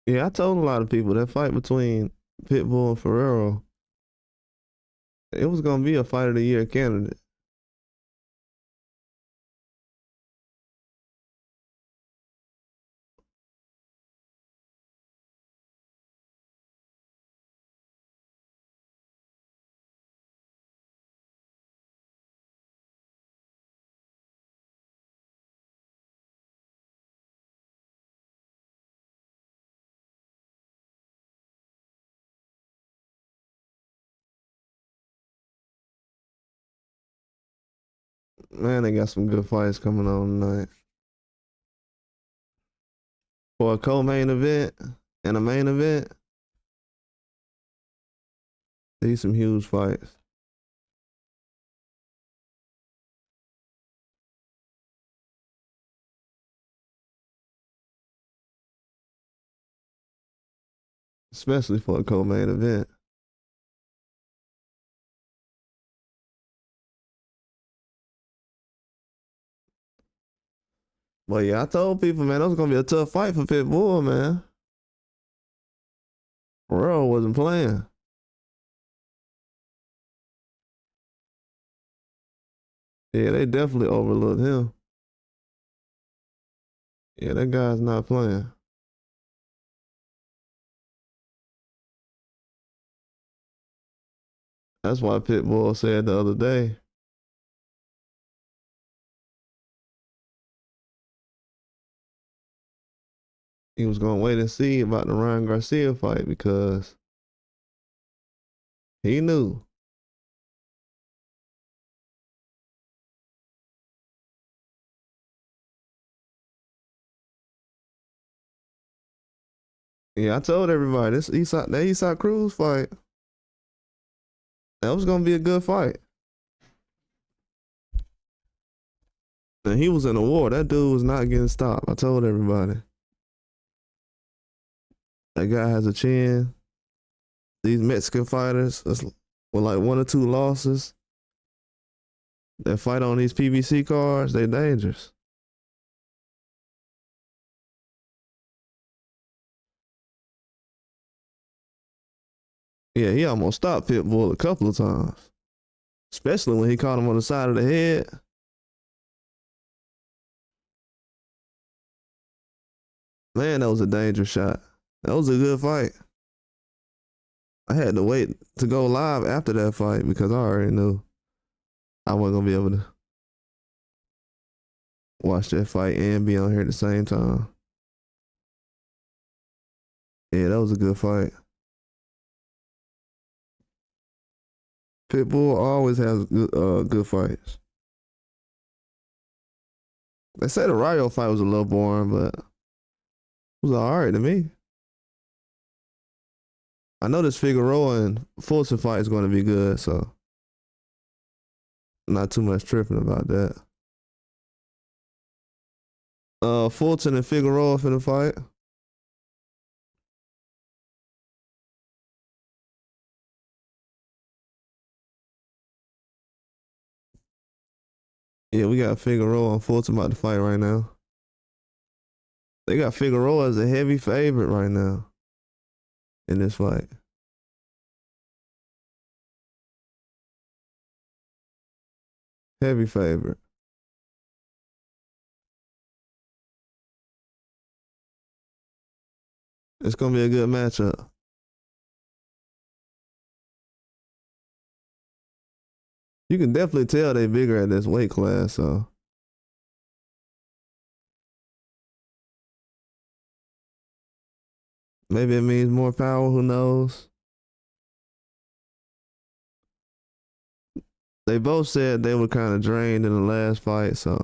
Yeah, I told a lot of people that fight between Pitbull and Ferrero, it was gonna be a fight of the year candidate. Man, they got some good fights coming on tonight. For a co-main event and a main event, these some huge fights. Especially for a co-main event. But yeah, I told people, man, that was gonna be a tough fight for Pitbull, man. Morrell wasn't playing. Yeah, they definitely overlooked him. Yeah, that guy's not playing. That's why Pitbull said the other day, he was gonna wait and see about the Ryan Garcia fight because he knew. Yeah, I told everybody this Eastside Cruz fight, that was gonna be a good fight. And he was in a war. That dude was not getting stopped. I told everybody. That guy has a chin. These Mexican fighters with like one or two losses that fight on these PBC cards, they dangerous. Yeah, he almost stopped Pitbull a couple of times, especially when he caught him on the side of the head. Man, that was a dangerous shot. That was a good fight. I had to wait to go live after that fight because I already knew I wasn't gonna be able to watch that fight and be on here at the same time. Yeah, that was a good fight. Pitbull always has good fights. They say the Rayo fight was a little boring, but it was all right to me. I know this Figueroa and Fulton fight is going to be good, so not too much tripping about that. Fulton and Figueroa for the fight. Yeah, we got Figueroa and Fulton about to fight right now. They got Figueroa as a heavy favorite right now in this fight. Heavy favorite. It's gonna be a good matchup. You can definitely tell they bigger at this weight class, so maybe it means more power. Who knows? They both said they were kind of drained in the last fight, so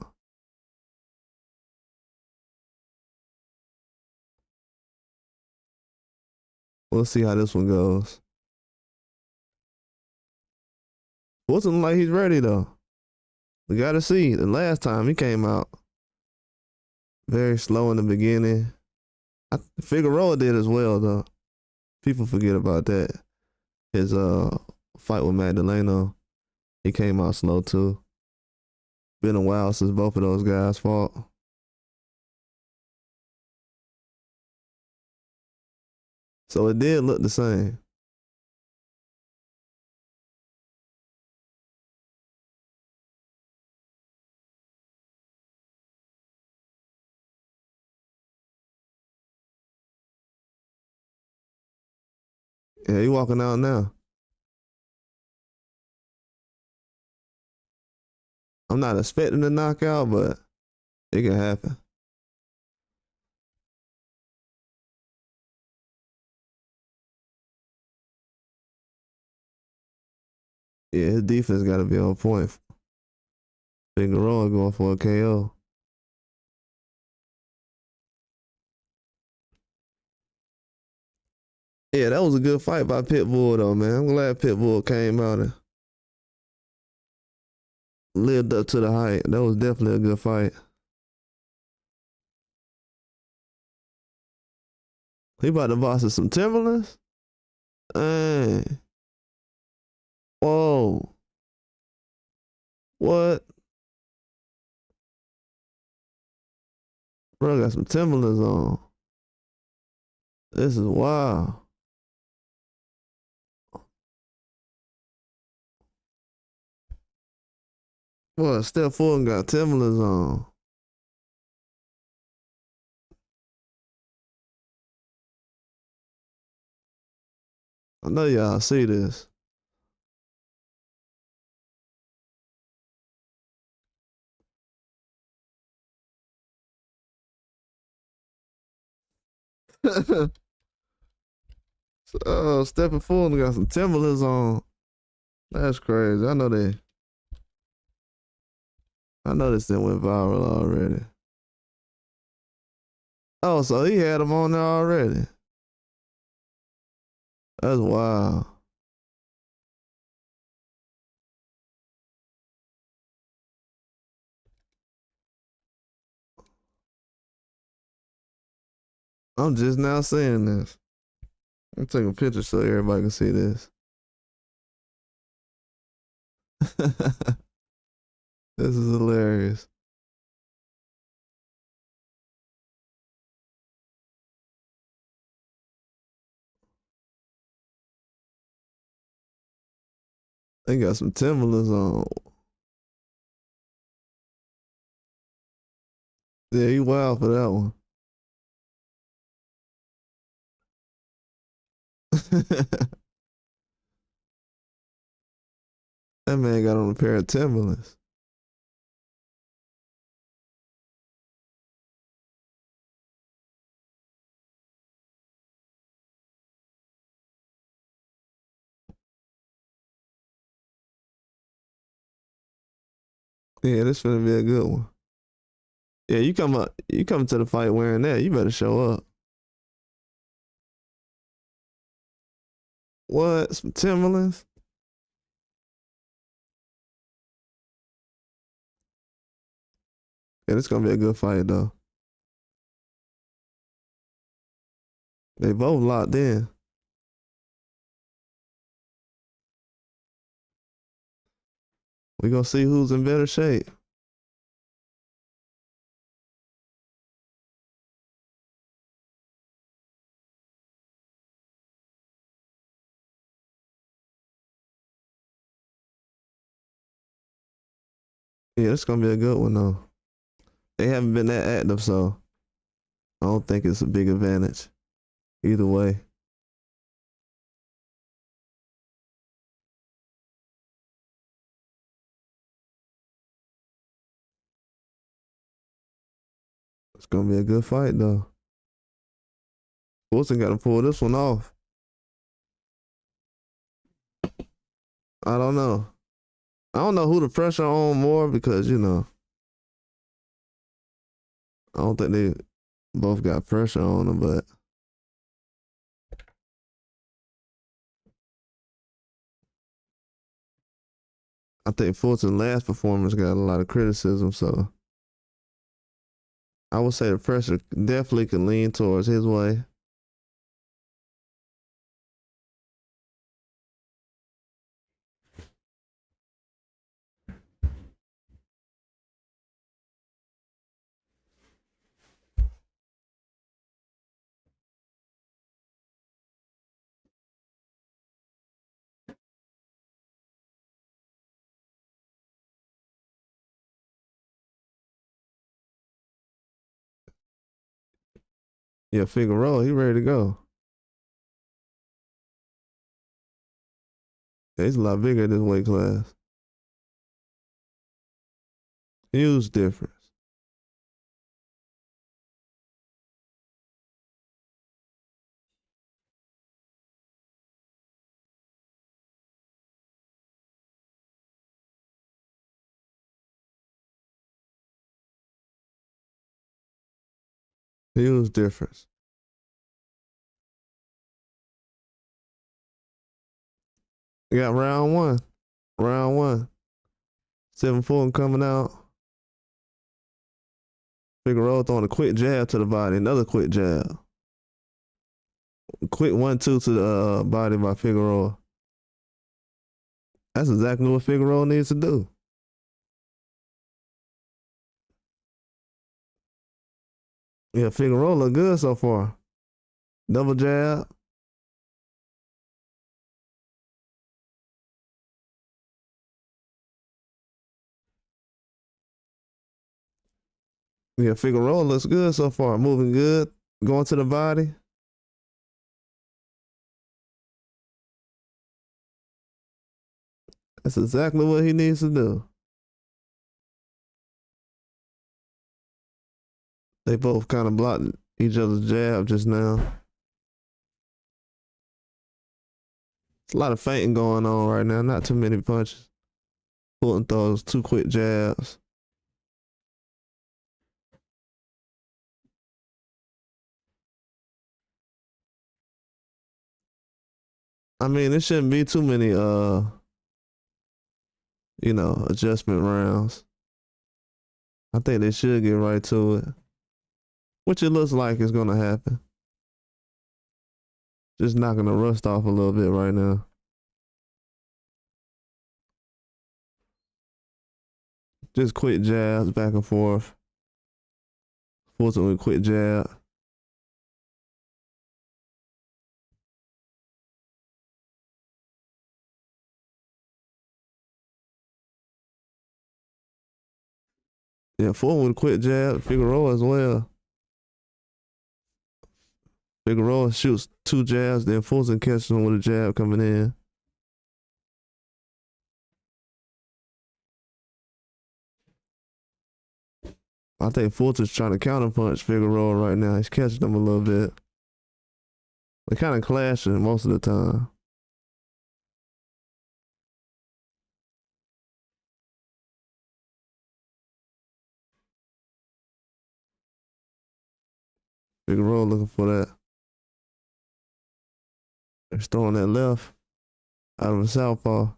we'll see how this one goes. Wasn't like he's ready though. We gotta see. The last time he came out very slow in the beginning. Figueroa did as well though. People forget about that. His fight with Magdaleno, he came out slow too. Been a while since both of those guys fought. So it did look the same. Yeah, he walking out now. I'm not expecting a knockout, but it can happen. Yeah, his defense got to be on point. Figueroa going for a KO. Yeah, that was a good fight by Pitbull though, man. I'm glad Pitbull came out and lived up to the hype. That was definitely a good fight. He about to box some Timberlands? Dang. Whoa. What? Bro got some Timberlands on. This is wild. Boy, Steph Fulton got Timberlands on. I know y'all see this. Stephen Fulton got some Timberlands on. That's crazy. I know this thing went viral already. Oh, so he had them on there already. That's wild. I'm just now seeing this. I'm taking a picture so everybody can see this. This is hilarious. They got some Timberlands on. Yeah, he wild for that one. That man got on a pair of Timberlands. Yeah, this finna be a good one. Yeah, you come to the fight wearing that, you better show up. What? Some Timberlands? Yeah, this gonna be a good fight though. They both locked in. We gonna see who's in better shape. Yeah, it's gonna be a good one though. They haven't been that active, so I don't think it's a big advantage. Either way. It's gonna be a good fight though. Wilson gotta pull this one off. I don't know. I don't know who the pressure on more because, I don't think they both got pressure on them, but I think Fulton's last performance got a lot of criticism, so I would say the pressure definitely can lean towards his way. Yeah, Figueroa, he ready to go. Yeah, he's a lot bigger in this weight class. Huge difference. Huge difference. We got round one. Round one. 7-4 coming out. Figueroa throwing a quick jab to the body. Another quick jab. Quick 1-2 to the body by Figueroa. That's exactly what Figueroa needs to do. Yeah, Figueroa look good so far. Double jab. Yeah, Figueroa looks good so far. Moving good. Going to the body. That's exactly what he needs to do. They both kind of blocked each other's jab just now. It's a lot of feinting going on right now. Not too many punches. Fulton throws 2 quick jabs. I mean, it shouldn't be too many adjustment rounds. I think they should get right to it. Which it looks like is gonna happen. Just knocking the rust off a little bit right now. Just quick jabs back and forth. Fulton with quick jab. Yeah, Fulton with a quick jab. Figueroa as well. Figueroa shoots 2 jabs, then Fulton catches him with a jab coming in. I think Fulton's trying to counterpunch Figueroa right now. He's catching him a little bit. They're kind of clashing most of the time. Figueroa looking for that. They're throwing that left out of a southpaw.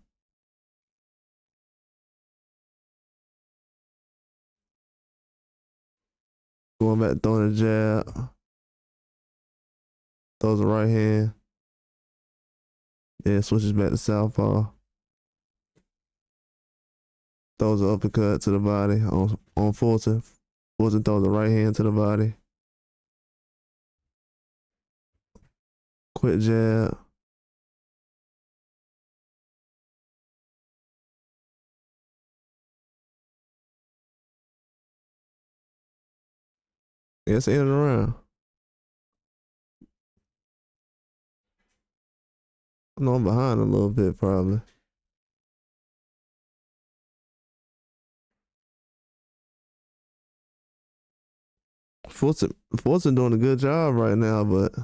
Going back, throwing a jab. Throws a right hand. Then switches back to southpaw. Throws an uppercut to the body on Fulton. Fulton throws a right hand to the body. Quick jab. Yeah, it's the end of the round. I know I'm behind a little bit probably. Fulton doing a good job right now, but I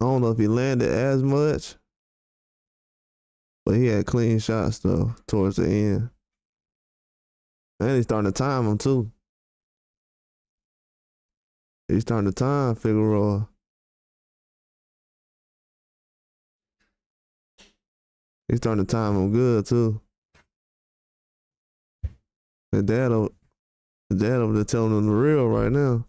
don't know if he landed as much. But he had clean shots though towards the end. And he's starting to time him too. He's starting to time Figueroa. He's starting to time him good too. The dad over there telling him the real right now.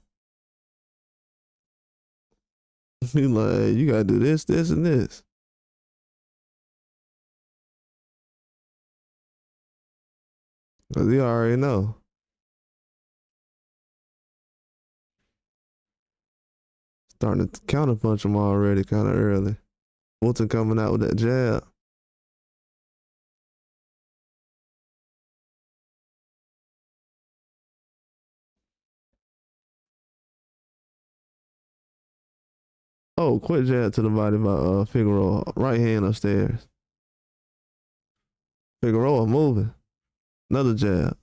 He like, hey, you gotta do this, this, and this. Cause he already know. Starting to counterpunch him already kind of early. Fulton coming out with that jab. Oh, quick jab to the body by Figueroa. Right hand upstairs. Figueroa moving. Another jab.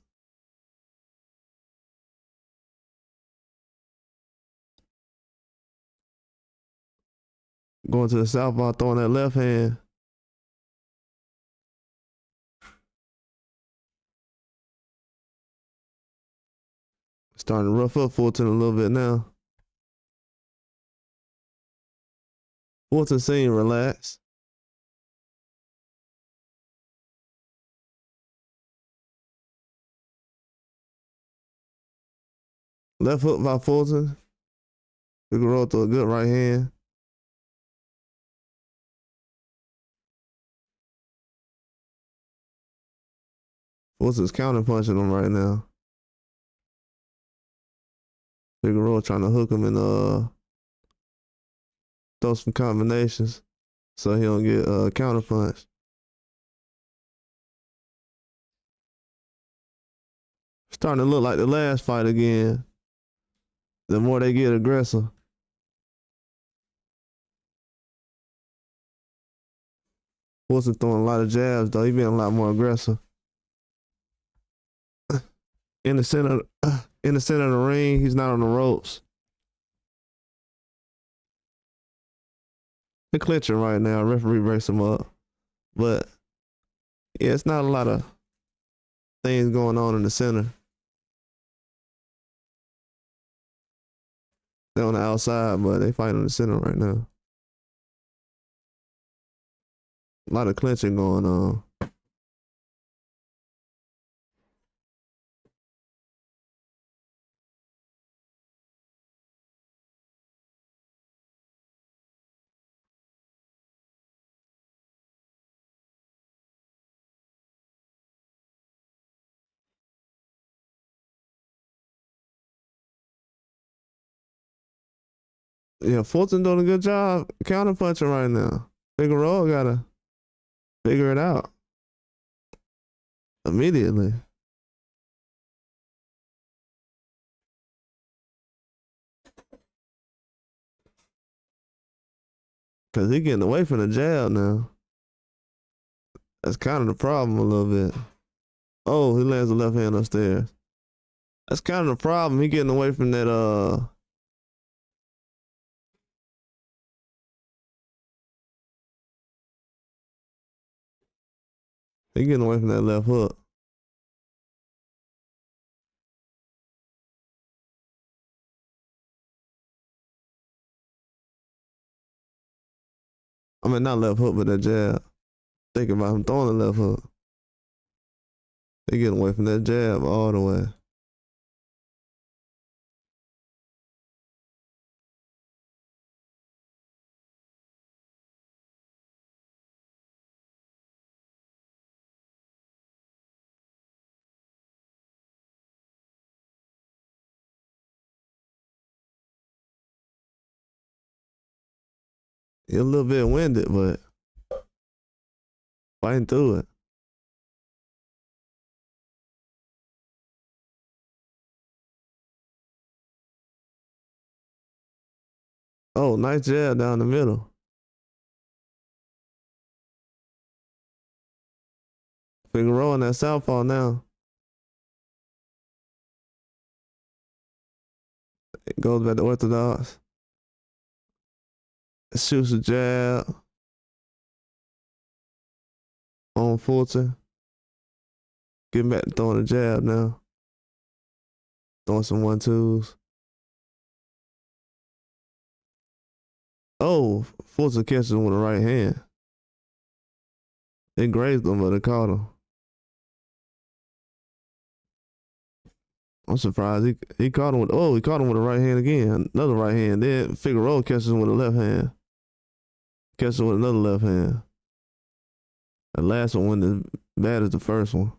Going to the southpaw, throwing that left hand. Starting to rough up Fulton a little bit now. Fulton seemed relaxed. Left hook by Fulton. Figueroa threw a good right hand. Fulton's counter punching him right now. Figueroa trying to hook him and throw some combinations so he don't get counter punch. Starting to look like the last fight again. The more they get aggressive. Fulton throwing a lot of jabs though. He being a lot more aggressive. In the center of the ring, he's not on the ropes. They're clinching right now. Referee breaks him up. But yeah, it's not a lot of things going on in the center. They're on the outside, but they fighting in the center right now. A lot of clinching going on. Yeah, Fulton doing a good job counter punching right now. Figueroa gotta figure it out immediately. Cause he getting away from the jab now. That's kind of the problem a little bit. Oh, he lands the left hand upstairs. That's kind of the problem. He getting away from that he getting away from that left hook. I mean, not left hook, but that jab. Thinking about him throwing the left hook. They getting away from that jab all the way. He a little bit winded, but fighting through it. Oh, nice jab down the middle. Figueroa in that southpaw now. It goes back to orthodox. Shoots a jab on Fulton. Getting back to throwing a jab now. Throwing some 1-2s. Oh, Fulton catches him with a right hand. It grazed him, but it caught him. I'm surprised he caught him with he caught him with a right hand again. Another right hand. Then Figueroa catches him with a left hand. Catches him with another left hand. The last one went as bad as the first one.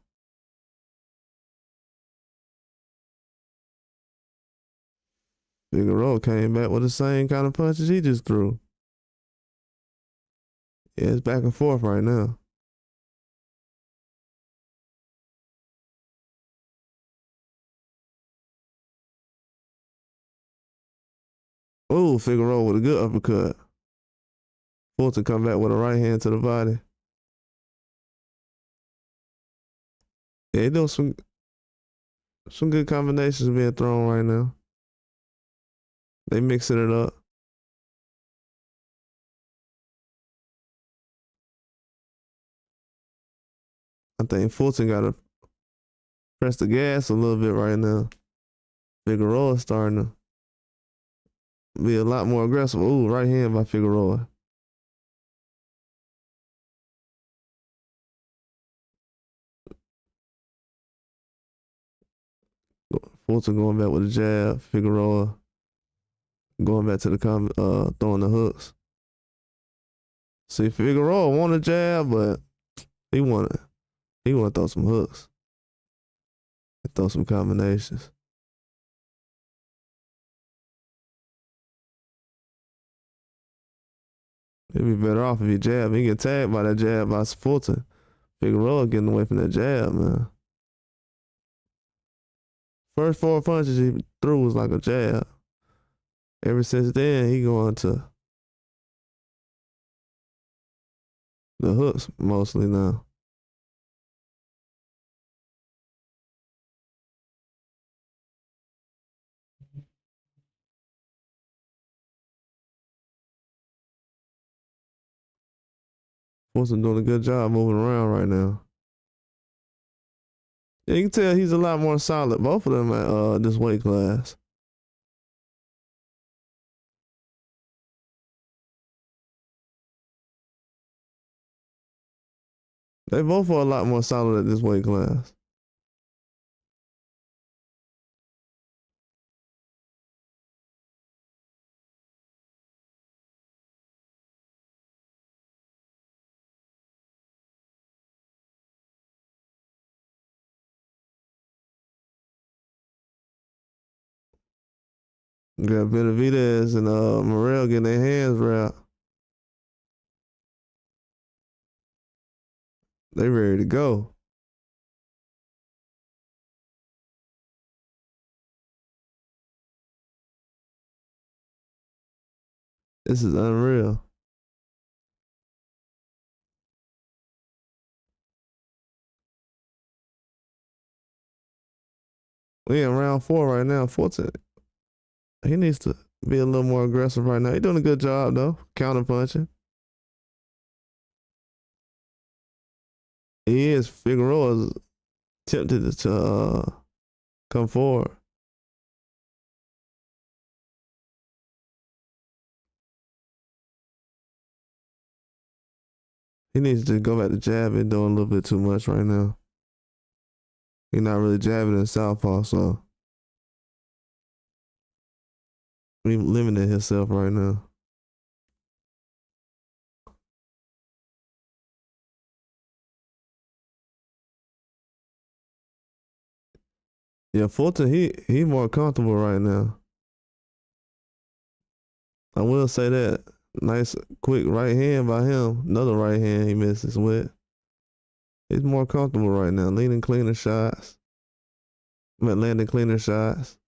Figueroa came back with the same kind of punches he just threw. Yeah, it's back and forth right now. Oh, Figueroa with a good uppercut. Fulton come back with a right hand to the body. Yeah, he doing some good combinations being thrown right now. They mixing it up. I think Fulton got to press the gas a little bit right now. Figueroa starting to be a lot more aggressive. Ooh, right hand by Figueroa. Fulton going back with a jab. Figueroa going back to the throwing the hooks. See, Figueroa want a jab, but he want to throw some hooks. Throw some combinations. He'd be better off if he jab. He get tagged by that jab by Fulton. Figueroa getting away from that jab, man. First 4 punches he threw was like a jab. Ever since then, he going to the hooks mostly now. Fulton doing a good job moving around right now. Yeah, you can tell he's a lot more solid. Both of them at this weight class. They both are a lot more solid at this weight class. You got Benavidez and Morrell getting their hands wrapped. They ready to go. This is unreal. We in round 4 right now. Fulton, he needs to be a little more aggressive right now. He doing a good job though, counter punching. He is. Figueroa's tempted to come forward. He needs to go back to jabbing, doing a little bit too much right now. He's not really jabbing in southpaw, so he limiting himself right now. Yeah, Fulton, he more comfortable right now. I will say that. Nice, quick right hand by him. Another right hand he misses with. He's more comfortable right now, leaning cleaner shots. Landing cleaner shots.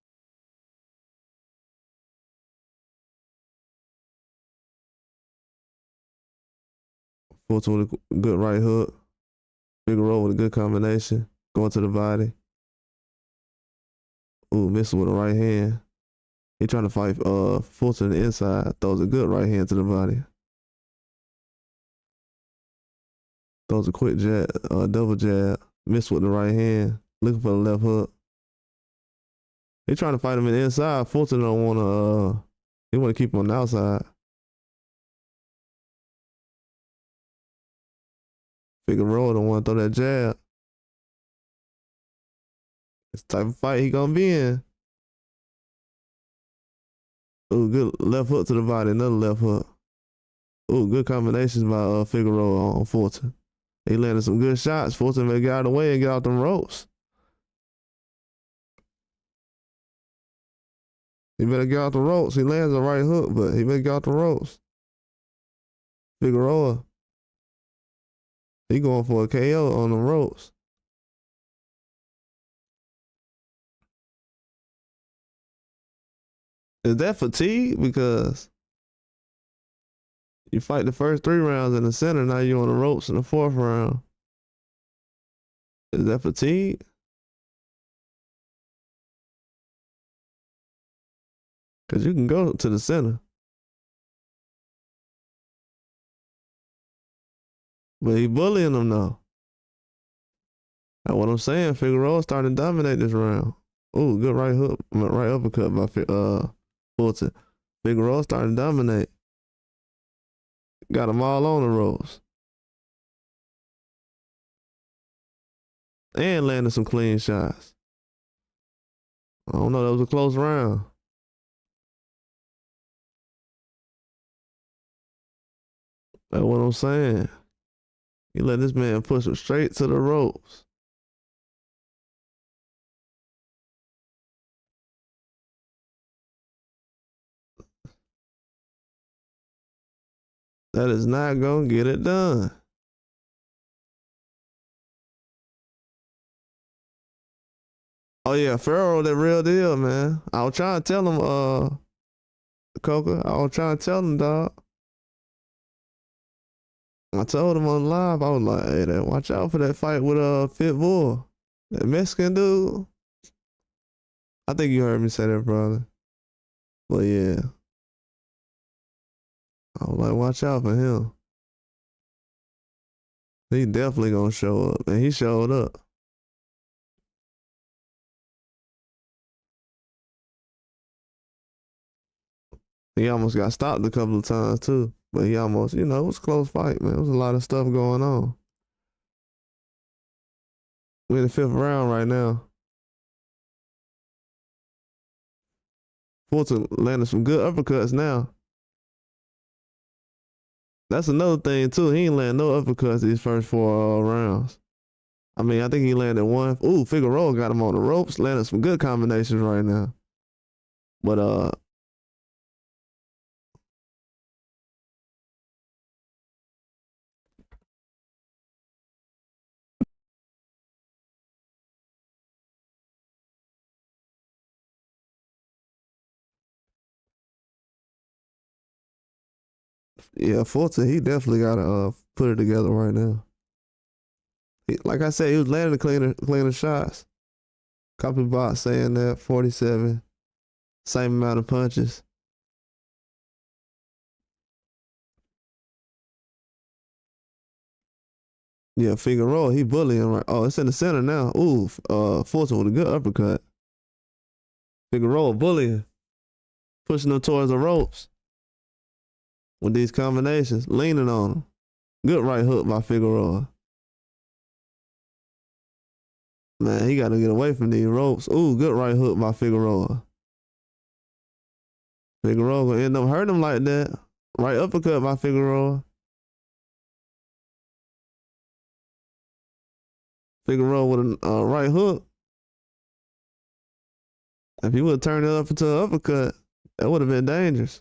Fulton with a good right hook. Figueroa with a good combination. Going to the body. Ooh, missing with a right hand. He trying to fight Fulton on the inside. Throws a good right hand to the body. Throws a quick jab, double jab. Missed with the right hand. Looking for the left hook. He trying to fight him in the inside. Fulton don't want to. He want to keep him on the outside. Figueroa don't want to throw that jab. It's the type of fight he gonna be in. Ooh, good left hook to the body. Another left hook. Ooh, good combinations by Figueroa on Fulton. He landed some good shots. Fulton may get out of the way and get out them ropes. He better get out the ropes. He lands a right hook, but he better get out the ropes. Figueroa, he going for a KO on the ropes. Is that fatigue? Because You fight the first 3 rounds in the center. Now you on the ropes in the 4th round. Is that fatigue? Cause you can go to the center, but he bullying them now. That's what I'm saying. Figueroa starting to dominate this round. Ooh, good right hook, right uppercut by Fulton. Figueroa starting to dominate. Got them all on the ropes. And landed some clean shots. I don't know, that was a close round. That's what I'm saying. You let this man push him straight to the ropes. That is not gonna get it done. Oh yeah, Farrell, that real deal, man. I was trying to tell him, Coca. I was trying to tell him, dog. I told him on live, I was like, hey, watch out for that fight with Pitbull. That Mexican dude. I think you heard me say that, brother. But yeah. I was like, watch out for him. He definitely gonna show up. And he showed up. He almost got stopped a couple of times too. But he almost, it was a close fight, man. There was a lot of stuff going on. We're in the 5th round right now. Fulton landed some good uppercuts now. That's another thing too. He ain't landed no uppercuts these first 4 rounds. I mean, I think he landed one. Ooh, Figueroa got him on the ropes, landed some good combinations right now. But yeah, Fulton, he definitely gotta put it together right now. Like I said, he was landing the cleaner shots. Couple of bots saying that 47, same amount of punches. Yeah, Figueroa, he bullying right. Oh, it's in the center now. Ooh, Fulton with a good uppercut. Figueroa bullying, pushing him towards the ropes with these combinations, leaning on him. Good right hook by Figueroa. Man, he got to get away from these ropes. Ooh, good right hook by Figueroa. Figueroa gonna end up hurting him like that. Right uppercut by Figueroa. Figueroa with a right hook. If he would have turned it up into an uppercut, that would have been dangerous.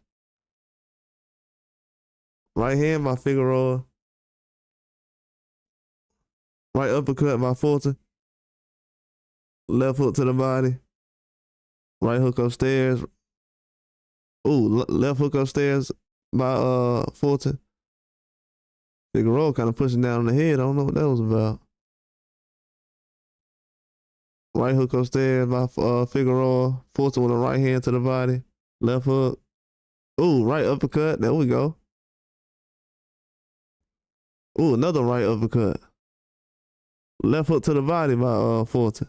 Right hand by Figueroa. Right uppercut by Fulton. Left hook to the body. Right hook upstairs. Ooh, left hook upstairs by Fulton. Figueroa kind of pushing down on the head. I don't know what that was about. Right hook upstairs by Figueroa. Fulton with a right hand to the body. Left hook. Ooh, right uppercut. There we go. Ooh, another right uppercut. Left hook to the body by Fulton.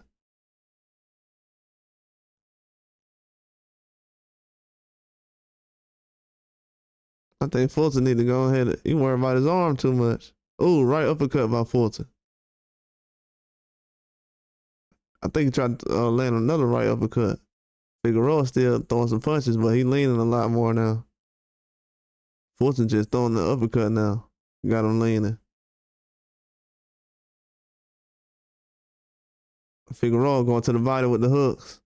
I think Fulton need to go ahead. He worried about his arm too much. Ooh, right uppercut by Fulton. I think he tried to land another right uppercut. Figueroa still throwing some punches, but he leaning a lot more now. Fulton just throwing the uppercut now. Got him leaning. Figueroa going to the body with the hooks.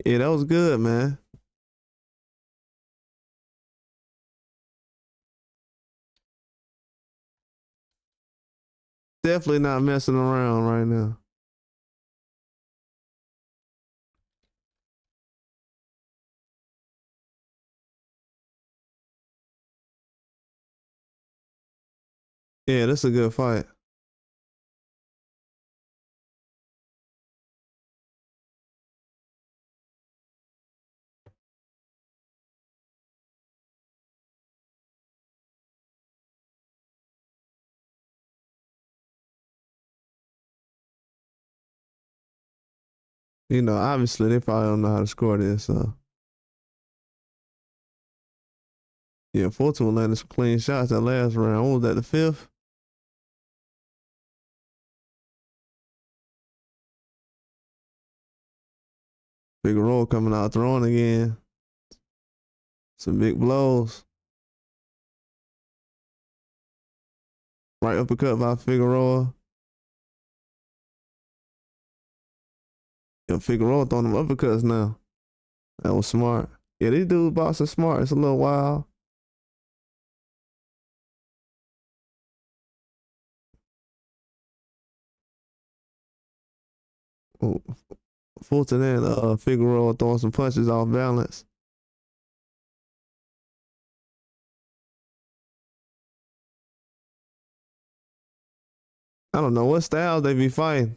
Yeah, that was good, man. Definitely not messing around right now. Yeah, that's a good fight. You know, obviously they probably don't know how to score this. So yeah, Fulton landed some clean shots that last round. What was that, the fifth? Figueroa coming out throwing again. Some big blows. Right uppercut by Figueroa. Yeah, Figueroa throwing them uppercuts now. That was smart. Yeah, these dudes boxing smart. It's a little wild. Ooh, Fulton and Figueroa throwing some punches off balance. I don't know what style they be fighting.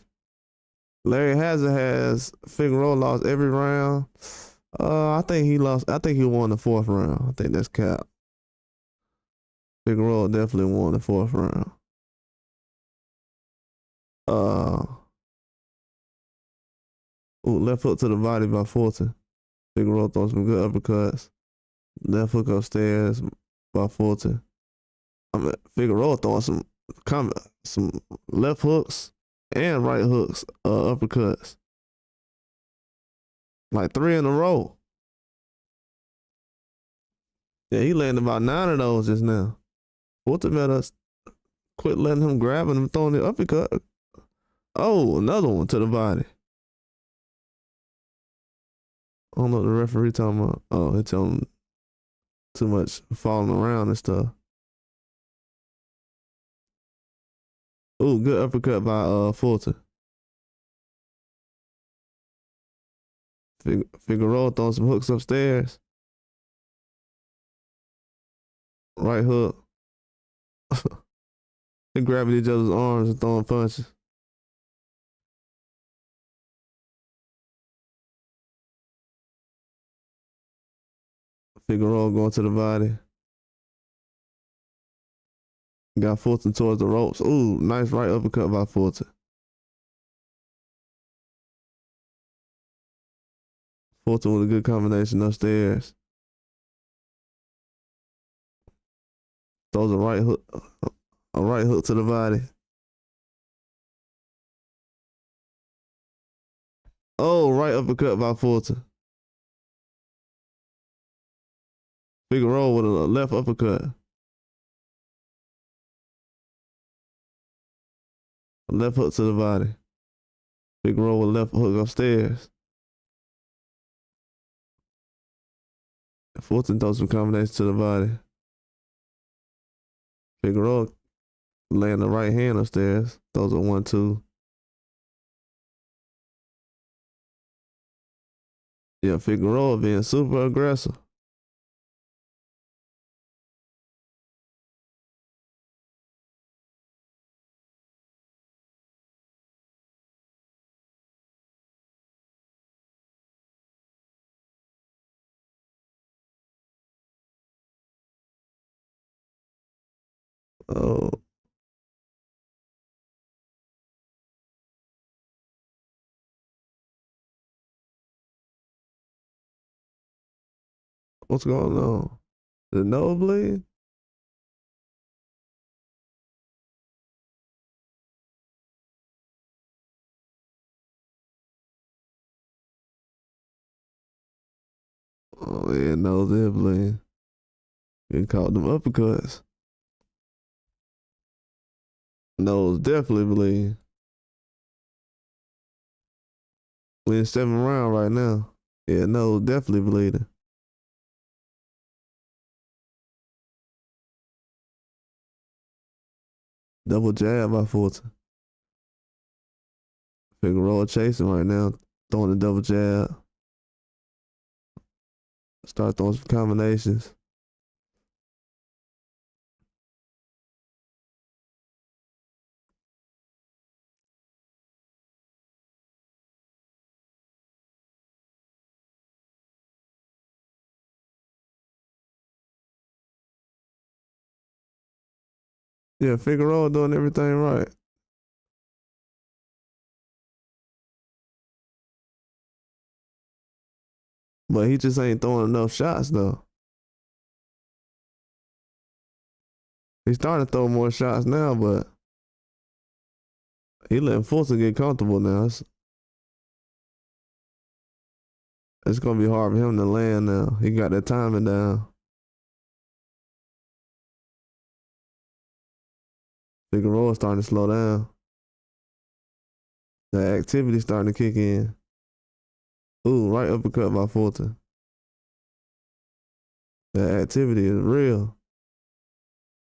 Larry Hazard has Figueroa lost every round. I think he lost. I think he won the fourth round. I think that's cap. Figueroa definitely won the fourth round. Uh, Left hook to the body by Fulton. Figueroa throws some good uppercuts. Left hook upstairs by Fulton. Figueroa throwing some left hooks and right hooks, uppercuts. Like 3 in a row. Yeah, he landed about 9 of those just now. Fulton better quit letting him grab him and throwing the uppercut. Oh, another one to the body. I don't know what the referee talking about. Oh, he telling him too much falling around and stuff. Oh, good uppercut by Fulton. Figueroa throwing some hooks upstairs. Right hook. They grabbing each other's arms and throwing punches. Figueroa going to the body. Got Fulton towards the ropes. Ooh, nice right uppercut by Fulton. Fulton with a good combination upstairs. Throws a right hook to the body. Oh, right uppercut by Fulton. Figueroa with a left uppercut. A left hook to the body. Figueroa with a left hook upstairs. Fulton throws some combinations to the body. Figueroa laying the right hand upstairs. Throws a 1-2. Yeah, Figueroa being super aggressive. Oh, what's going on? The nosebleed? Oh yeah, nose is bleeding. Getting caught them uppercuts. Nose definitely bleeding. We in 7th round right now. Yeah, nose definitely bleeding. Double jab by Fulton. Figueroa chasing right now, throwing a double jab. Start throwing some combinations. Yeah, Figueroa doing everything right. But he just ain't throwing enough shots though. He's starting to throw more shots now, but he letting Fulton get comfortable now. It's gonna be hard for him to land now. He got that timing down. Figueroa starting to slow down. The activity starting to kick in. Ooh, right uppercut by Fulton. The activity is real.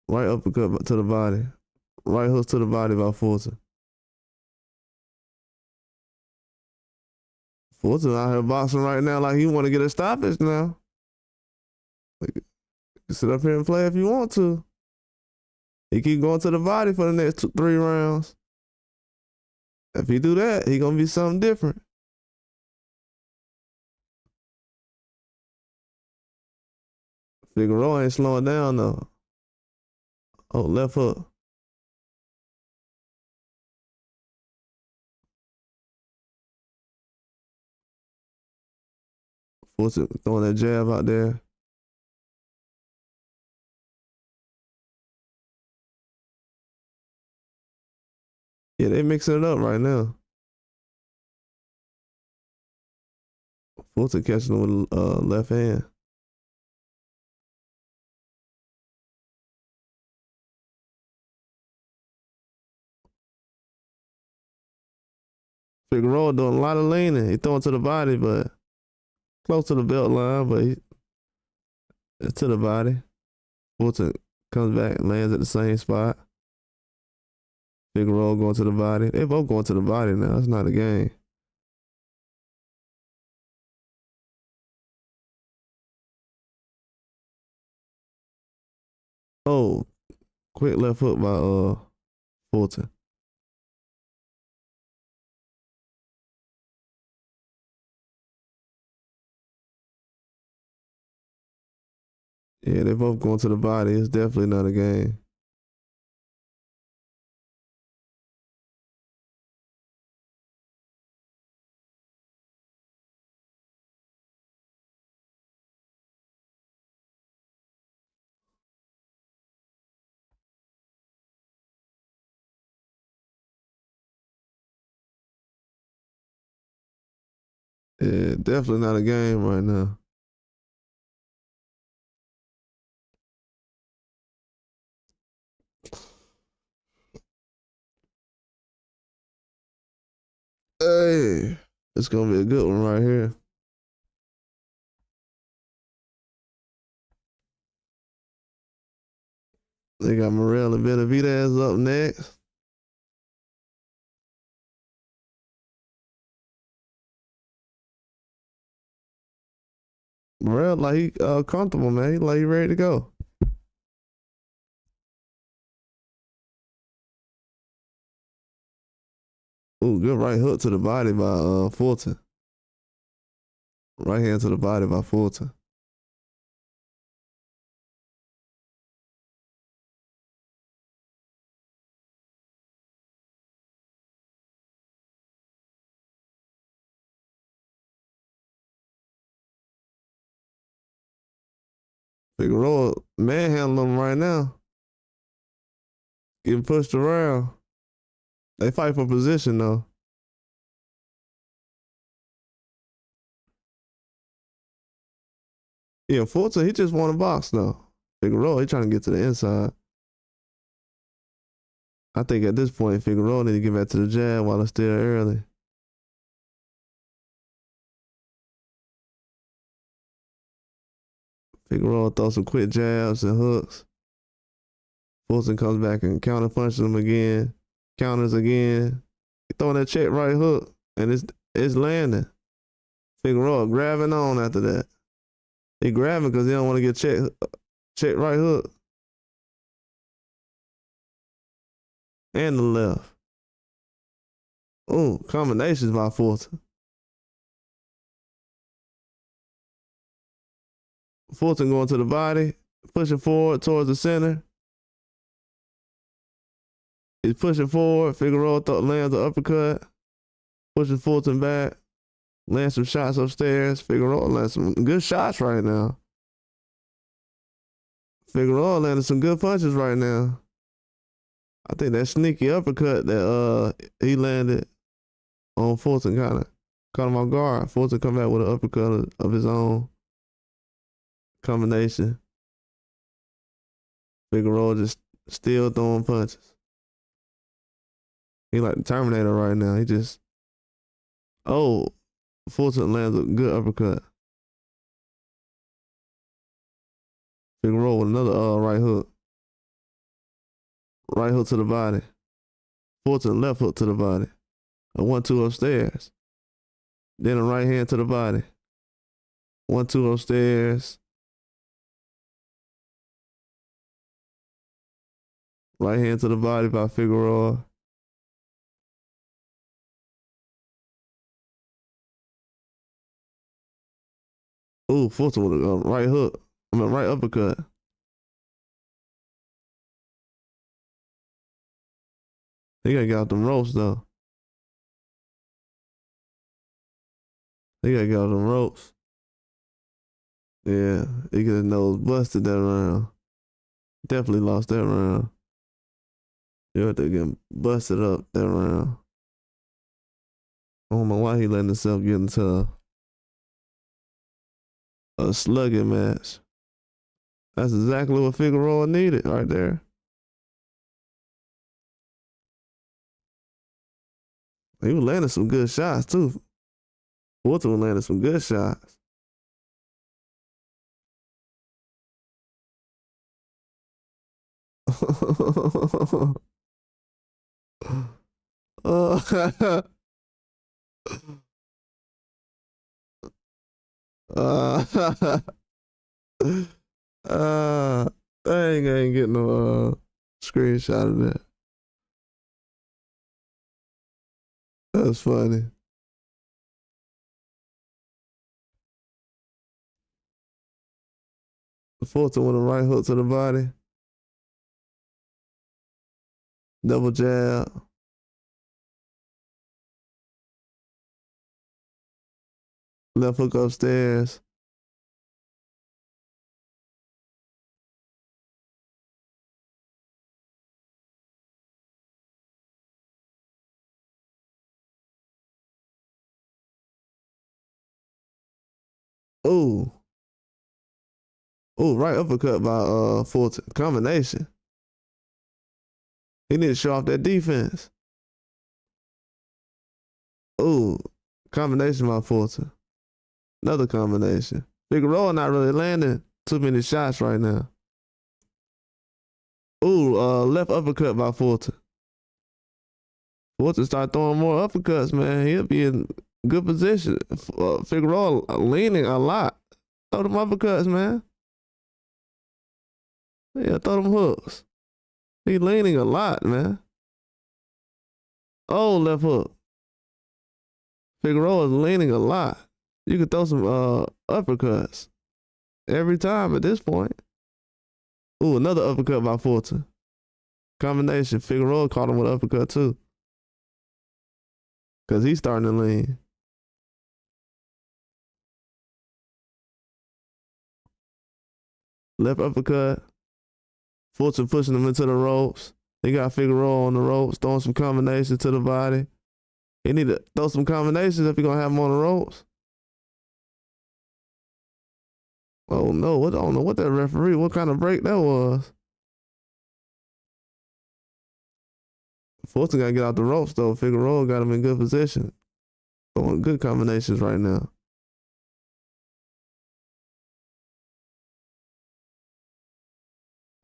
Right uppercut to the body. Right hook to the body by Fulton. Fulton out here boxing right now like he want to get a stoppage now. Like, you can sit up here and play if you want to. He keep going to the body for the next 3 rounds. If he do that, he gonna be something different. Figueroa ain't slowing down though. Oh, left hook. Fulton throwing that jab out there. Yeah, they mixing it up right now. Fulton catching him with left hand. Figueroa doing a lot of leaning. He throwing to the body, but close to the belt line, but it's to the body. Fulton comes back and lands at the same spot. Figueroa going to the body. They both going to the body now. It's not a game. Oh, quick left hook by Fulton. Yeah, they both going to the body. It's definitely not a game. Yeah, definitely not a game right now. Hey, it's gonna be a good one right here. They got Morrell and Benavidez up next. Morrell like he comfortable, man. He like he ready to go. Ooh, good right hook to the body by Fulton. Right hand to the body by Fulton. Figueroa manhandling him right now. Getting pushed around. They fight for position though. Yeah, Fulton, he just won a box though. Figueroa, he trying to get to the inside. I think at this point, Figueroa need to get back to the jab while it's still early. Figueroa throws some quick jabs and hooks. Fulton comes back and counter punches him again. Counters again. He throwing that check right hook, and it's landing. Figueroa grabbing on after that. He grabbing because he don't want to get check right hook. And the left. Ooh, combinations by Fulton. Fulton going to the body, pushing forward towards the center. He's pushing forward. Figueroa lands the uppercut. Pushing Fulton back. Lands some shots upstairs. Figueroa lands some good shots right now. Figueroa landed some good punches right now. I think that sneaky uppercut that he landed on Fulton kind of caught him off guard. Fulton come back with an uppercut of his own combination. Figueroa just still throwing punches. He like the Terminator right now. He just Fulton lands a good uppercut. Figueroa with another right hook. Right hook to the body. Fulton left hook to the body. A 1-2 upstairs. Then a right hand to the body. 1-2 upstairs. Right hand to the body by Figueroa. Ooh, Fulton with a right hook. Right uppercut. He gotta get out them ropes though. He gotta get out them ropes. Yeah, he got his nose busted that round. Definitely lost that round. You have to get busted up that round. I don't know why he letting himself get into a slugging match. That's exactly what Figueroa needed right there. He was landing some good shots too. Fulton was landing some good shots. Dang, I ain't getting no screenshot of that. That's funny. Fulton with a right hook to the body. Double jab. Left hook upstairs. Ooh. Ooh, right uppercut by Fulton. Combination. He need to show off that defense. Ooh, combination by Fulton. Another combination. Figueroa not really landing too many shots right now. Ooh, left uppercut by Fulton. Fulton start throwing more uppercuts, man. He'll be in good position. Figueroa leaning a lot. Throw them uppercuts, man. Yeah, throw them hooks. He leaning a lot, man. Oh, left hook. Figueroa is leaning a lot. You can throw some uppercuts every time at this point. Ooh, another uppercut by Fulton. Combination. Figueroa caught him with an uppercut too. Because he's starting to lean. Left uppercut. Fulton pushing him into the ropes. He got Figueroa on the ropes, throwing some combinations to the body. He need to throw some combinations if he's going to have him on the ropes. Oh no, I don't know what that referee, what kind of break that was. Fulton got to get out the ropes though. Figueroa got him in good position. Throwing good combinations right now.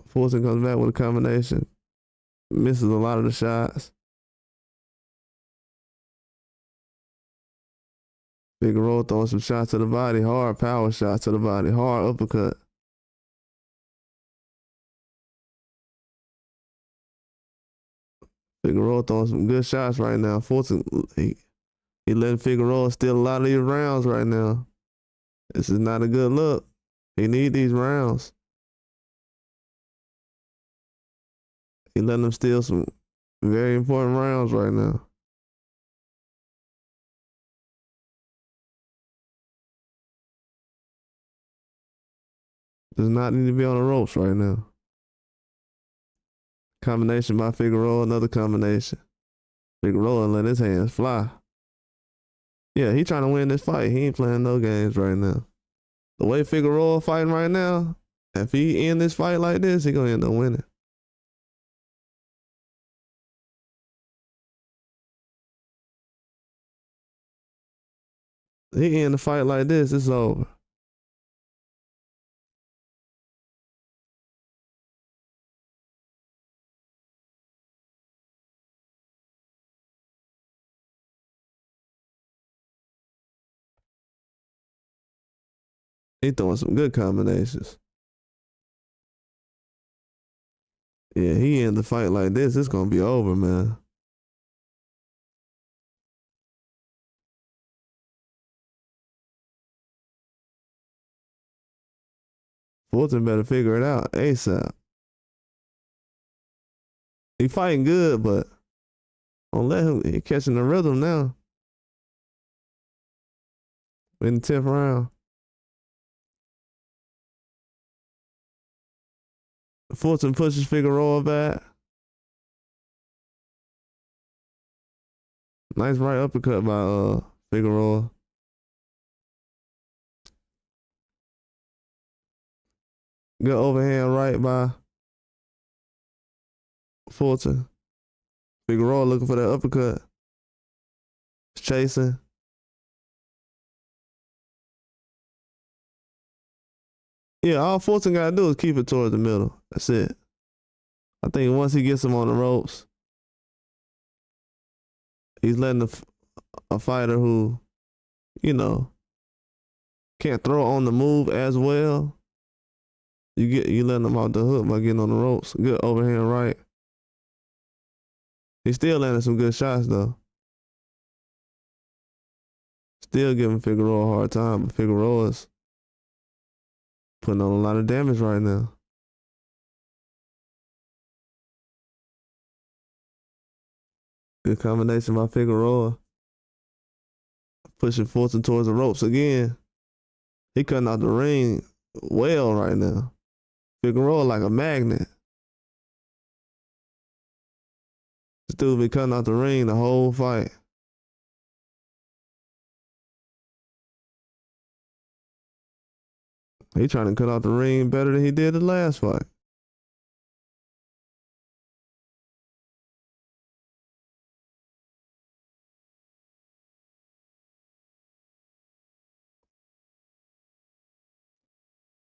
Fulton comes back with a combination. Misses a lot of the shots. Figueroa throwing some shots to the body. Hard power shots to the body. Hard uppercut. Figueroa throwing some good shots right now. Fulton, he letting Figueroa steal a lot of these rounds right now. This is not a good look. He need these rounds. He letting him steal some Very important rounds right now. Does not need to be on the ropes right now. Combination by Figueroa, another combination. Figueroa let his hands fly. Yeah, he trying to win this fight. He ain't playing no games right now. The way Figueroa fighting right now, if he end this fight like this, he gonna end up winning. He end the fight like this, it's over. He throwing some good combinations. Yeah, he end the fight like this, it's gonna be over, man. Fulton better figure it out ASAP. He fighting good, but don't let him. He catching the rhythm now. In the 10th round, Fulton pushes Figueroa back. Nice right uppercut by Figueroa. Good overhand right by Fulton. Figueroa looking for that uppercut. Chasing. Yeah, all Fulton gotta do is keep it towards the middle. That's it. I think once he gets him on the ropes, he's letting a fighter who, you know, can't throw on the move as well. You letting him off the hook by getting on the ropes. Good overhand right. He's still landing some good shots though. Still giving Figueroa a hard time, but Figueroa's putting on a lot of damage right now. Good combination by Figueroa. Pushing Fulton towards the ropes again. He cutting out the ring well right now. Figueroa like a magnet. This dude been cutting out the ring the whole fight. He trying to cut out the ring better than he did the last fight.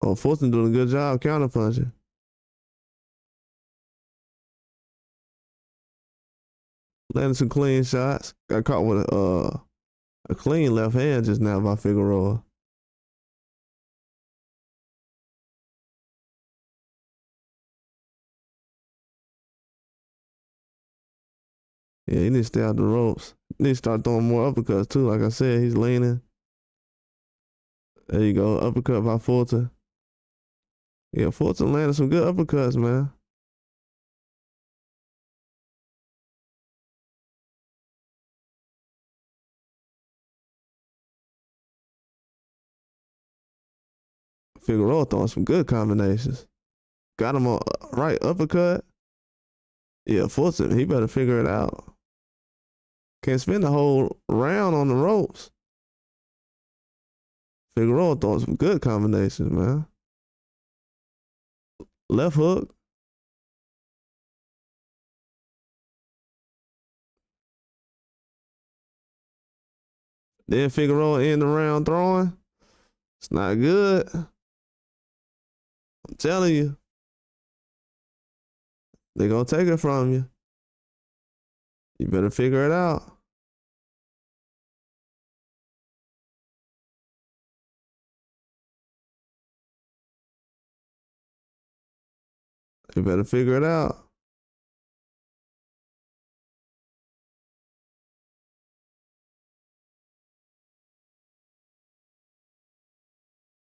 Oh, Fulton doing a good job counterpunching. Landing some clean shots. Got caught with a clean left hand just now by Figueroa. Yeah, he needs to stay out the ropes. He needs to start throwing more uppercuts too. Like I said, he's leaning. There you go, uppercut by Fulton. Yeah, Fulton landed some good uppercuts, man. Figueroa throwing some good combinations. Got him on right uppercut. Yeah, Fulton, he better figure it out. Can't spend the whole round on the ropes. Figueroa throwing some good combinations, man. Left hook. Then Figueroa end the round throwing. It's not good. I'm telling you. They're gonna take it from you. You better figure it out. You better figure it out.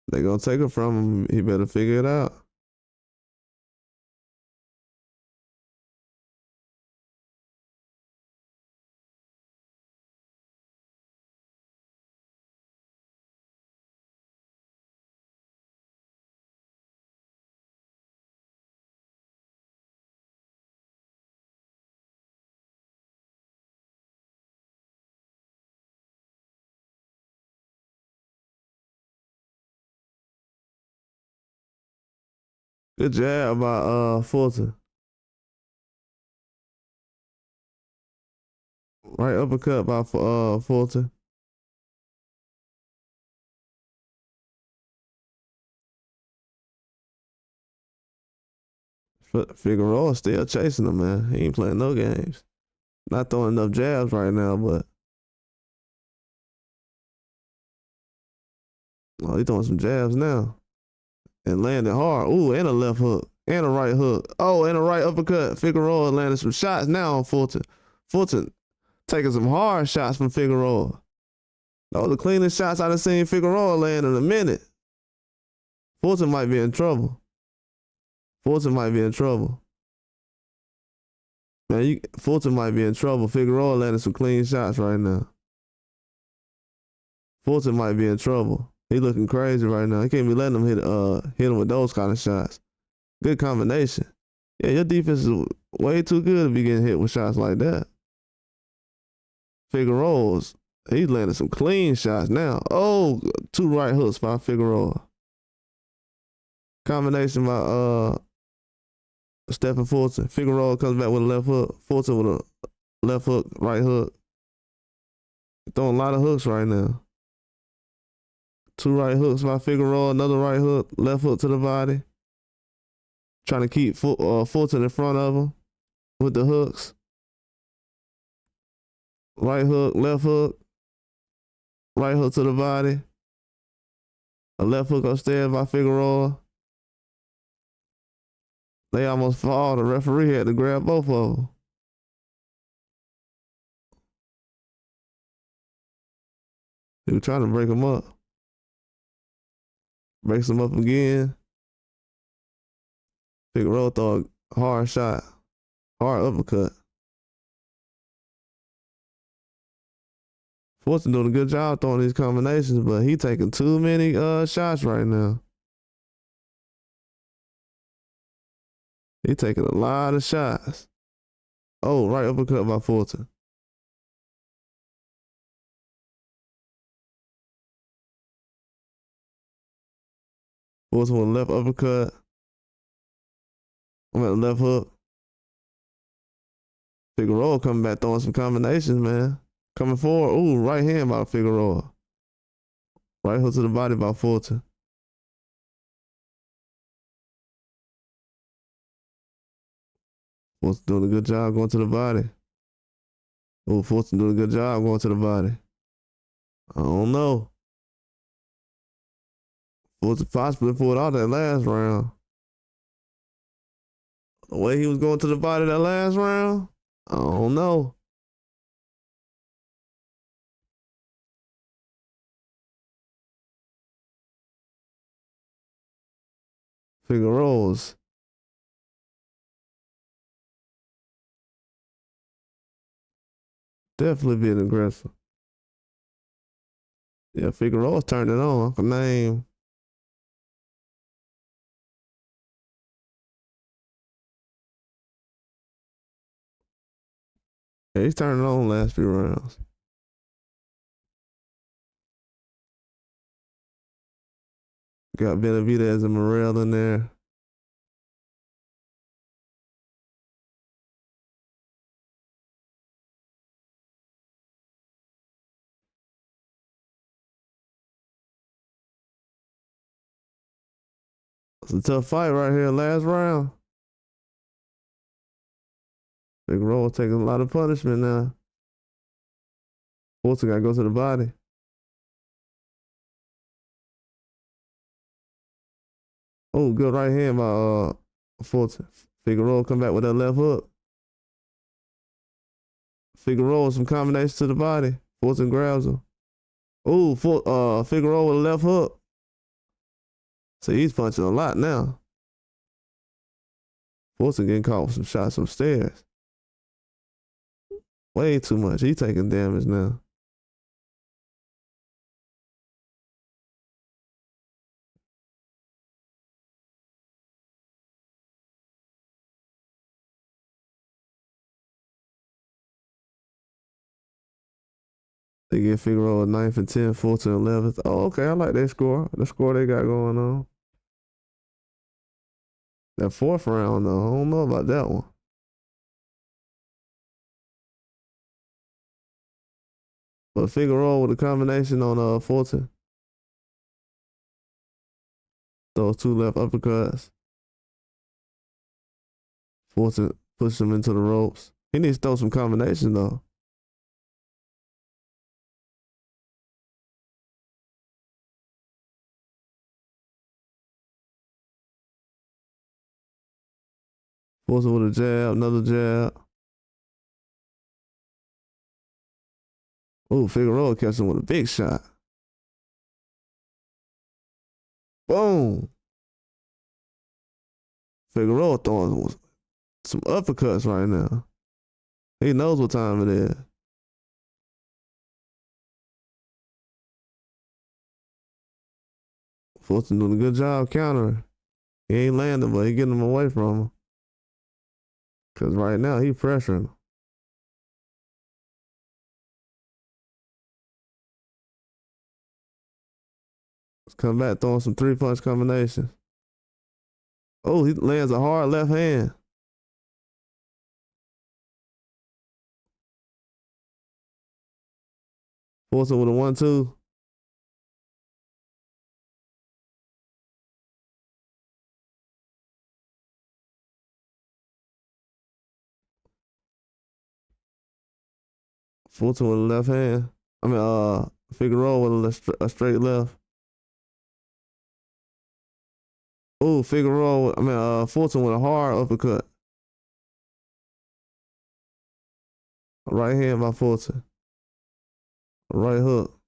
They're gonna take it from him. He better figure it out. Good jab by Fulton. Right uppercut by Fulton. Figueroa still chasing him, man. He ain't playing no games. Not throwing enough jabs right now, but oh, he throwing some jabs now. And landing hard. Ooh, and a left hook. And a right hook. Oh, and a right uppercut. Figueroa landing some shots now on Fulton. Fulton taking some hard shots from Figueroa. Those are the cleanest shots I've seen Figueroa land in a minute. Fulton might be in trouble. Fulton might be in trouble. Man, Fulton might be in trouble. Figueroa landing some clean shots right now. Fulton might be in trouble. He looking crazy right now. He can't be letting him hit him with those kind of shots. Good combination. Yeah, your defense is way too good to be getting hit with shots like that. Figueroa's, he's landing some clean shots now. Oh, 2 right hooks by Figueroa. Combination by Stephen Fulton. Figueroa comes back with a left hook. Fulton with a left hook, right hook. Throwing a lot of hooks right now. 2 right hooks by Figueroa, another right hook, left hook to the body. Trying to keep Fulton in front of him with the hooks. Right hook, left hook. Right hook to the body. A left hook upstairs by Figueroa. They almost fall. The referee had to grab both of them. He was trying to break them up. Breaks them up again. Figueroa throw a hard shot. Hard uppercut. Fulton doing a good job throwing these combinations, but he taking too many shots right now. He taking a lot of shots. Oh, right uppercut by Fulton. Fulton with a left uppercut. I'm at the left hook. Figueroa coming back throwing some combinations, man. Coming forward. Ooh, right hand by Figueroa. Right hook to the body by Fulton. Fulton doing a good job going to the body. Ooh, Fulton doing a good job going to the body. I don't know. Fulton possibly pulled out that last round. The way he was going to the body that last round, I don't know. Figueroa's definitely being aggressive. Yeah, Figueroa's turned it on. Her name. Yeah, he's turning it on last few rounds. Got Benavidez and Morrell in there. It's a tough fight right here, last round. Figueroa taking a lot of punishment now. Fulton got to go to the body. Oh, good right hand by Fulton. Figueroa come back with that left hook. Figueroa with some combinations to the body. Fulton grabs him. Oh, Figueroa with a left hook. See, he's punching a lot now. Fulton getting caught with some shots upstairs. Way too much. He taking damage now. They get Figueroa 9th and 10th, Fulton 11th. Oh, okay. I like that score. The score they got going on. That fourth round, though, I don't know about that one. But Figueroa with a combination on Fulton. Those two left uppercuts. Fulton pushed him into the ropes. He needs to throw some combinations, though. Fulton with a jab, another jab. Ooh, Figueroa catches him with a big shot. Boom. Figueroa throwing some uppercuts right now. He knows what time it is. Fulton doing a good job countering. He ain't landing, but he getting him away from him. Because right now, he pressuring him. Let's come back throwing some three-punch combinations. Oh, he lands a hard left hand. Fulton with a 1-2. Fulton with a left hand. Figueroa with a straight left. Oh, Fulton with a hard uppercut. Right hand by Fulton. Right hook.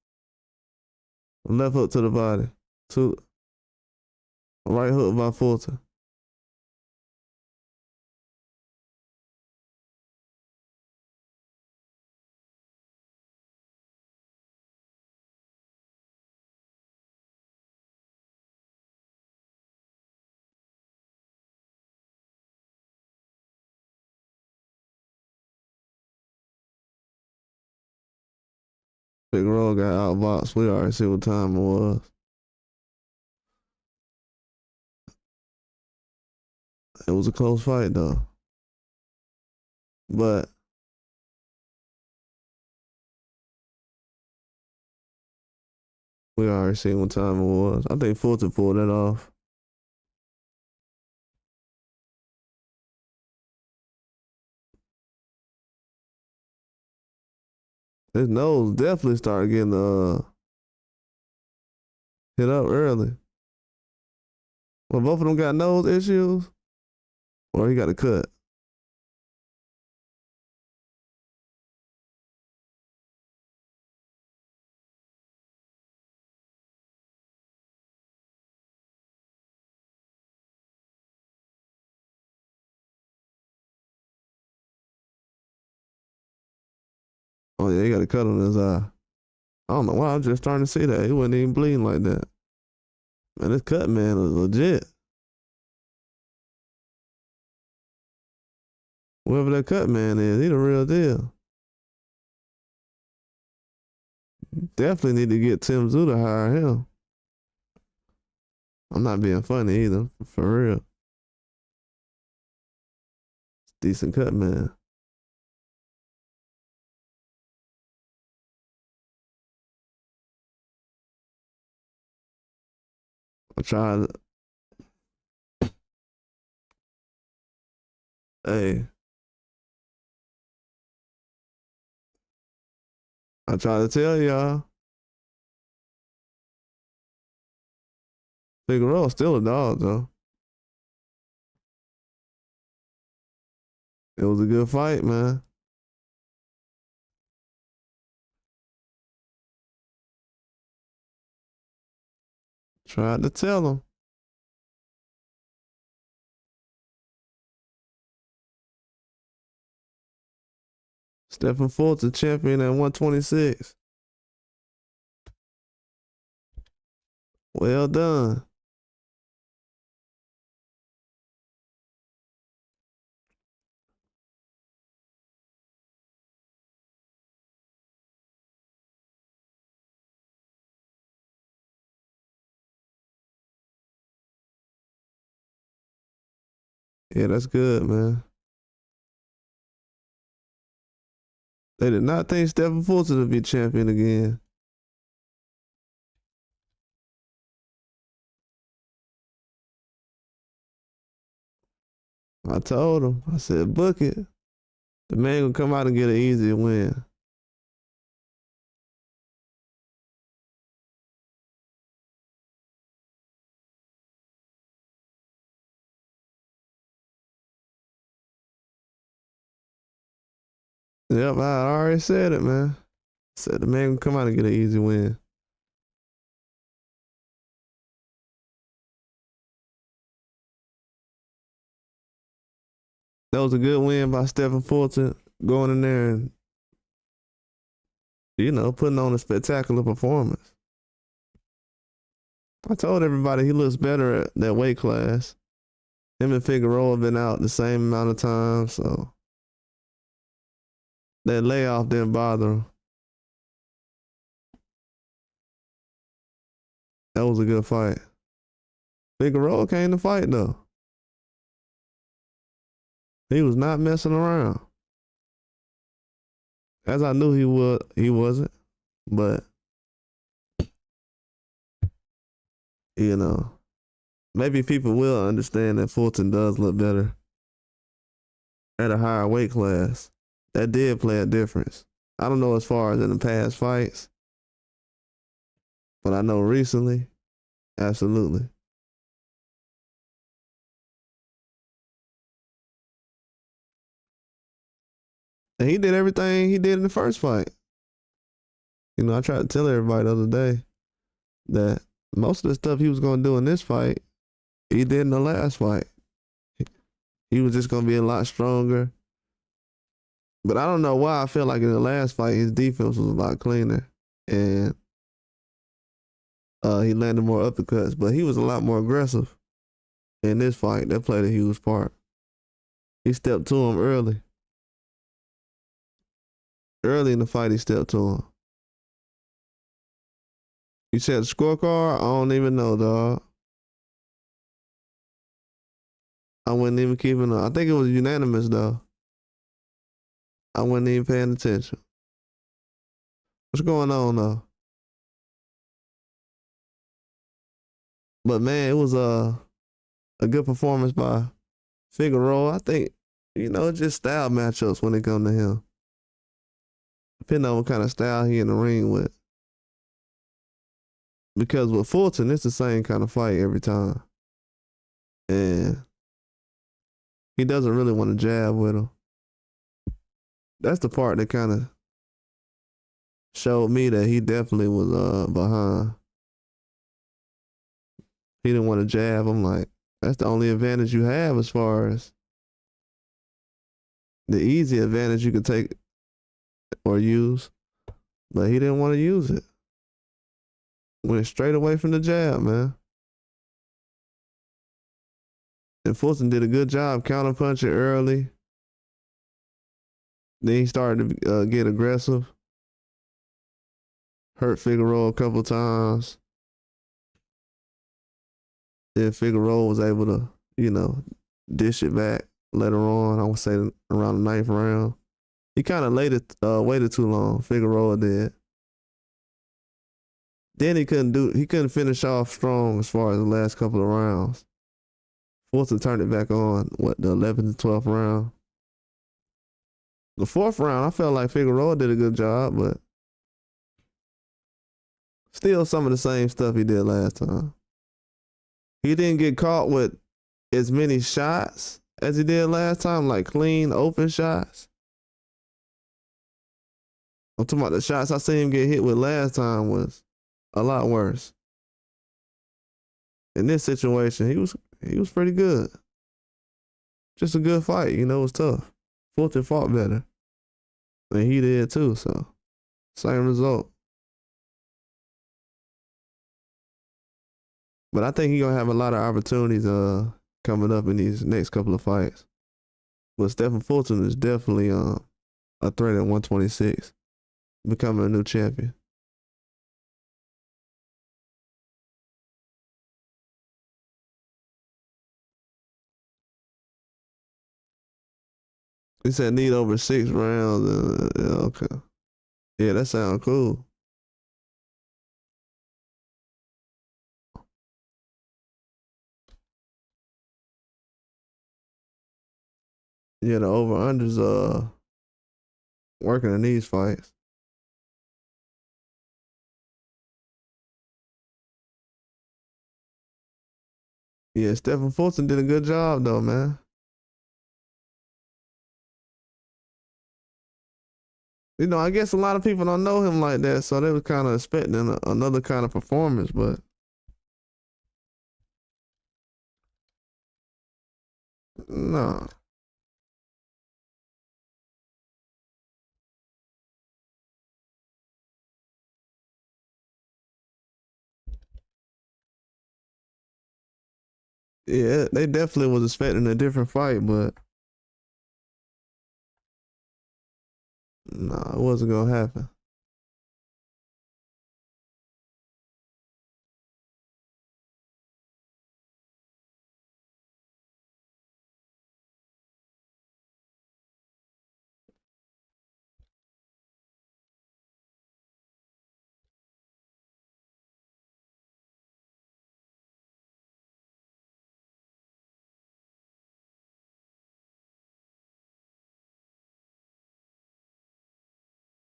Left hook to the body. Right hook by Fulton. Figueroa got outboxed. We already see what time it was. It was a close fight though. But we already seen what time it was. I think Fulton pulled that off. His nose definitely started getting hit up early. Well, both of them got nose issues, or he got a cut. Oh yeah, he got a cut on his eye. I don't know why. I'm just starting to see that. He wasn't even bleeding like that. Man, this cut man is legit. Whoever that cut man is, he the real deal. Definitely need to get Tim Zoo to hire him. I'm not being funny either, for real. Decent cut man. I tried. Hey, I tried to tell y'all. Figueroa's still a dog though. It was a good fight, man. Tried to tell him. Stephen Fulton champion at 126. Well done. Yeah, that's good, man. They did not think Stephen Fulton would be champion again. I told him, I said, book it. The man gonna come out and get an easy win. Yep, I already said it, man. I said the man gonna come out and get an easy win. That was a good win by Stephen Fulton, going in there and, putting on a spectacular performance. I told everybody he looks better at that weight class. Him and Figueroa have been out the same amount of time, so that layoff didn't bother him. That was a good fight. Figueroa came to fight though. He was not messing around. As I knew he wasn't. But maybe people will understand that Fulton does look better at a higher weight class. That did play a difference. I don't know as far as in the past fights, but I know recently, absolutely. And he did everything he did in the first fight. I tried to tell everybody the other day that most of the stuff he was going to do in this fight, he did in the last fight. He was just going to be a lot stronger. But I don't know why I feel like in the last fight, his defense was a lot cleaner. And he landed more uppercuts. But he was a lot more aggressive in this fight. That played a huge part. He stepped to him early. Early in the fight, he stepped to him. You said the scorecard? I don't even know, dog. I wasn't even keeping up. I think it was unanimous, though. I wasn't even paying attention. What's going on, though? But, man, it was a good performance by Figueroa. I think, just style matchups when it come to him. Depending on what kind of style he in the ring with. Because with Fulton, it's the same kind of fight every time. And he doesn't really want to jab with him. That's the part that kind of showed me that he definitely was behind. He didn't want to jab. I'm like, that's the only advantage you have as far as the easy advantage you could take or use. But he didn't want to use it. Went straight away from the jab, man. And Fulton did a good job counterpunching early. Then he started to get aggressive. Hurt Figueroa a couple times. Then Figueroa was able to, dish it back later on. I would say around the 9th round. He kind of waited too long. Figueroa did. Then he couldn't finish off strong as far as the last couple of rounds. Fulton turned it back on, the 11th and 12th round. The 4th round, I felt like Figueroa did a good job, but still some of the same stuff he did last time. He didn't get caught with as many shots as he did last time, like clean, open shots. I'm talking about the shots I seen him get hit with last time was a lot worse. In this situation, he was pretty good. Just a good fight, it was tough. Fulton fought better. And he did too, so same result. But I think he's gonna have a lot of opportunities coming up in these next couple of fights. But Stephen Fulton is definitely a threat at 126, becoming a new champion. He said need over 6 rounds. Yeah, okay. Yeah, that sounds cool. Yeah, the over unders working in these fights. Yeah, Stephen Fulton did a good job though, man. I guess a lot of people don't know him like that, so they were kind of expecting another kind of performance, but no. Yeah, they definitely was expecting a different fight, but no, it wasn't gonna happen.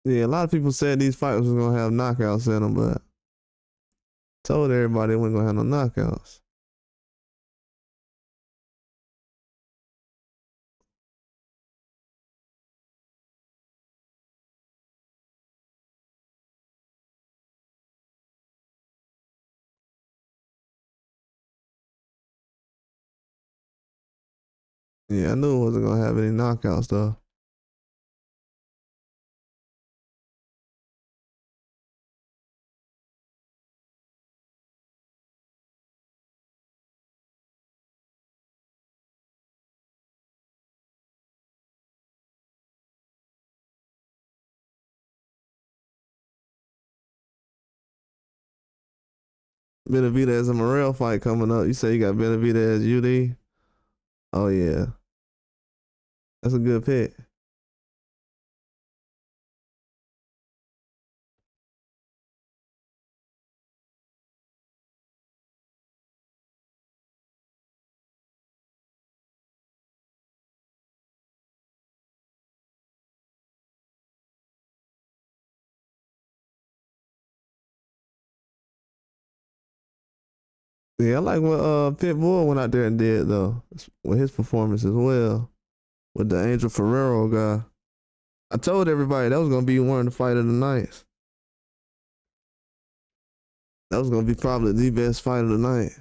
Yeah, a lot of people said these fights was gonna have knockouts in them, but told everybody they wasn't gonna have no knockouts. Yeah, I knew it wasn't gonna have any knockouts though. Benavidez and Morrell fight coming up. You say you got Benavidez UD? Oh yeah, that's a good pick. Yeah, I like what Pitbull went out there and did though with his performance as well with the Angel Ferrero guy. I told everybody that was gonna be one of the fight of the nights. That was gonna be probably the best fight of the night.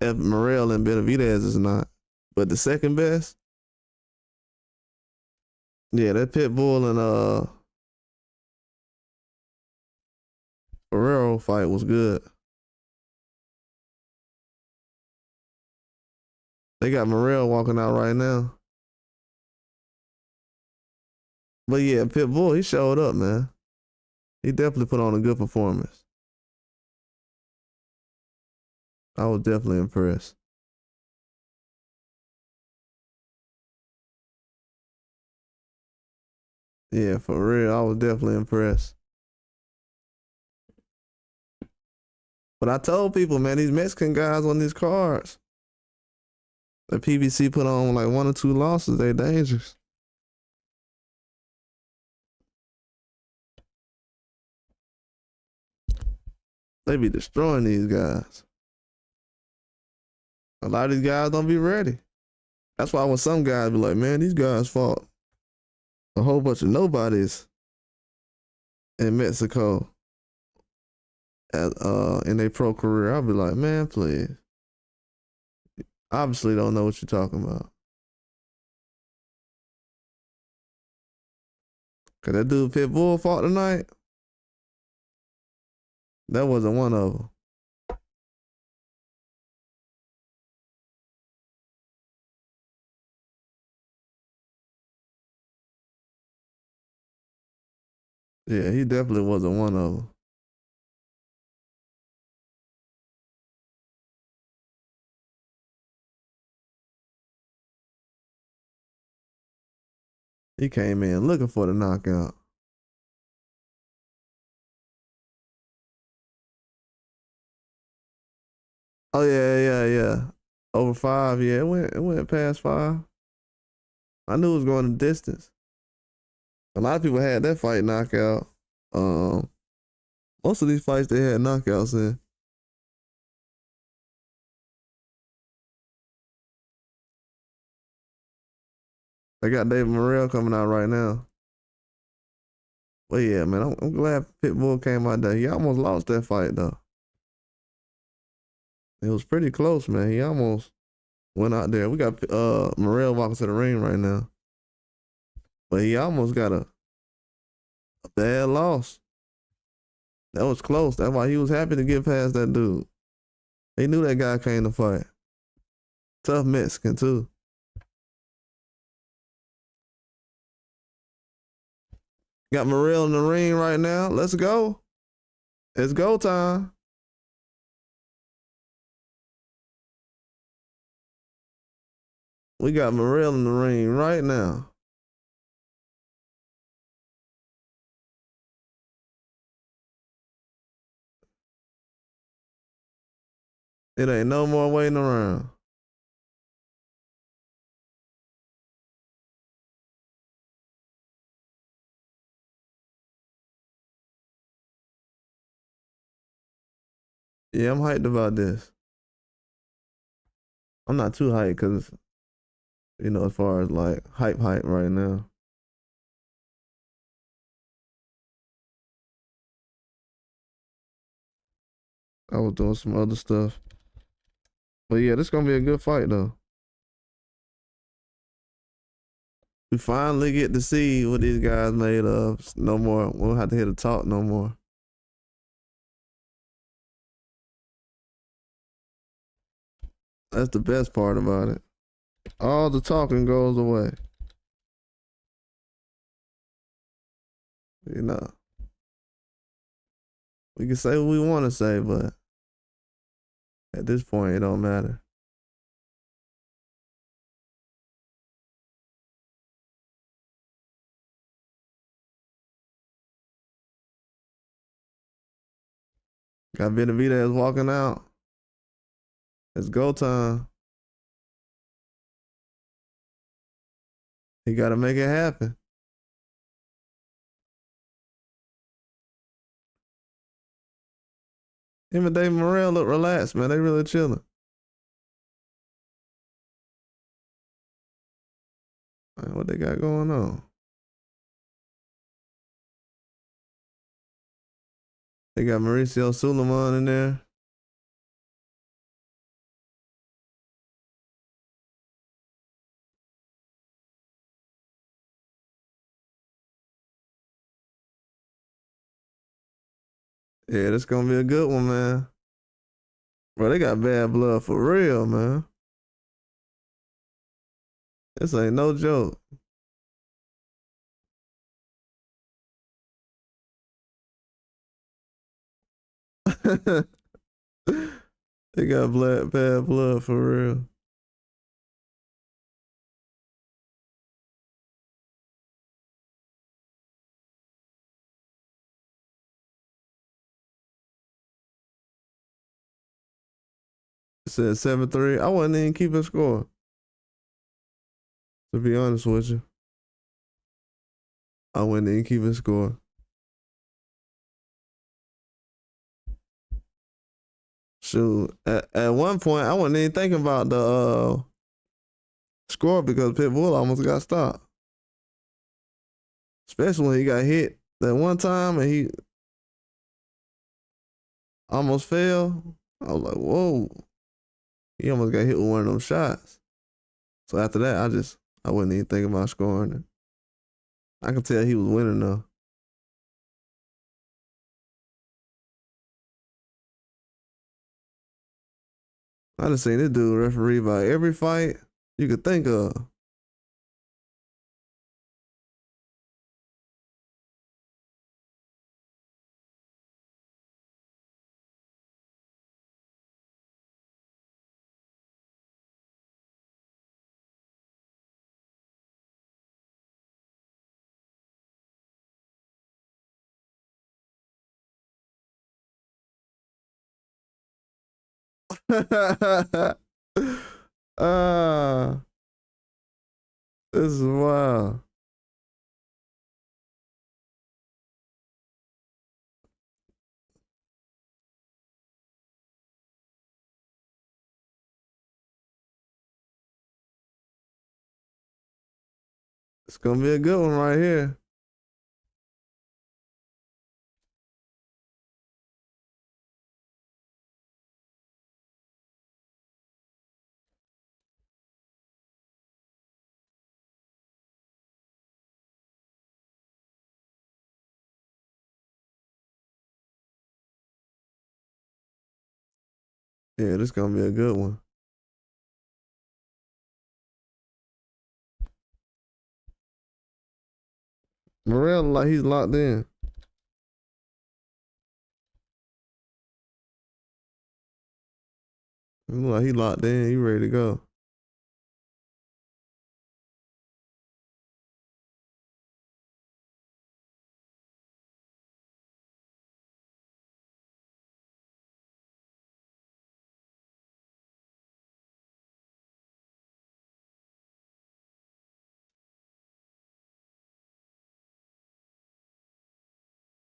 If Morrell and Benavidez is not, but the second best, yeah, that Pitbull and Ferrero fight was good. They got Morrell walking out right now. But yeah, Pitbull, he showed up, man. He definitely put on a good performance. I was definitely impressed. Yeah, for real, I was definitely impressed. But I told people, man, these Mexican guys on these cards, the PBC put on like 1 or 2 losses, they dangerous. They be destroying these guys. A lot of these guys don't be ready. That's why when some guys be like, man, these guys fought a whole bunch of nobodies in Mexico in their pro career, I'll be like, man, please. Obviously don't know what you're talking about. Cause that dude Pitbull fought tonight. That wasn't one of them. Yeah, he definitely wasn't one of them. He came in looking for the knockout. Oh yeah. Over 5, yeah. It went past 5. I knew it was going the distance. A lot of people had that fight knockout. Um, Most of these fights they had knockouts in. They got David Morrell coming out right now. But yeah, man, I'm glad Pitbull came out there. He almost lost that fight though. It was pretty close, man. He almost went out there. We got Morrell walking to the ring right now. But he almost got a bad loss. That was close. That's why he was happy to get past that dude. He knew that guy came to fight. Tough Mexican too. Got Morrell in the ring right now. Let's go. It's go time. We got Morrell in the ring right now. It ain't no more waiting around. Yeah, I'm hyped about this. I'm not too hyped because, as far as like hype right now. I was doing some other stuff. But yeah, this gonna be a good fight though. We finally get to see what these guys made of. No more. We don't have to hear the talk no more. That's the best part about it. All the talking goes away. You know, we can say what we want to say, but at this point, it don't matter. Got Benavidez walking out. It's go time. He got to make it happen. Him and Dave Morrell look relaxed, man. They really chilling. Man, what they got going on? They got Mauricio Suleiman in there. Yeah, this gonna be a good one, man. Bro, they got bad blood for real, man. This ain't no joke. They got bad blood for real. It said 7-3. I wasn't even keeping score, to be honest with you. I wasn't even keeping score. Shoot, at one point, I wasn't even thinking about the score because Pitbull almost got stopped. Especially when he got hit that one time and he almost fell. I was like, whoa. He almost got hit with one of them shots. So after that, I wasn't even thinking about scoring. I could tell he was winning though. I done seen this dude referee by every fight you could think of. Ah, this is wild. It's gonna be a good one right here. Yeah, this gonna be a good one. Morrell like he's locked in. He look like he locked in. He ready to go.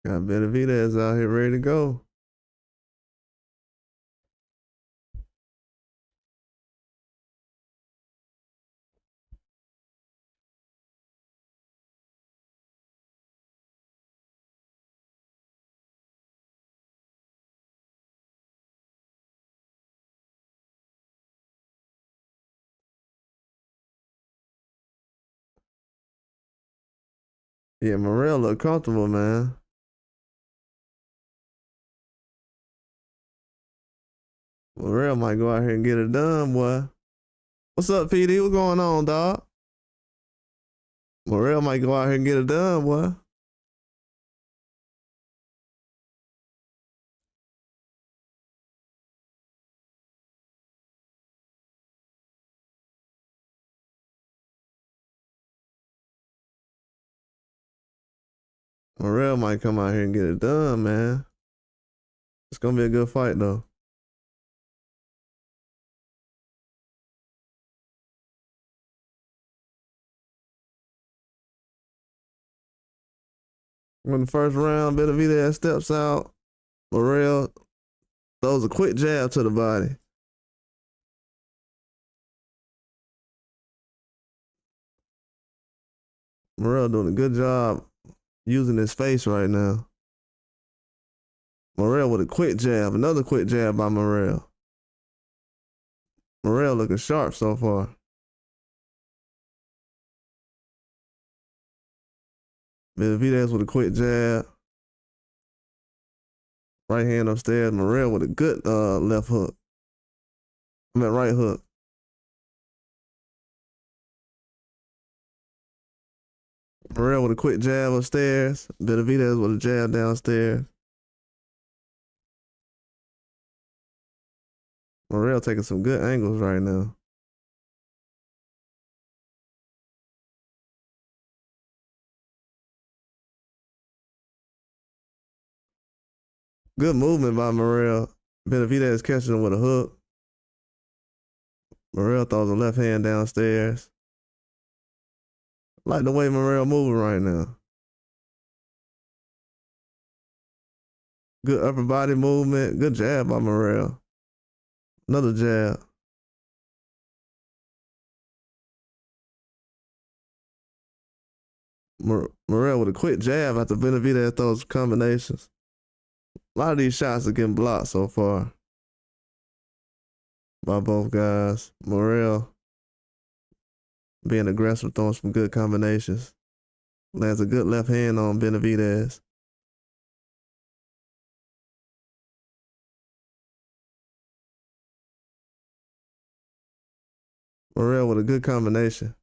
Got Benavidez out here ready to go. Yeah, Morrell look comfortable, man. Morrell might go out here and get it done, boy. What's up, PD? What's going on, dog? Morrell might go out here and get it done, boy. Morrell might come out here and get it done, man. It's gonna be a good fight, though. When the first round, Benavidez steps out, Morrell throws a quick jab to the body. Morrell doing a good job using his face right now. Morrell with a quick jab, another quick jab by Morrell. Morrell looking sharp so far. Benavidez with a quick jab. Right hand upstairs. Morrell with a good left hook. I meant right hook. Morrell with a quick jab upstairs. Benavidez with a jab downstairs. Morrell taking some good angles right now. Good movement by Morrell. Benavidez catching him with a hook. Morrell throws a left hand downstairs. Like the way Morrell moving right now. Good upper body movement. Good jab by Morrell. Another jab. Morrell with a quick jab after Benavidez throws combinations. A lot of these shots are getting blocked so far by both guys. Morrell being aggressive, throwing some good combinations. Lands a good left hand on Benavidez. Morrell with a good combination.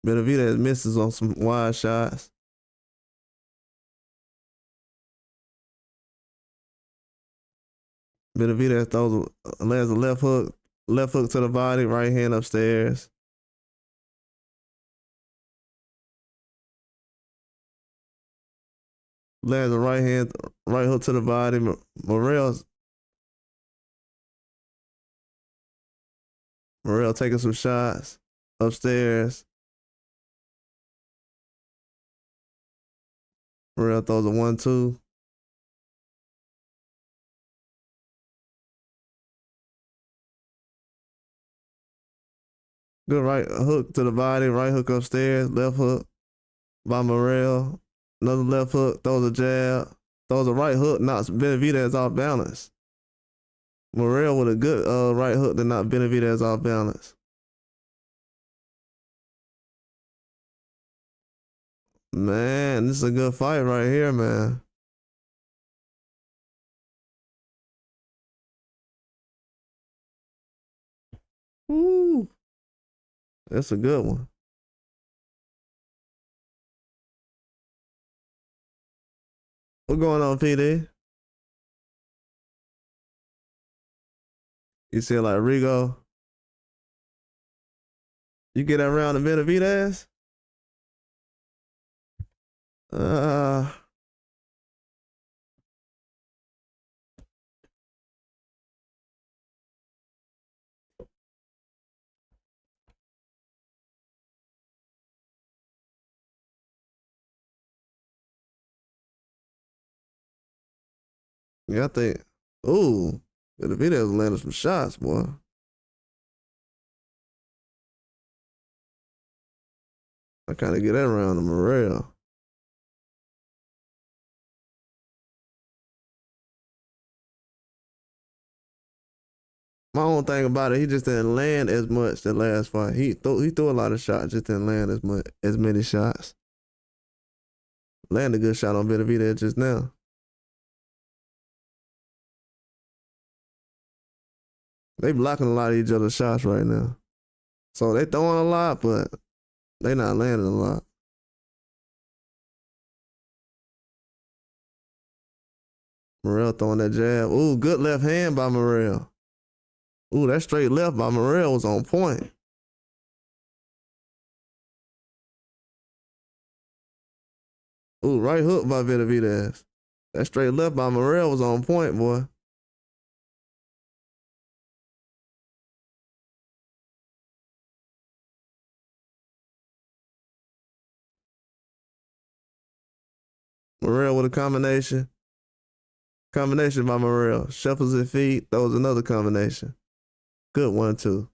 Benavidez misses on some wide shots. Benavidez lands a left hook to the body, right hand upstairs. Lands a right hook to the body. Morrell taking some shots upstairs. Morrell throws a 1-2. Good right hook to the body, right hook upstairs, left hook by Morrell. Another left hook, throws a jab, throws a right hook, knocks Benavidez off balance. Morrell with a good right hook to knock Benavidez off balance. Man, this is a good fight right here, man. Woo. That's a good one. What's going on, PD? You see like Rigo? You get that round to Benavidez? Uh, yeah, I think. Ooh, Benavidez landed some shots, boy. I kind of get that round to Morrell. My own thing about it, he just didn't land as much that last fight. He threw a lot of shots, just didn't land as many shots. Landed a good shot on Benavidez just now. They blocking a lot of each other's shots right now. So they throwing a lot, but they not landing a lot. Morrell throwing that jab. Ooh, good left hand by Morrell. Ooh, that straight left by Morrell was on point. Ooh, right hook by Benavidez. That straight left by Morrell was on point, boy. Morrell with a combination. Combination by Morrell. Shuffles his feet, throws another combination. Good 1-2.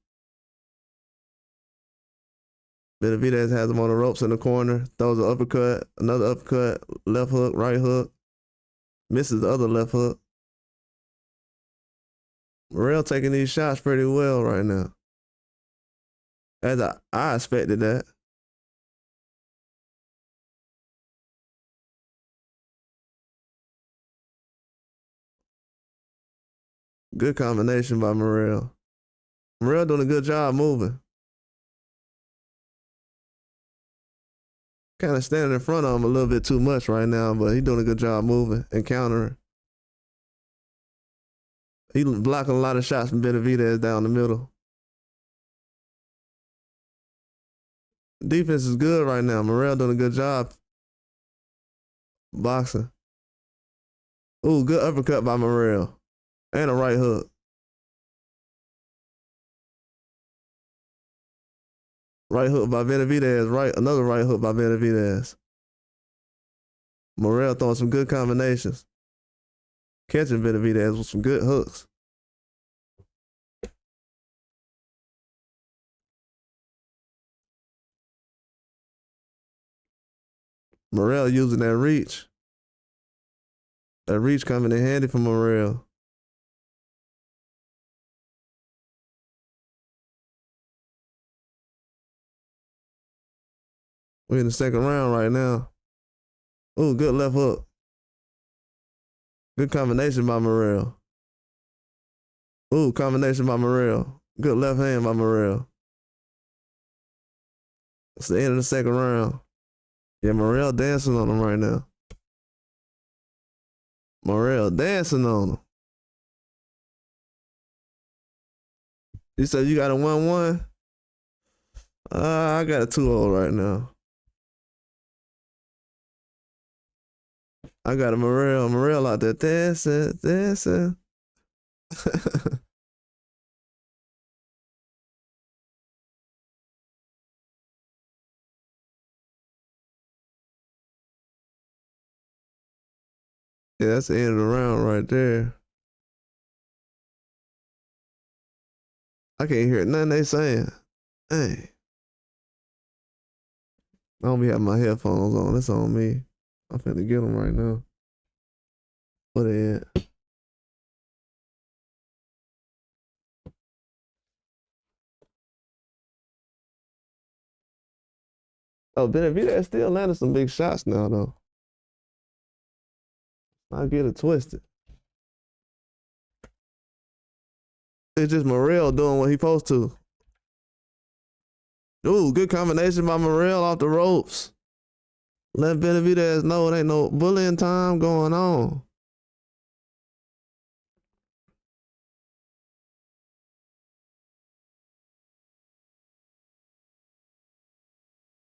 Benavidez has him on the ropes in the corner, throws an uppercut, another uppercut, left hook, right hook. Misses the other left hook. Morrell taking these shots pretty well right now. As I expected that. Good combination by Morrell. Morrell doing a good job moving. Kind of standing in front of him a little bit too much right now, but he's doing a good job moving and countering. He blocking a lot of shots from Benavidez down the middle. Defense is good right now. Morrell doing a good job boxing. Ooh, good uppercut by Morrell. And a right hook. Right hook by Benavidez. Another right hook by Benavidez. Morrell throwing some good combinations. Catching Benavidez with some good hooks. Morrell using that reach. That reach coming in handy for Morrell. We're in the second round right now. Ooh, good left hook. Good combination by Morrell. Ooh, combination by Morrell. Good left hand by Morrell. It's the end of the second round. Yeah, Morrell dancing on him right now. Morrell dancing on him. You said you got a 1-1? I got a 2-0 right now. I got a Morrell out there dancing, dancing. Yeah, that's the end of the round right there. I can't hear nothing they saying. Hey, I don't be having my headphones on. That's on me. I'm finna get them right now. What they at? Oh, Benavidez still landing some big shots now, though. I get it twisted. It's just Morrell doing what he supposed to. Ooh, good combination by Morrell off the ropes. Let Benavidez know it ain't no bullying time going on.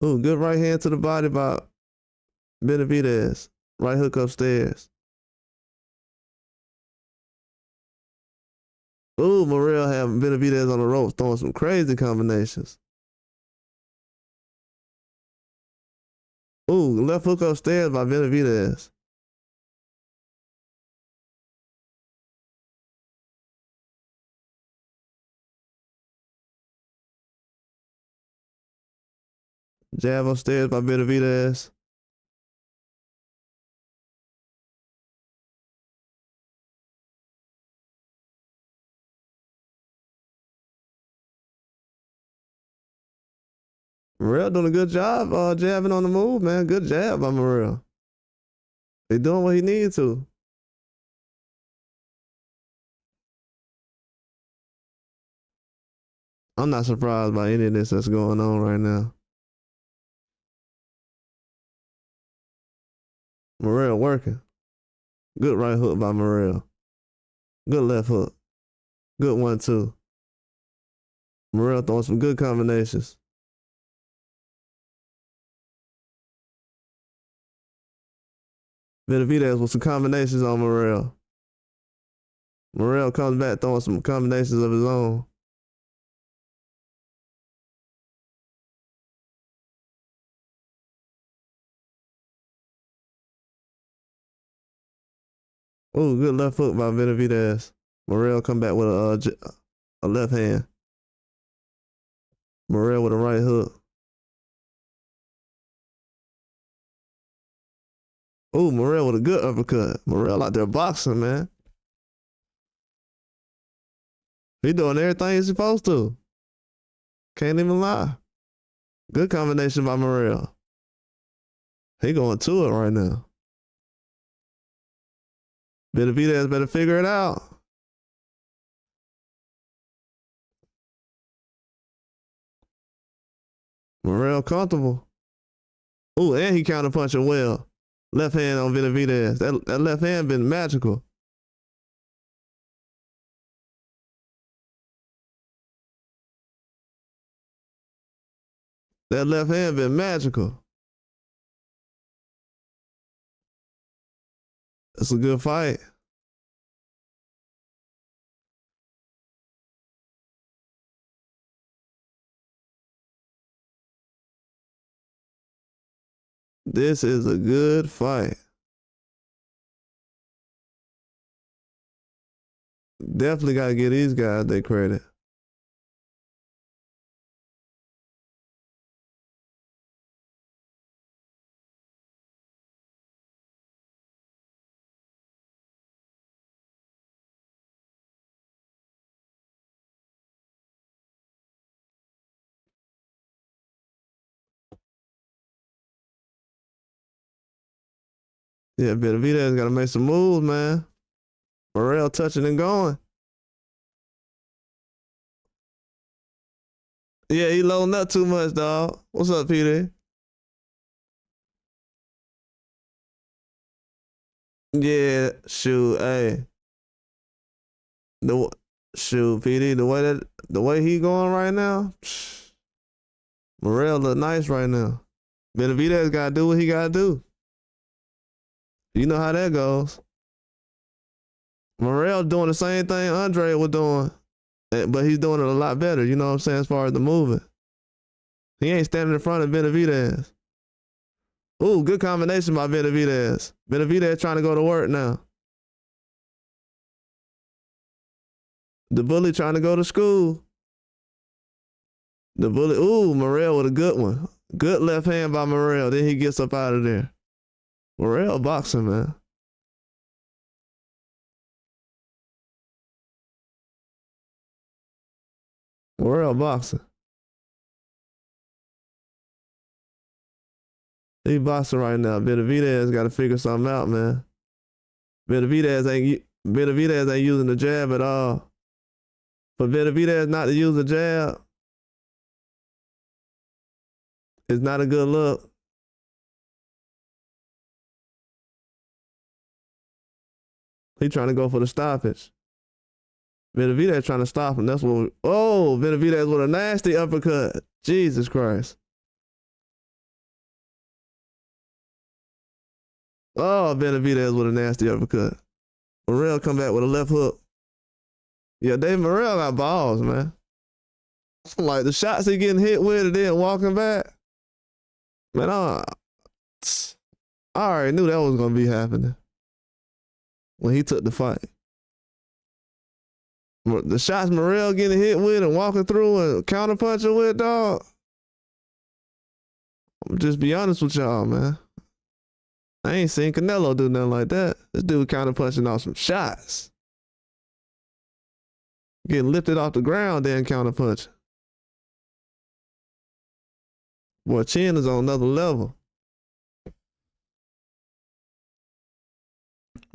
Ooh, good right hand to the body by Benavidez. Right hook upstairs. Ooh, Morrell having Benavidez on the ropes, throwing some crazy combinations. Ooh, left hook upstairs by Benavidez. Jab upstairs by Benavidez. Morrell doing a good job jabbing on the move, man. Good jab by Morrell. He doing what he needs to. I'm not surprised by any of this that's going on right now. Morrell working. Good right hook by Morrell. Good left hook. Good 1-2. Morrell throwing some good combinations. Benavidez with some combinations on Morrell. Morrell comes back throwing some combinations of his own. Ooh, good left hook by Benavidez. Morrell come back with a left hand. Morrell with a right hook. Ooh, Morrell with a good uppercut. Morrell out there boxing, man. He doing everything he's supposed to. Can't even lie. Good combination by Morrell. He going to it right now. Benavidez better figure it out. Morrell comfortable. Ooh, and he counter punching well. Left hand on Benavidez. That left hand been magical. That left hand been magical. It's a good fight. This is a good fight. Definitely got to give these guys their credit. Yeah, Benavidez got to make some moves, man. Morrell touching and going. Yeah, he loading up too much, dog. What's up, Peter? Yeah, shoot, hey. The shoot, PD, the way he going right now, Morrell look nice right now. Benavidez gotta do what he gotta do. You know how that goes. Morrell doing the same thing Andre was doing, but he's doing it a lot better. You know what I'm saying? As far as the moving, he ain't standing in front of Benavidez. Ooh, good combination by Benavidez. Benavidez trying to go to work now. The bully trying to go to school. The bully, ooh, Morrell with a good one. Good left hand by Morrell. Then he gets up out of there. Morrell boxing, man. Morrell boxing. He boxing right now. Benavidez got to figure something out, man. Benavidez ain't using the jab at all. For Benavidez not to use the jab, it's not a good look. He trying to go for the stoppage. Benavidez trying to stop him. That's what. Benavidez with a nasty uppercut. Jesus Christ. Oh, Benavidez with a nasty uppercut. Morrell come back with a left hook. Yeah, Dave Morrell got balls, man. Like the shots he getting hit with and then walking back. Man, I already knew that was gonna be happening when he took the fight. The shots Morrell getting hit with and walking through and counterpunching with, dog. Just be honest with y'all, man. I ain't seen Canelo do nothing like that. This dude counterpunching off some shots. Getting lifted off the ground, then counterpunching. Boy, Chin is on another level.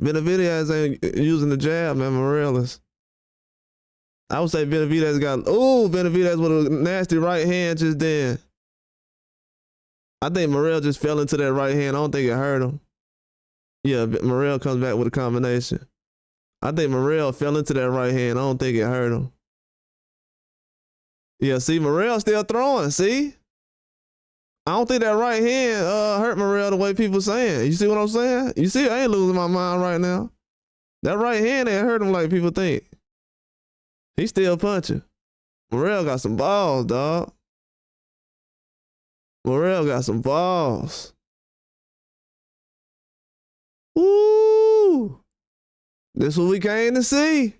Benavidez ain't using the jab, man. Morrell is. I would say Benavidez Benavidez with a nasty right hand just then. I think Morrell just fell into that right hand. I don't think it hurt him. Yeah, Morrell comes back with a combination. I think Morrell fell into that right hand. I don't think it hurt him. Yeah, see, Morrell still throwing, see? I don't think that right hand hurt Morrell the way people saying. You see what I'm saying? You see, I ain't losing my mind right now. That right hand ain't hurt him like people think. He still punching. Morrell got some balls, dog. Morrell got some balls. Woo! This what we came to see.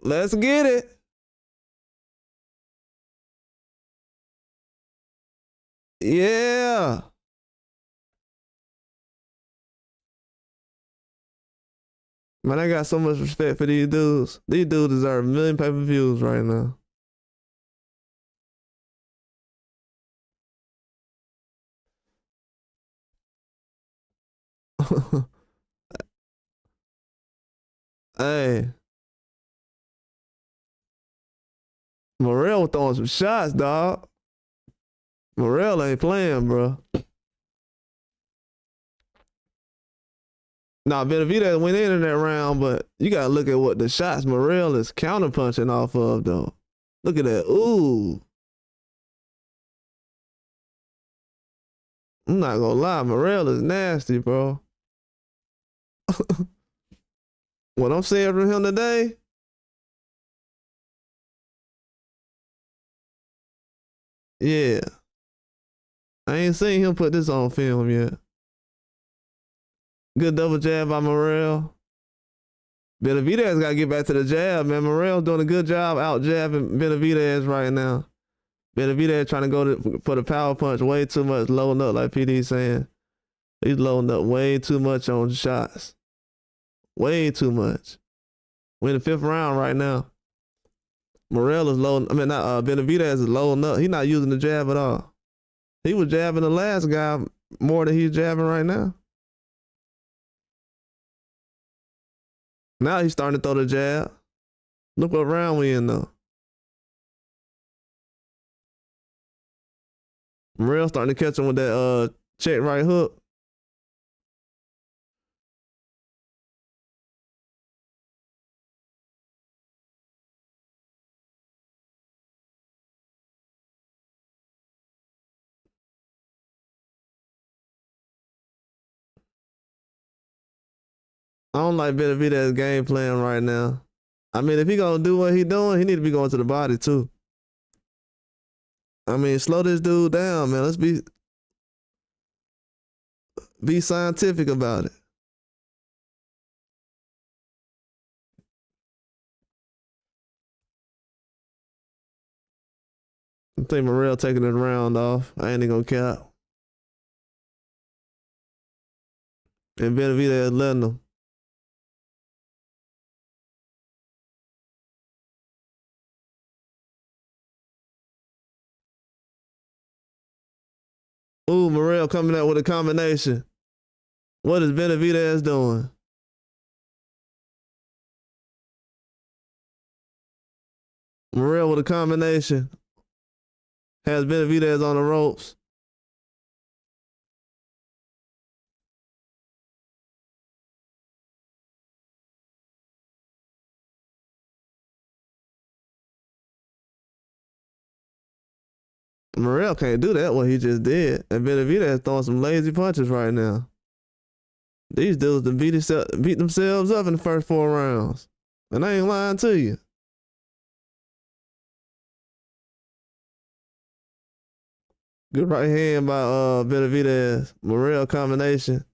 Let's get it. Yeah. Man, I got so much respect for these dudes. These dudes deserve 1 million pay-per-views right now. Hey. Morrell was throwing some shots, dog. Morrell ain't playing, bro. Nah, Benavidez went in that round, but you gotta look at what the shots Morrell is counterpunching off of, though. Look at that. Ooh. I'm not gonna lie, Morrell is nasty, bro. What I'm seeing from him today, yeah. I ain't seen him put this on film yet. Good double jab by Morrell. Benavidez got to get back to the jab, man. Morrell's doing a good job out jabbing Benavidez right now. Benavidez trying to go for the power punch way too much, loading up like PD saying. He's loading up way too much on shots. Way too much. We're in the 5th round right now. Morrell is loading, Benavidez is loading up. He's not using the jab at all. He was jabbing the last guy more than he's jabbing right now. Now he's starting to throw the jab. Look what round we in though. Morrell starting to catch him with that check right hook. I don't like Benavidez game plan right now. I mean, if he gonna do what he doing, he need to be going to the body too. I mean, slow this dude down, man. Let's be scientific about it. I think Morrell taking his round off. I ain't even gonna cap. And Benavidez letting him. Ooh, Morrell coming out with a combination. What is Benavidez doing? Morrell with a combination. Has Benavidez on the ropes. Morrell can't do that, what he just did. And Benavidez throwing some lazy punches right now. These dudes done beat themselves up in the first 4 rounds. And I ain't lying to you. Good right hand by Benavidez. Morrell combination.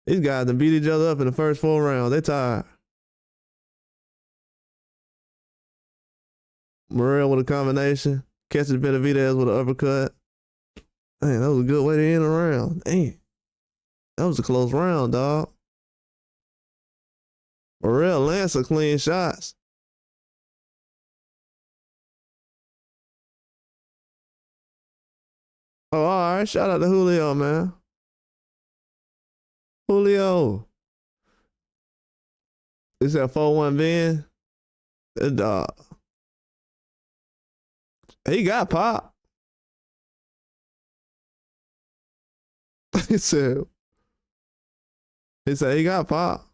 These guys done beat each other up in the first 4 rounds. They tired. Morrell with a combination. Catches Benavidez with an uppercut. Dang, that was a good way to end the round. Dang. That was a close round, dog. Morrell lands some clean shots. Oh, all right. Shout out to Julio, man. Julio. Is that 4-1 Ben? That dog. He got pop. he said he got pop.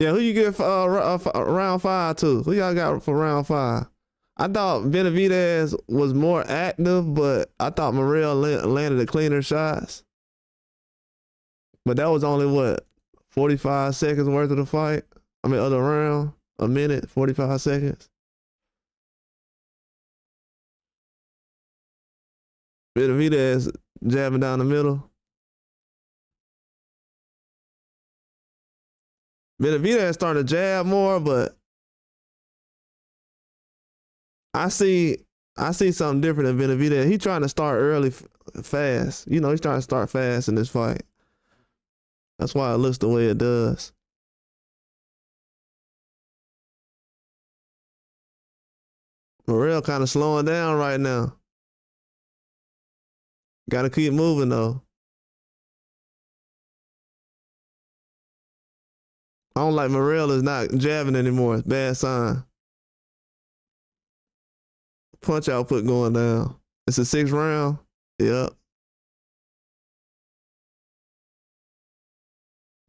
Yeah, who you get for round 5 to? Who y'all got for round 5? I thought Benavidez was more active, but I thought Morrell landed the cleaner shots. But that was only what, 45 seconds worth of the fight? I mean, other round, a minute, 45 seconds. Benavidez jabbing down the middle. Benavidez starting to jab more, but I see something different in Benavidez. He trying to start early, fast. You know, he's trying to start fast in this fight. That's why it looks the way it does. Morrell kind of slowing down right now. Got to keep moving though. I don't like Morrell is not jabbing anymore. It's a bad sign. Punch output going down. It's a 6th round. Yep.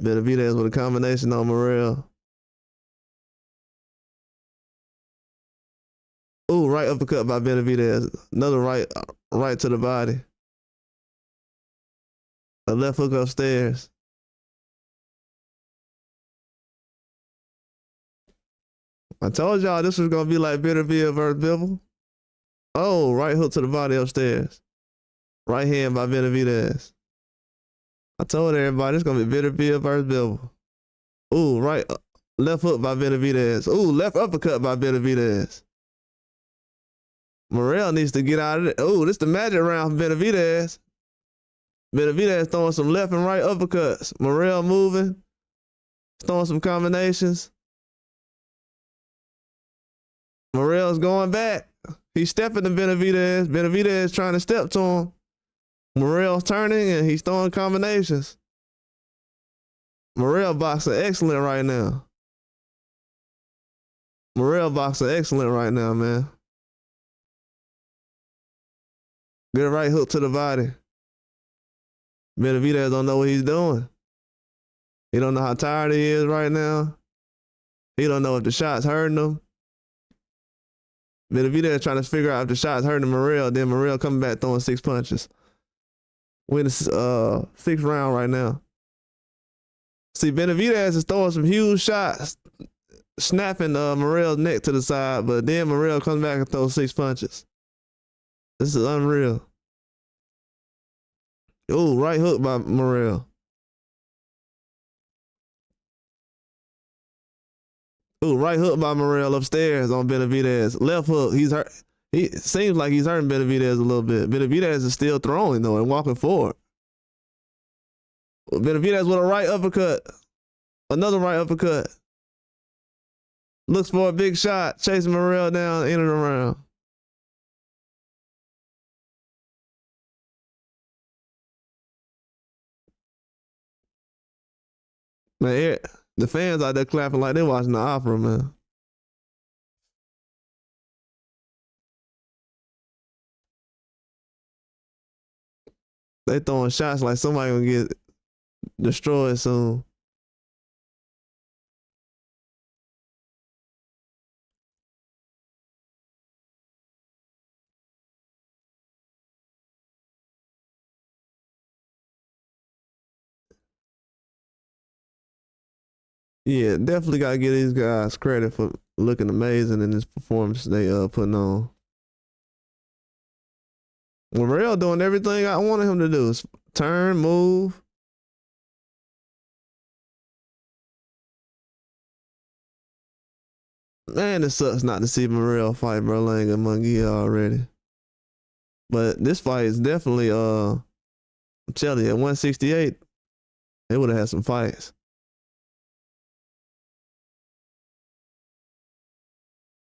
Benavidez with a combination on Morrell. Ooh, right uppercut by Benavidez. Another right to the body. A left hook upstairs. I told y'all this was gonna be like Benavidez versus Bivol. Oh, right hook to the body upstairs. Right hand by Benavidez. I told everybody it's gonna be Benavidez versus Bivol. Ooh, left hook by Benavidez. Ooh, left uppercut by Benavidez. Morrell needs to get out of it. Ooh, this the magic round for Benavidez. Benavidez throwing some left and right uppercuts. Morrell moving, throwing some combinations. Morrell's going back. He's stepping to Benavidez. Benavidez trying to step to him. Morrell's turning and he's throwing combinations. Morrell boxing excellent right now. Morrell boxing excellent right now, man. Good right hook to the body. Benavidez don't know what he's doing. He don't know how tired he is right now. He don't know if the shot's hurting him. Benavidez trying to figure out if the shot's hurting Morrell, then Morrell coming back throwing 6 punches. We're in the 6th round right now. See, Benavidez is throwing some huge shots, snapping Morrell's neck to the side, but then Morrell comes back and throws 6 punches. This is unreal. Oh, right hook by Morrell. Oh, right hook by Morrell upstairs on Benavidez. Left hook, he's hurt. He seems like he's hurting Benavidez a little bit. Benavidez is still throwing though and walking forward. Benavidez with a right uppercut. Another right uppercut. Looks for a big shot, chasing Morrell down, in and around. Man, the fans out there clapping like they're watching the opera, man. They throwing shots like somebody gonna get destroyed soon. Yeah, definitely gotta give these guys credit for looking amazing in this performance they putting on. Morrell doing everything I wanted him to do. Turn, move. Man, it sucks not to see Morrell fight Berlanga Munguia already. But this fight is definitely I'm telling you, at 168, they would have had some fights.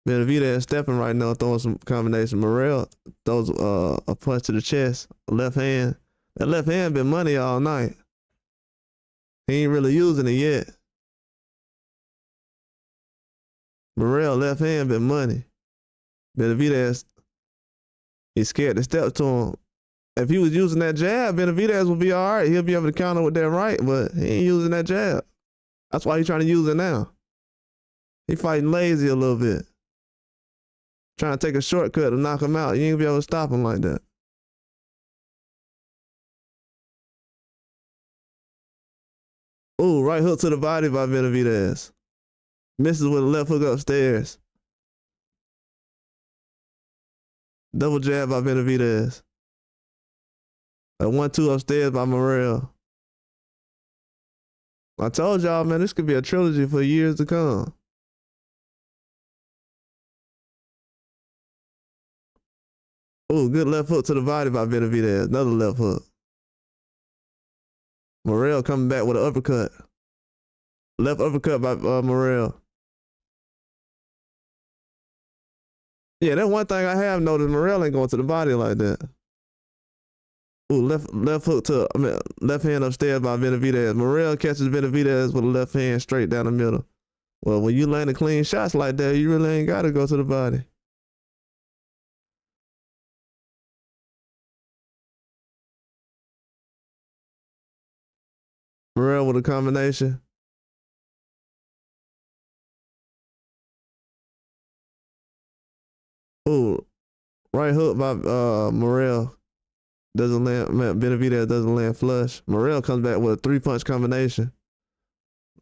Benavidez stepping right now, throwing some combination. Morrell throws a punch to the chest, left hand. That left hand been money all night. He ain't really using it yet. Morrell left hand been money. Benavidez, he's scared to step to him. If he was using that jab, Benavidez would be all right. He'll be able to counter with that right, but he ain't using that jab. That's why he's trying to use it now. He fighting lazy a little bit. Trying to take a shortcut to knock him out. You ain't gonna be able to stop him like that. Ooh, right hook to the body by Benavidez. Misses with a left hook upstairs. Double jab by Benavidez. A 1-2 upstairs by Morrell. I told y'all, man, this could be a trilogy for years to come. Ooh, good left hook to the body by Benavidez. Another left hook. Morrell coming back with an uppercut. Left uppercut by Morrell. Yeah, that's one thing I have noticed. Morrell ain't going to the body like that. Ooh, left hook to, left hand upstairs by Benavidez. Morrell catches Benavidez with a left hand straight down the middle. Well, when you landing clean shots like that, you really ain't got to go to the body. Morrell with a combination. Ooh, right hook by Morrell. Doesn't land, Benavidez doesn't land flush. Morrell comes back with a 3-punch combination.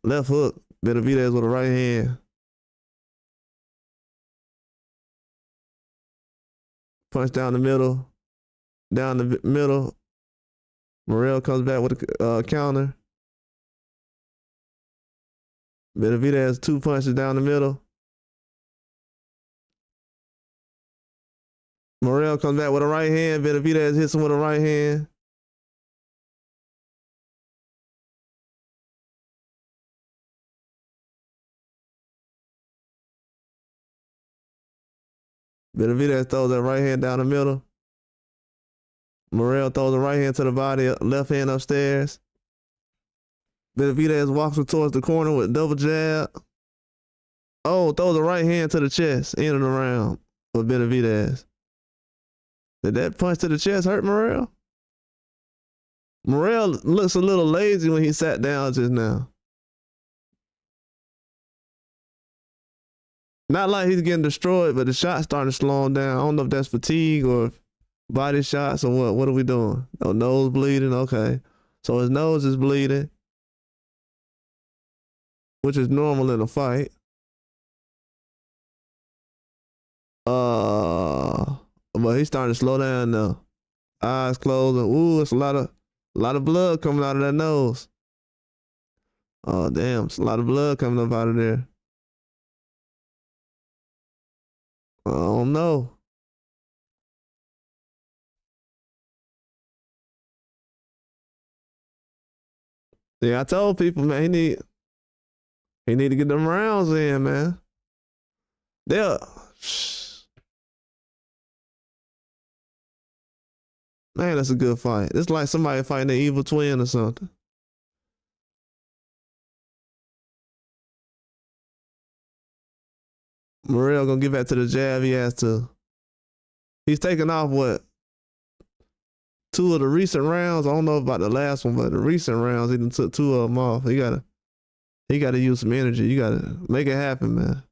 Left hook, Benavidez with a right hand. Punch down the middle. Down the middle. Morrell comes back with a counter. Benavidez 2 punches down the middle. Morrell comes back with a right hand. Benavidez hits him with a right hand. Benavidez throws that right hand down the middle. Morrell throws the right hand to the body, left hand upstairs. Benavidez walks him towards the corner with a double jab. Oh, throws the right hand to the chest, in and around with Benavidez. Did that punch to the chest hurt Morrell? Morrell looks a little lazy when he sat down just now. Not like he's getting destroyed, but the shot's starting to slow him down. I don't know if that's fatigue or Body shots or what? What are we doing? Oh, nose bleeding. Okay, so his nose is bleeding, which is normal in a fight. But he's starting to slow down now. Eyes closed. And, ooh, it's a lot of blood coming out of that nose. Oh damn, it's a lot of blood coming up out of there. I don't know. Yeah, I told people, man, he need to get them rounds in, man. They'll man, that's a good fight. It's like somebody fighting an evil twin or something. Morrell gonna get back to the jab he has to. He's taking off what? Two of the recent rounds. I don't know about the last one, but the recent rounds, he done took two of them off. He gotta use some energy. You gotta make it happen, man.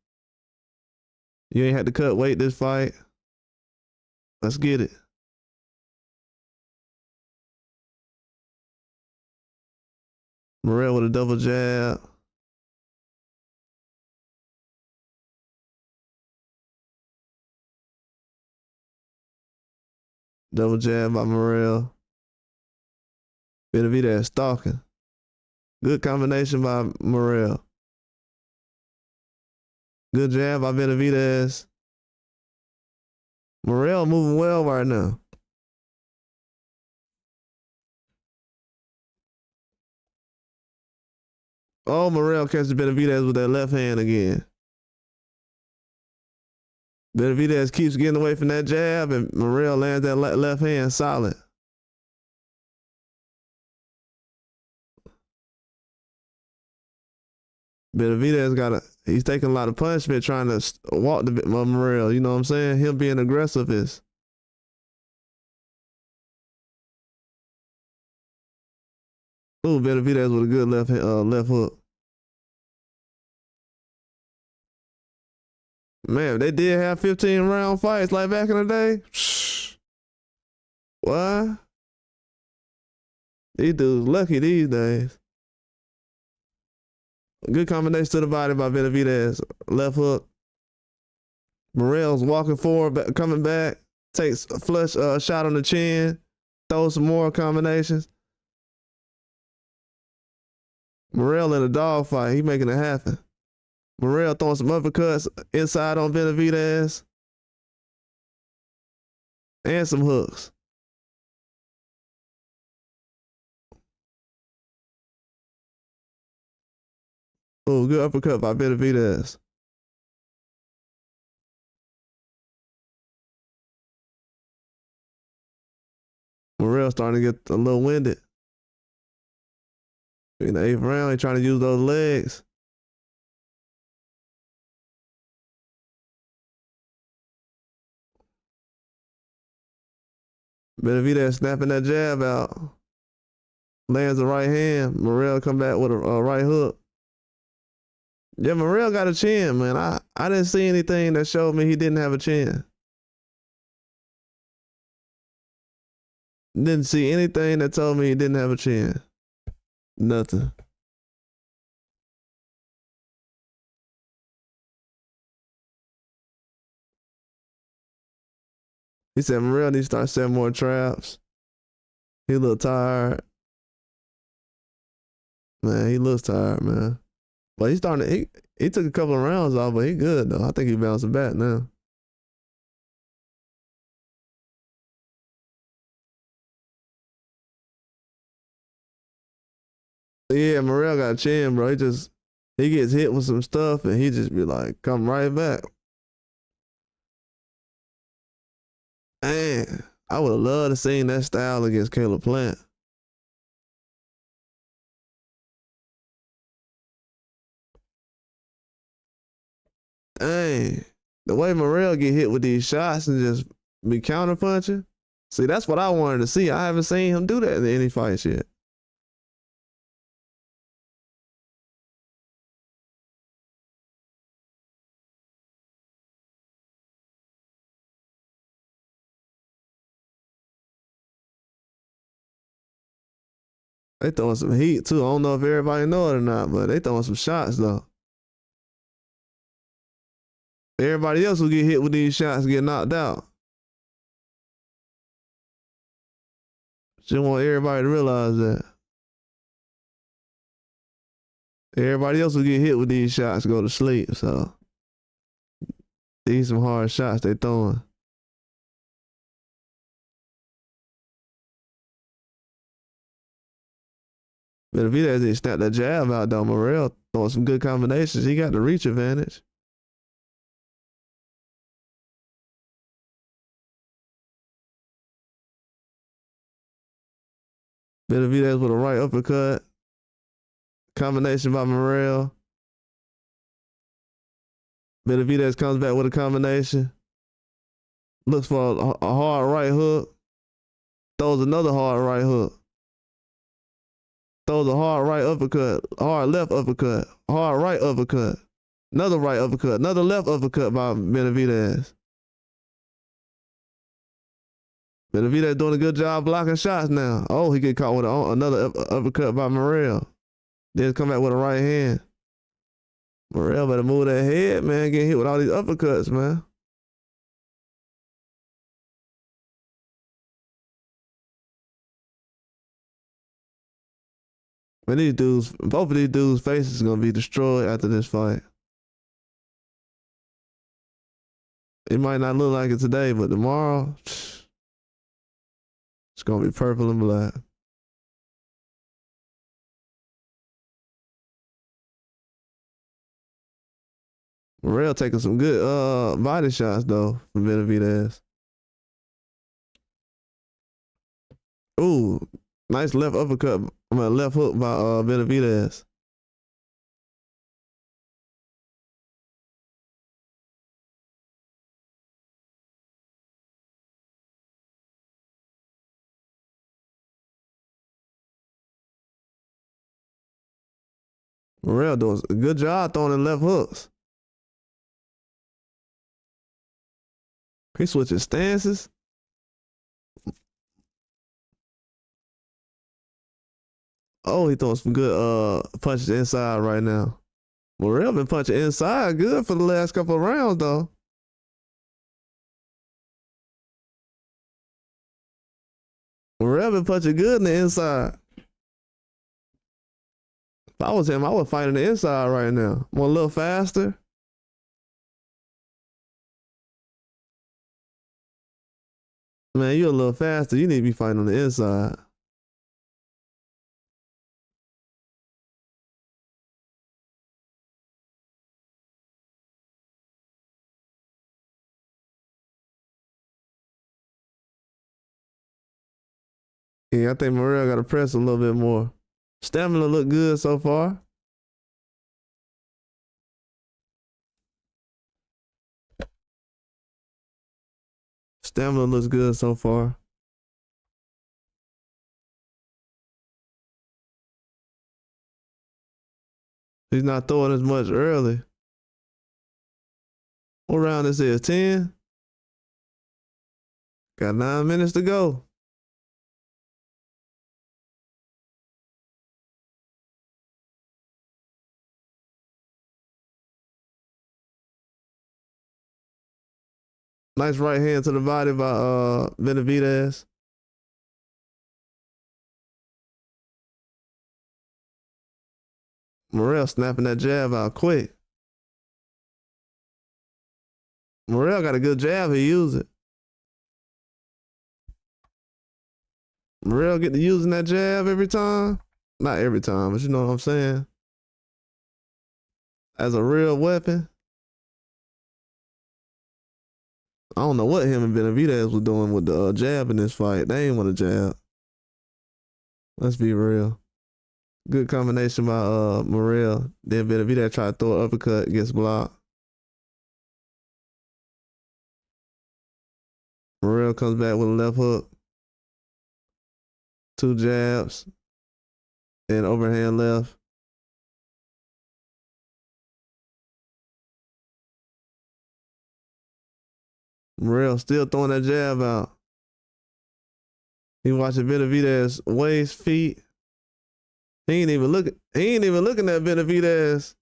You ain't had to cut weight this fight. Let's get it. Morrell with a double jab. Double jab by Morrell. Benavidez stalking. Good combination by Morrell. Good jab by Benavidez. Morrell moving well right now. Oh, Morrell catches Benavidez with that left hand again. Benavidez keeps getting away from that jab, and Morrell lands that left hand solid. Benavidez he's taking a lot of punishment trying to walk the Morrell. You know what I'm saying? Him being aggressive is. Ooh, Benavidez with a good left hook. Man, they did have 15-round fights like back in the day. What? These dudes lucky these days. Good combination to the body by Benavidez. Left hook. Morrell's walking forward, coming back. Takes a flush shot on the chin. Throws some more combinations. Morrell in a dogfight. He making it happen. Morrell throwing some uppercuts inside on Benavidez. And some hooks. Oh, good uppercut by Benavidez. Morrell starting to get a little winded. In the 8th round, he trying to use those legs. Benavidez snapping that jab out. Lands the right hand. Morrell come back with a right hook. Yeah, Morrell got a chin, man. I didn't see anything that showed me he didn't have a chin. Didn't see anything that told me he didn't have a chin. Nothing. He said Morrell needs to start setting more traps. He a little tired. Man, he looks tired, man. But he's starting to, he took a couple of rounds off, but he good though. I think he bouncing back now. Yeah, Morrell got a chin, bro. He gets hit with some stuff and he just be like, come right back. Man, I would have loved to seen that style against Caleb Plant. Dang. The way Morrell get hit with these shots and just be counterpunching. See, that's what I wanted to see. I haven't seen him do that in any fights yet. They throwing some heat too. I don't know if everybody know it or not, but they throwing some shots though. Everybody else will get hit with these shots, get knocked out. Just want everybody to realize that. Everybody else will get hit with these shots, go to sleep. So these some hard shots they throwing. Benavidez didn't snap that jab out though. Morrell throwing some good combinations. He got the reach advantage. Benavidez with a right uppercut. Combination by Morrell. Benavidez comes back with a combination. Looks for a hard right hook. Throws another hard right hook. Throws a hard right uppercut. Hard left uppercut. Hard right uppercut. Another right uppercut. Another left uppercut by Benavidez. Benavidez doing a good job blocking shots now. Oh, he get caught with another uppercut by Morrell. Then come back with a right hand. Morrell better move that head, man. Getting hit with all these uppercuts, man. Man, these dudes, both of these dudes' faces are gonna be destroyed after this fight. It might not look like it today, but tomorrow, it's gonna be purple and black. Morrell taking some good body shots though from Benavidez. Ooh, nice left uppercut. Left hook by Benavidez. Morrell doing a good job throwing in left hooks. He switching stances. Oh, he throwing some good punches inside right now. Morrell been punching inside good for the last couple of rounds though. Morrell been punching good in the inside. If I was him, I would fight in the inside right now. I'm a little faster. Man, you're a little faster. You need to be fighting on the inside. Yeah, I think Morrell got to press a little bit more. Stamina look good so far. Stamina looks good so far. He's not throwing as much early. What round this is? 10? Got 9 minutes to go. Nice right hand to the body by Benavidez. Morrell snapping that jab out quick. Morrell got a good jab, he used it. Morrell get to using that jab every time. Not every time, but you know what I'm saying. As a real weapon. I don't know what him and Benavidez was doing with the jab in this fight. They ain't want to jab. Let's be real. Good combination by Morrell. Then Benavidez tried to throw an uppercut, gets blocked. Morrell comes back with a left hook. 2 jabs. And overhand left. Morrell still throwing that jab out. He watching Benavidez waist, feet. He ain't even looking. He ain't even looking at Benavidez.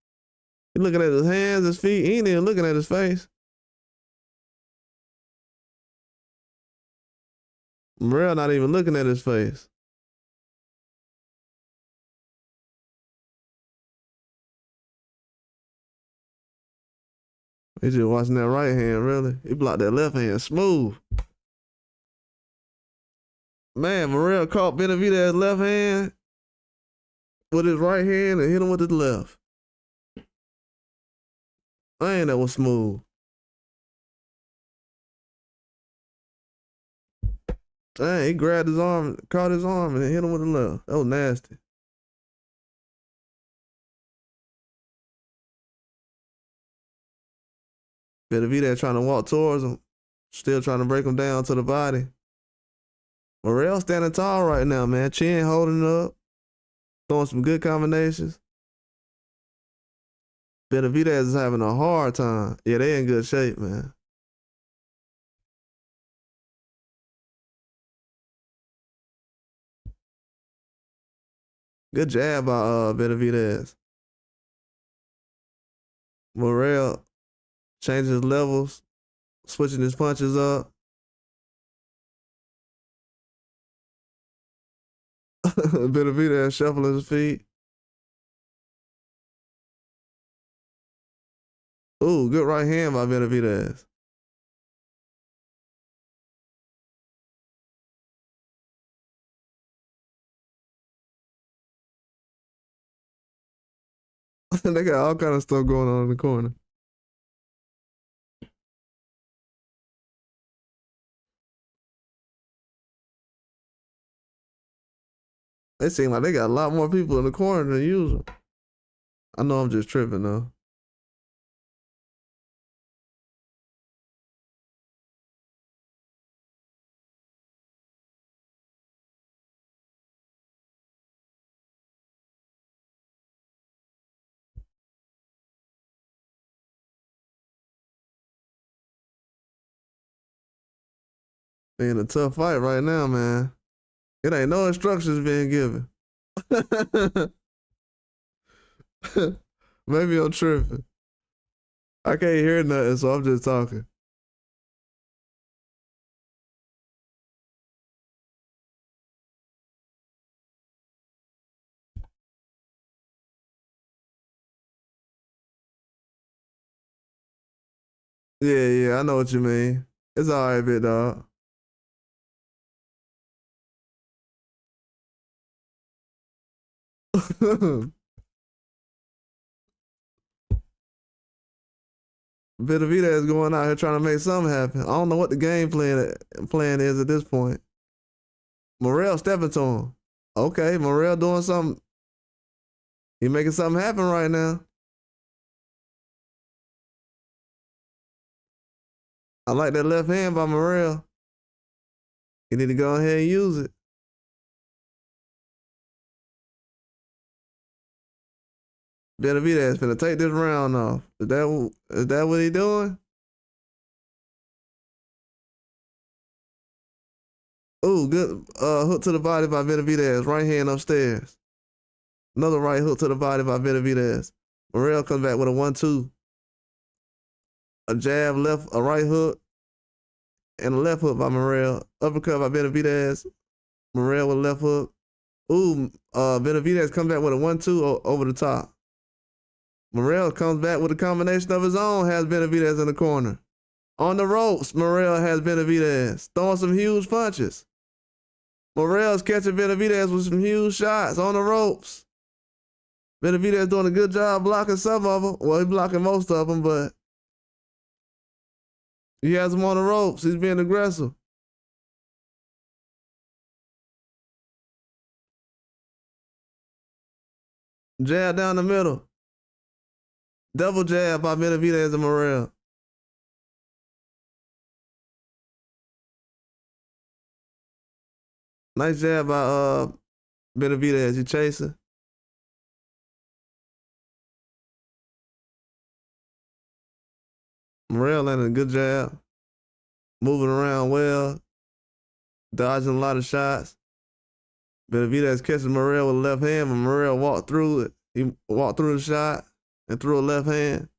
He looking at his hands, his feet. He ain't even looking at his face. Morrell not even looking at his face. He just watching that right hand, really. He blocked that left hand smooth. Man, Morrell caught Benavidez's left hand with his right hand and hit him with his left. Man, that was smooth. Dang, he grabbed his arm, caught his arm, and hit him with the left. That was nasty. Benavidez trying to walk towards him, still trying to break him down to the body. Morrell standing tall right now, man. Chin holding up, throwing some good combinations. Benavidez is having a hard time. Yeah, they in good shape, man. Good jab by Benavidez. Morrell changing his levels, switching his punches up. Benavidez shuffling his feet. Ooh, good right hand by Benavidez. They got all kind of stuff going on in the corner. They seem like they got a lot more people in the corner than usual. I know I'm just tripping though. They in a tough fight right now, man. It ain't no instructions being given. Maybe I'm tripping. I can't hear nothing, so I'm just talking. Yeah, I know what you mean. It's all right, big dog. Benavidez going out here trying to make something happen. I don't know what the game plan is at this point. Morrell stepping to him. Okay, Morrell doing something. He making something happen right now. I like that left hand by Morrell. You need to go ahead and use it. Benavidez finna take this round off. Is that what he doing? Ooh, good hook to the body by Benavidez. Right hand upstairs. Another right hook to the body by Benavidez. Morrell comes back with a 1-2. A jab, left, a right hook, and a left hook by Morrell. Uppercut by Benavidez. Morrell with a left hook. Ooh, Benavidez comes back with a 1-2 over the top. Morrell comes back with a combination of his own, has Benavidez in the corner. On the ropes, Morrell has Benavidez, throwing some huge punches. Morrell's catching Benavidez with some huge shots on the ropes. Benavidez doing a good job blocking some of them. Well, he's blocking most of them, but he has him on the ropes. He's being aggressive. Jab down the middle. Double jab by Benavidez and Morrell. Nice jab by Benavidez. He chasing. Morrell landing a good jab. Moving around well. Dodging a lot of shots. Benavidez catches Morrell with a left hand, but Morrell walked through it. He walked through the shot and threw a left hand.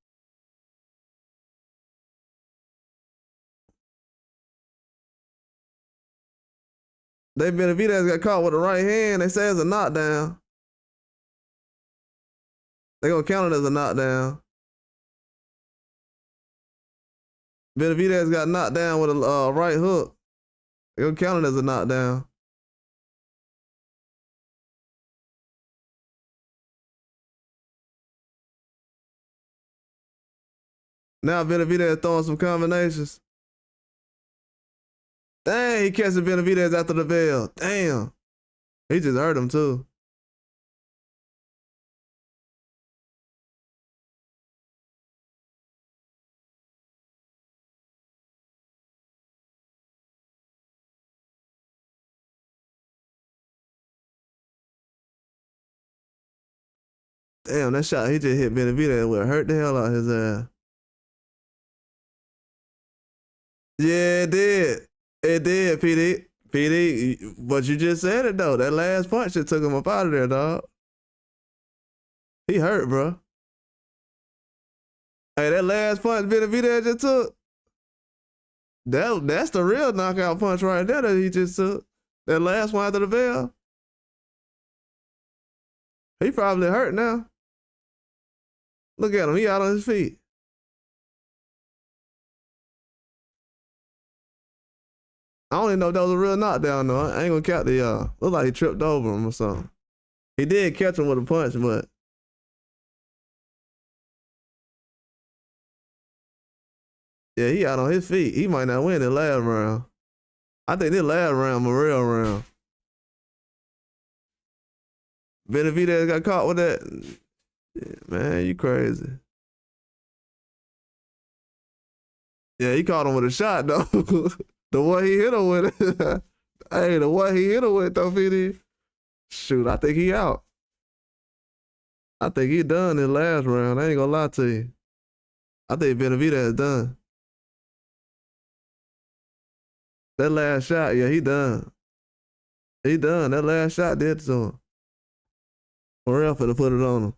Benavidez got caught with the right hand. They say it's a knockdown. They gonna count it as a knockdown. Benavidez got knocked down with a right hook. They gonna count it as a knockdown. Now Benavidez throwing some combinations. Dang, he catching Benavidez after the bell. Damn. He just hurt him too. Damn, that shot he just hit Benavidez with hurt the hell out of his ass. Yeah, it did. It did, PD. PD, but you just said it though. That last punch that took him up out of there, dog. He hurt, bro. Hey, that last punch Benavidez just took, that's the real knockout punch right there that he just took. That last one after the bell. He probably hurt now. Look at him. He out on his feet. I don't even know if that was a real knockdown, though. I ain't gonna count the, look like he tripped over him or something. He did catch him with a punch, but. Yeah, he out on his feet. He might not win the last round. I think this last round, Morrell round. Benavidez got caught with that. Yeah, man, you crazy. Yeah, he caught him with a shot, though. The one he hit him with. Hey, the one he hit him with, though, PD. Shoot, I think he out. I think he done in last round. I ain't gonna lie to you. I think Benavidez done. That last shot, yeah, he done. He done. That last shot did to him. Morrell finna put it on him.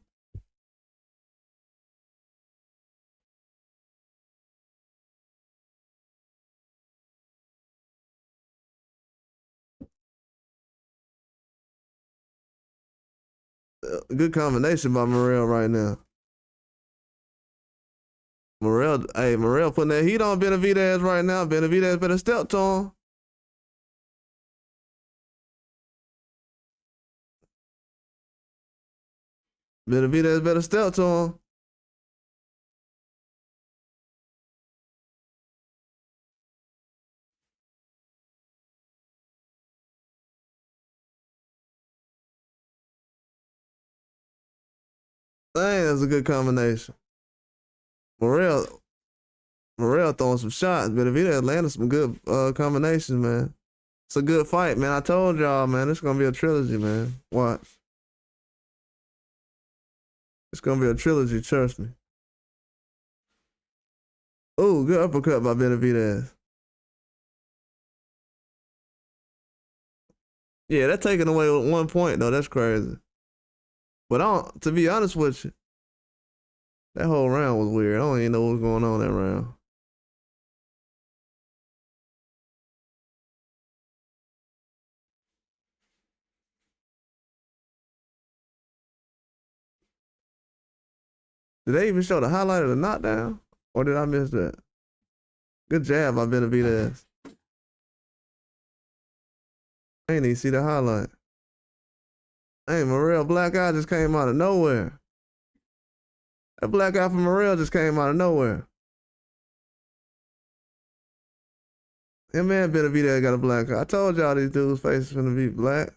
Good combination by Morrell right now. Morrell putting that heat on Benavidez right now. Benavidez better step to him. Benavidez better step to him. Dang, that's a good combination. Morrell throwing some shots. Benavidez landing some good combinations, man. It's a good fight, man. I told y'all, man, it's gonna be a trilogy, man. Watch. It's gonna be a trilogy, trust me. Oh, good uppercut by Benavidez. Yeah, that's taking away 1 point though. That's crazy. But to be honest with you, that whole round was weird. I don't even know what was going on that round. Did they even show the highlight of the knockdown? Or did I miss that? Good jab by Benavidez. I ain't even see the highlight. Hey, Morrell black eye just came out of nowhere. That black eye from Morrell just came out of nowhere. Him and Benavidez got a black eye. I told y'all these dudes' faces finna be black.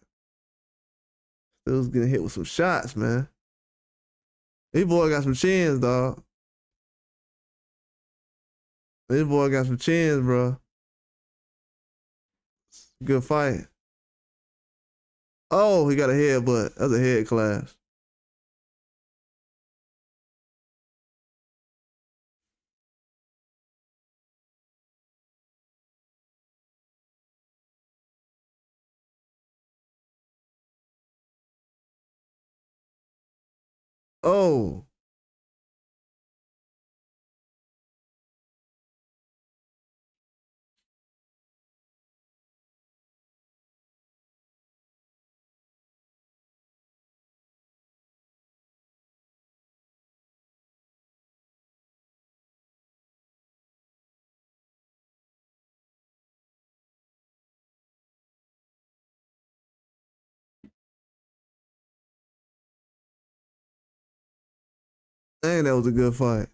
Dudes getting hit with some shots, man. These boy got some chins, dog. This boy got some chins, bro. Good fight. Oh, he got a headbutt. That's a head clash. Oh. Dang, that was a good fight.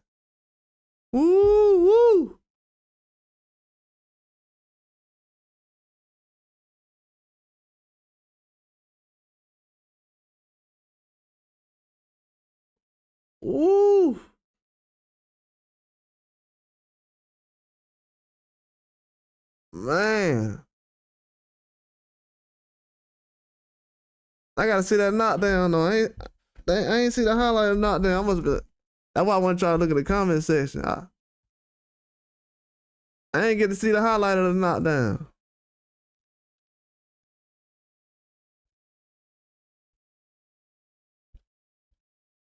Woo, woo. Woo. Man. I gotta see that knockdown though. I ain't see the highlight of the knockdown. I must be. That's why I want to try to look at the comment section. I ain't get to see the highlight of the knockdown.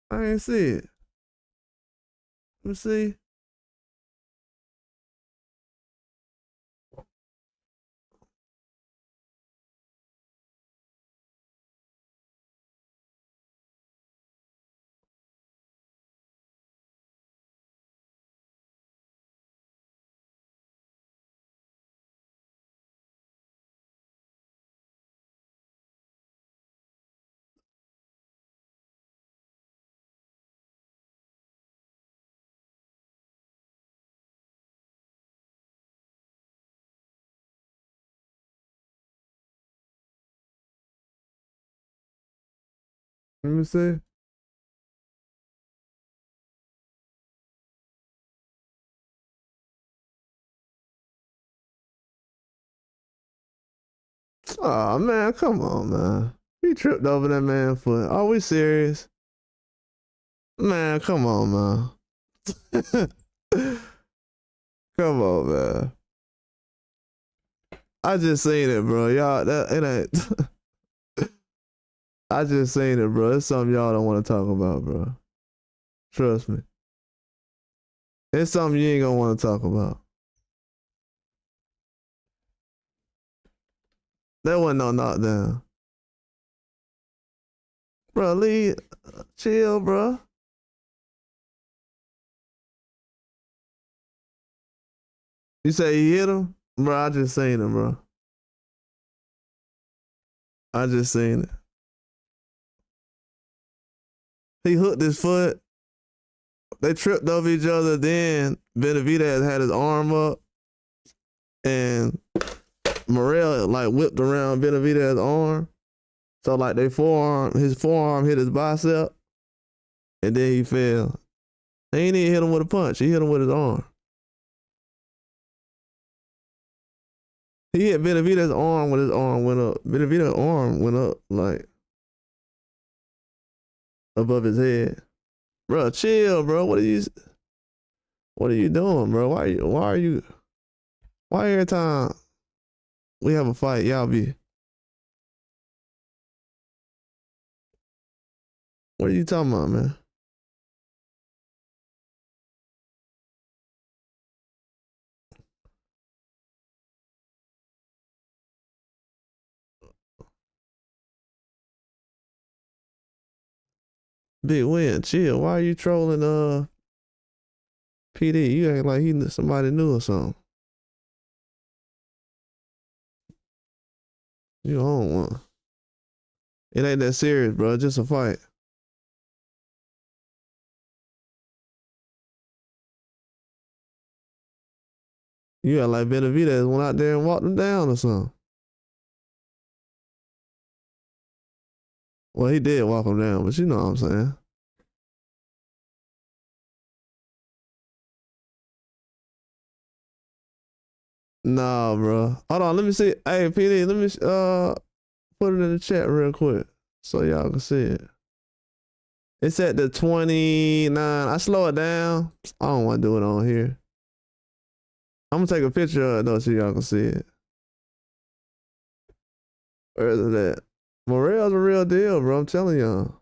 I ain't see it. Let me see. Let me see. Oh man, come on, man. He tripped over that man foot. Are we serious? Man, come on, man. Come on, man. I just seen it, bro. Y'all, that it ain't. I just seen it, bro. It's something y'all don't want to talk about, bro. Trust me. It's something you ain't gonna want to talk about. That wasn't no knockdown. Bro, Lee, chill, bro. You say he hit him? Bro, I just seen him, bro. I just seen it. He hooked his foot. They tripped over each other. Then Benavidez had his arm up, and Morrell like whipped around Benavidez's arm. So like his forearm hit his bicep, and then he fell. He ain't even hit him with a punch. He hit him with his arm. He hit Benavidez's arm when his arm went up. Benavidez's arm went up like above his head. Bro, chill, bro. What are you doing, bro? Why every time we have a fight, y'all be what are you talking about, man? Big win, chill. Why are you trolling PD? You act like somebody new or something. You own one. It ain't that serious, bro. Just a fight. You act like Benavidez went out there and walked him down or something. Well, he did walk him down, but you know what I'm saying. Nah, bro. Hold on, let me see. Hey, PD, let me put it in the chat real quick so y'all can see it. It's at the 29. I slow it down. I don't want to do it on here. I'm gonna take a picture of it though so y'all can see it. Where is it at? Morrell's a real deal, bro. I'm telling y'all.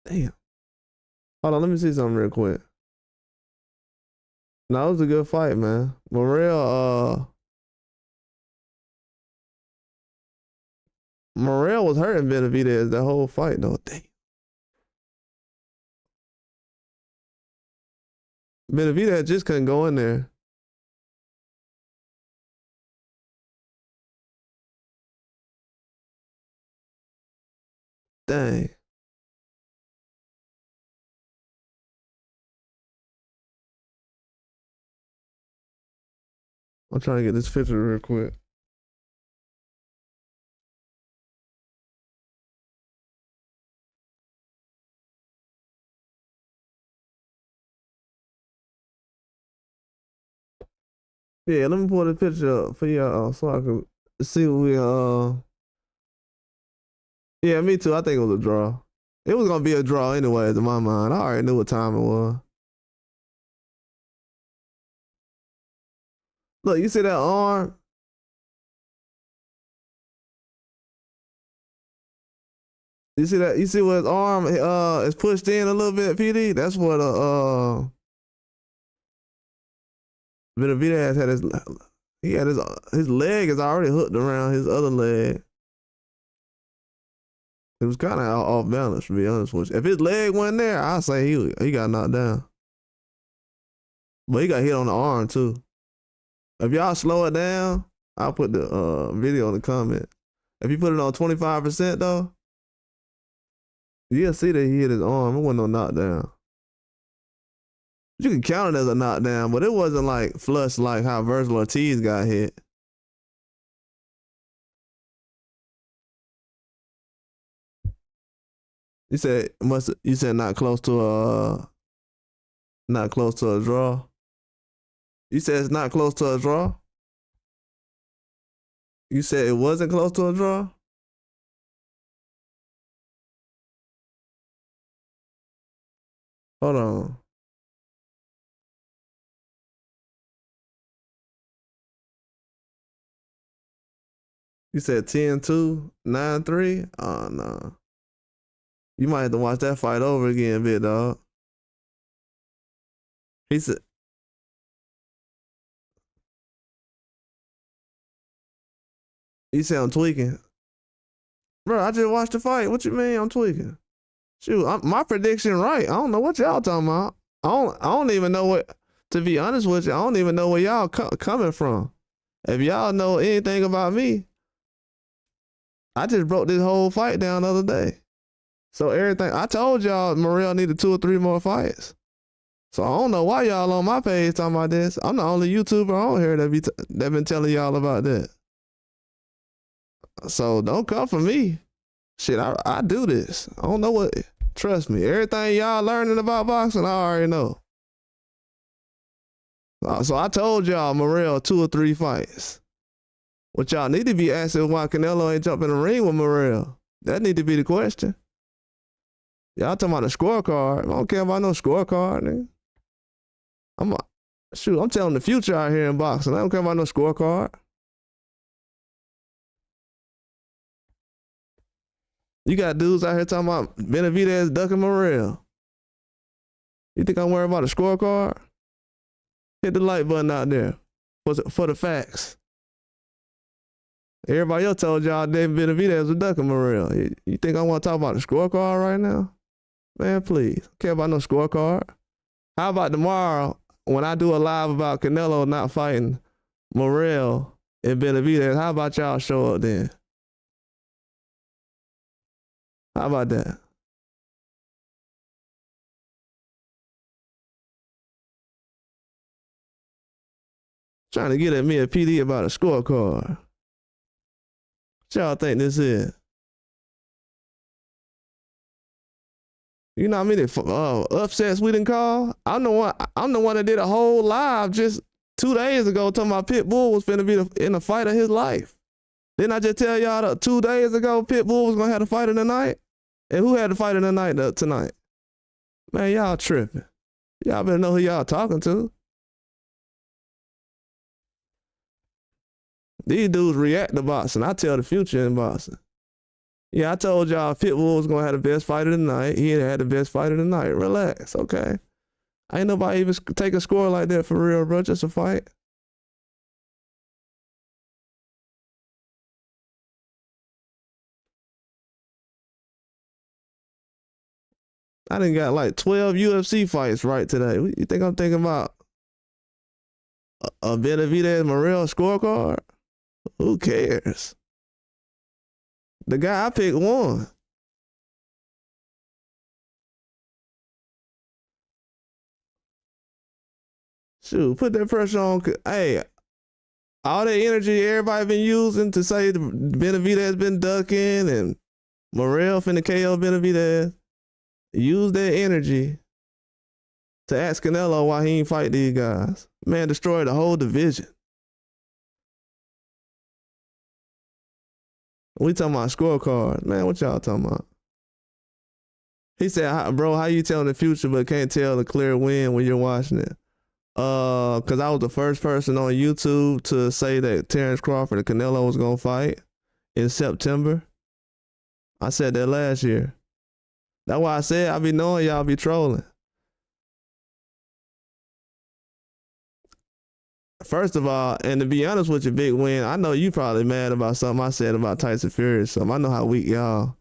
Damn. Hold on, let me see something real quick. No, it was a good fight, man. Morrell was hurting Benavidez the whole fight, though. Damn. Benavidez just couldn't go in there. Dang. I'm trying to get this picture real quick. Yeah, let me pull the picture up for y'all so I can see what we Yeah, me too. I think it was a draw. It was gonna be a draw anyways in my mind. I already knew what time it was. Look, you see that arm? You see that? You see where his arm is pushed in a little bit, PD? That's what Benavidez had his leg is already hooked around his other leg. It was kind of off balance, to be honest with you. If his leg wasn't there, I'd say he got knocked down. But he got hit on the arm too. If y'all slow it down, I'll put the video in the comment. If you put it on 25% though, you'll see that he hit his arm. It wasn't no knockdown. You can count it as a knockdown, but it wasn't like flush like how Virgil Ortiz got hit. You said not close to a draw. You said it's not close to a draw? You said it wasn't close to a draw? Hold on. You said 10-2, 9-3? Oh, no. You might have to watch that fight over again, big dog. He said, I'm tweaking. Bro, I just watched the fight. What you mean I'm tweaking? Shoot, my prediction right. I don't know what y'all talking about. I don't even know what, to be honest with you, I don't even know where y'all coming from. If y'all know anything about me, I just broke this whole fight down the other day. So everything, I told y'all Morrell needed 2 or 3 more fights. So I don't know why y'all on my page talking about this. I'm the only YouTuber on here that been telling y'all about that. So don't come for me. Shit, I do this. I don't know what, trust me, everything y'all learning about boxing, I already know. So I told y'all Morrell 2 or 3 fights. What y'all need to be asking why Canelo ain't jumping in the ring with Morrell. That need to be the question. Y'all talking about a scorecard. I don't care about no scorecard, nigga. I'm telling the future out here in boxing. I don't care about no scorecard. You got dudes out here talking about Benavidez ducking Morrell. You think I'm worried about a scorecard? Hit the like button out there for the facts. Everybody else told y'all David Benavidez was ducking Morrell. You think I want to talk about the scorecard right now? Man, please. I care about no scorecard. How about tomorrow when I do a live about Canelo not fighting Morrell and Benavidez? How about y'all show up then? How about that? Trying to get at me a PD about a scorecard. What y'all think this is? You know how many upsets we didn't call? I'm the one that did a whole live just 2 days ago talking about Pitbull was finna be in the fight of his life. Didn't I just tell y'all that 2 days ago Pitbull was gonna have the fight of the night? And who had the fight of the night tonight? Man, y'all tripping. Y'all better know who y'all talking to. These dudes react to boxing. I tell the future in boxing. Yeah, I told y'all Pitbull was gonna have the best fight of the night. He had the best fight of the night. Relax, okay? Ain't nobody even take a score like that for real, bro. Just a fight. I done got like 12 UFC fights right today. What you think I'm thinking about? A Benavidez Morrell scorecard? Who cares? The guy I picked won. Shoot, put that pressure on. Hey, all that energy everybody been using to say the Benavidez been ducking and Morrell finna KO Benavidez. Use that energy to ask Canelo why he ain't fight these guys. Man, destroyed the whole division. We talking about scorecard. Man, what y'all talking about? He said, bro, how you telling the future but can't tell the clear win when you're watching it? Cause I was the first person on YouTube to say that Terrence Crawford and Canelo was gonna fight in September. I said that last year. That's why I said I be knowing y'all be trolling. First of all, and to be honest with you, Big Win, I know you probably mad about something I said about Tyson Fury or something. I know how weak y'all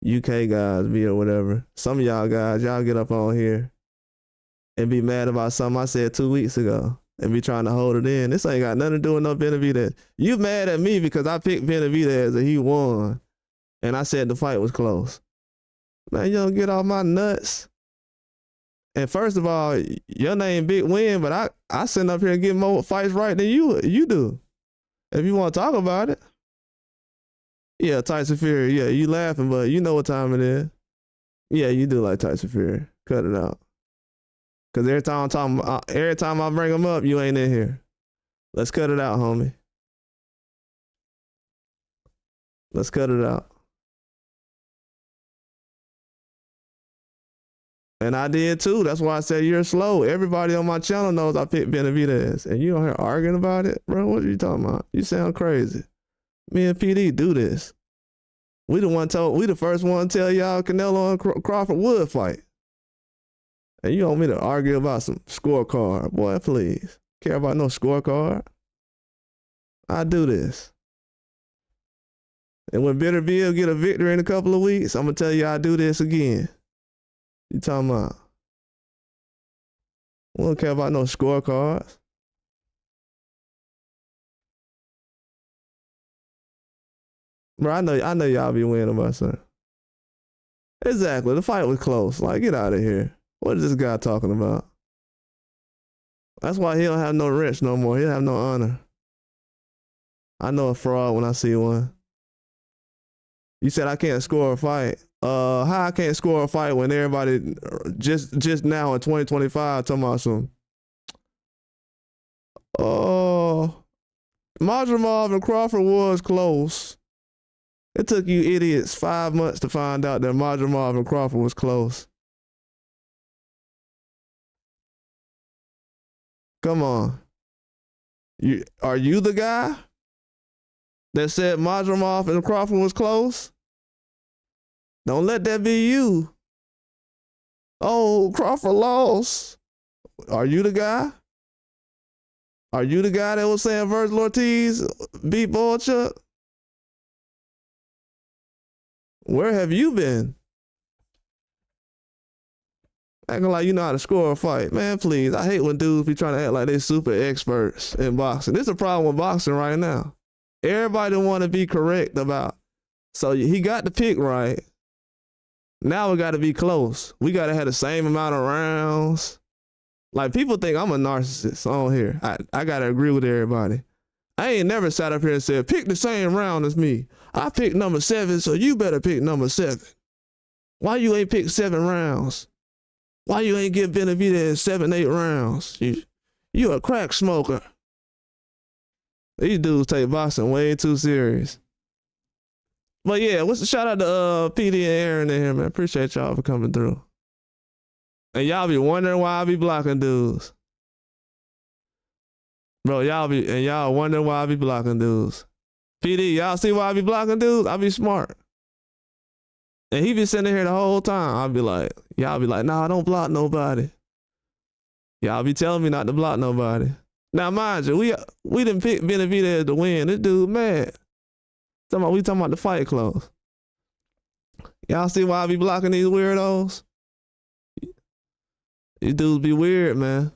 UK guys be or whatever. Some of y'all guys, y'all get up on here and be mad about something I said 2 weeks ago and be trying to hold it in. This ain't got nothing to do with no Benavidez. You mad at me because I picked Benavidez and he won and I said the fight was close. Man, you don't get off my nuts. And first of all, your name Big Win, but I sit up here and get more fights right than you do. If you want to talk about it. Yeah, Tyson Fury. Yeah, you laughing, but you know what time it is. Yeah, you do like Tyson Fury. Cut it out. Cause every time I bring him up, you ain't in here. Let's cut it out, homie. Let's cut it out. And I did too. That's why I said you're slow. Everybody on my channel knows I picked Benavidez. And you on here arguing about it? Bro, what are you talking about? You sound crazy. Me and PD do this. We the first one to tell y'all Canelo and Crawford would fight. And you want me to argue about some scorecard? Boy, please. Care about no scorecard? I do this. And when Benavidez get a victory in a couple of weeks, I'm going to tell you I do this again. You talking about? We don't care about no scorecards. Bro, I know y'all be winning about something. Exactly. The fight was close. Like, get out of here. What is this guy talking about? That's why he don't have no wrench no more. He don't have no honor. I know a fraud when I see one. You said I can't score a fight. How I can't score a fight when everybody just now in 2025 talking about some Madrimov and Crawford was close. It took you idiots 5 months to find out that Madrimov and Crawford was close. Come on. Are you the guy that said Madrimov and Crawford was close? Don't let that be you. Oh, Crawford lost. Are you the guy? Are you the guy that was saying Virgil Ortiz beat Boychuk? Where have you been? Acting like you know how to score a fight. Man, please. I hate when dudes be trying to act like they super experts in boxing. This is a problem with boxing right now. Everybody want to be correct about. So he got the pick right. Now we got to be close. We got to have the same amount of rounds. Like, people think I'm a narcissist on here. I got to agree with everybody. I ain't never sat up here and said, pick the same round as me. I picked number 7, so you better pick number 7. Why you ain't pick 7 rounds? Why you ain't give Benavidez 7, 8 rounds? You a crack smoker. These dudes take boxing way too serious. But yeah, shout out to PD and Aaron in here, man. Appreciate y'all for coming through. And y'all be wondering why I be blocking dudes. Bro, y'all wondering why I be blocking dudes. PD, y'all see why I be blocking dudes? I be smart. And he be sitting here the whole time. I'll be like, y'all be like, nah, don't block nobody. Y'all be telling me not to block nobody. Now, mind you, we didn't pick Benavidez to win. This dude mad. We talking about the fight close. Y'all see why I be blocking these weirdos? These dudes be weird, man.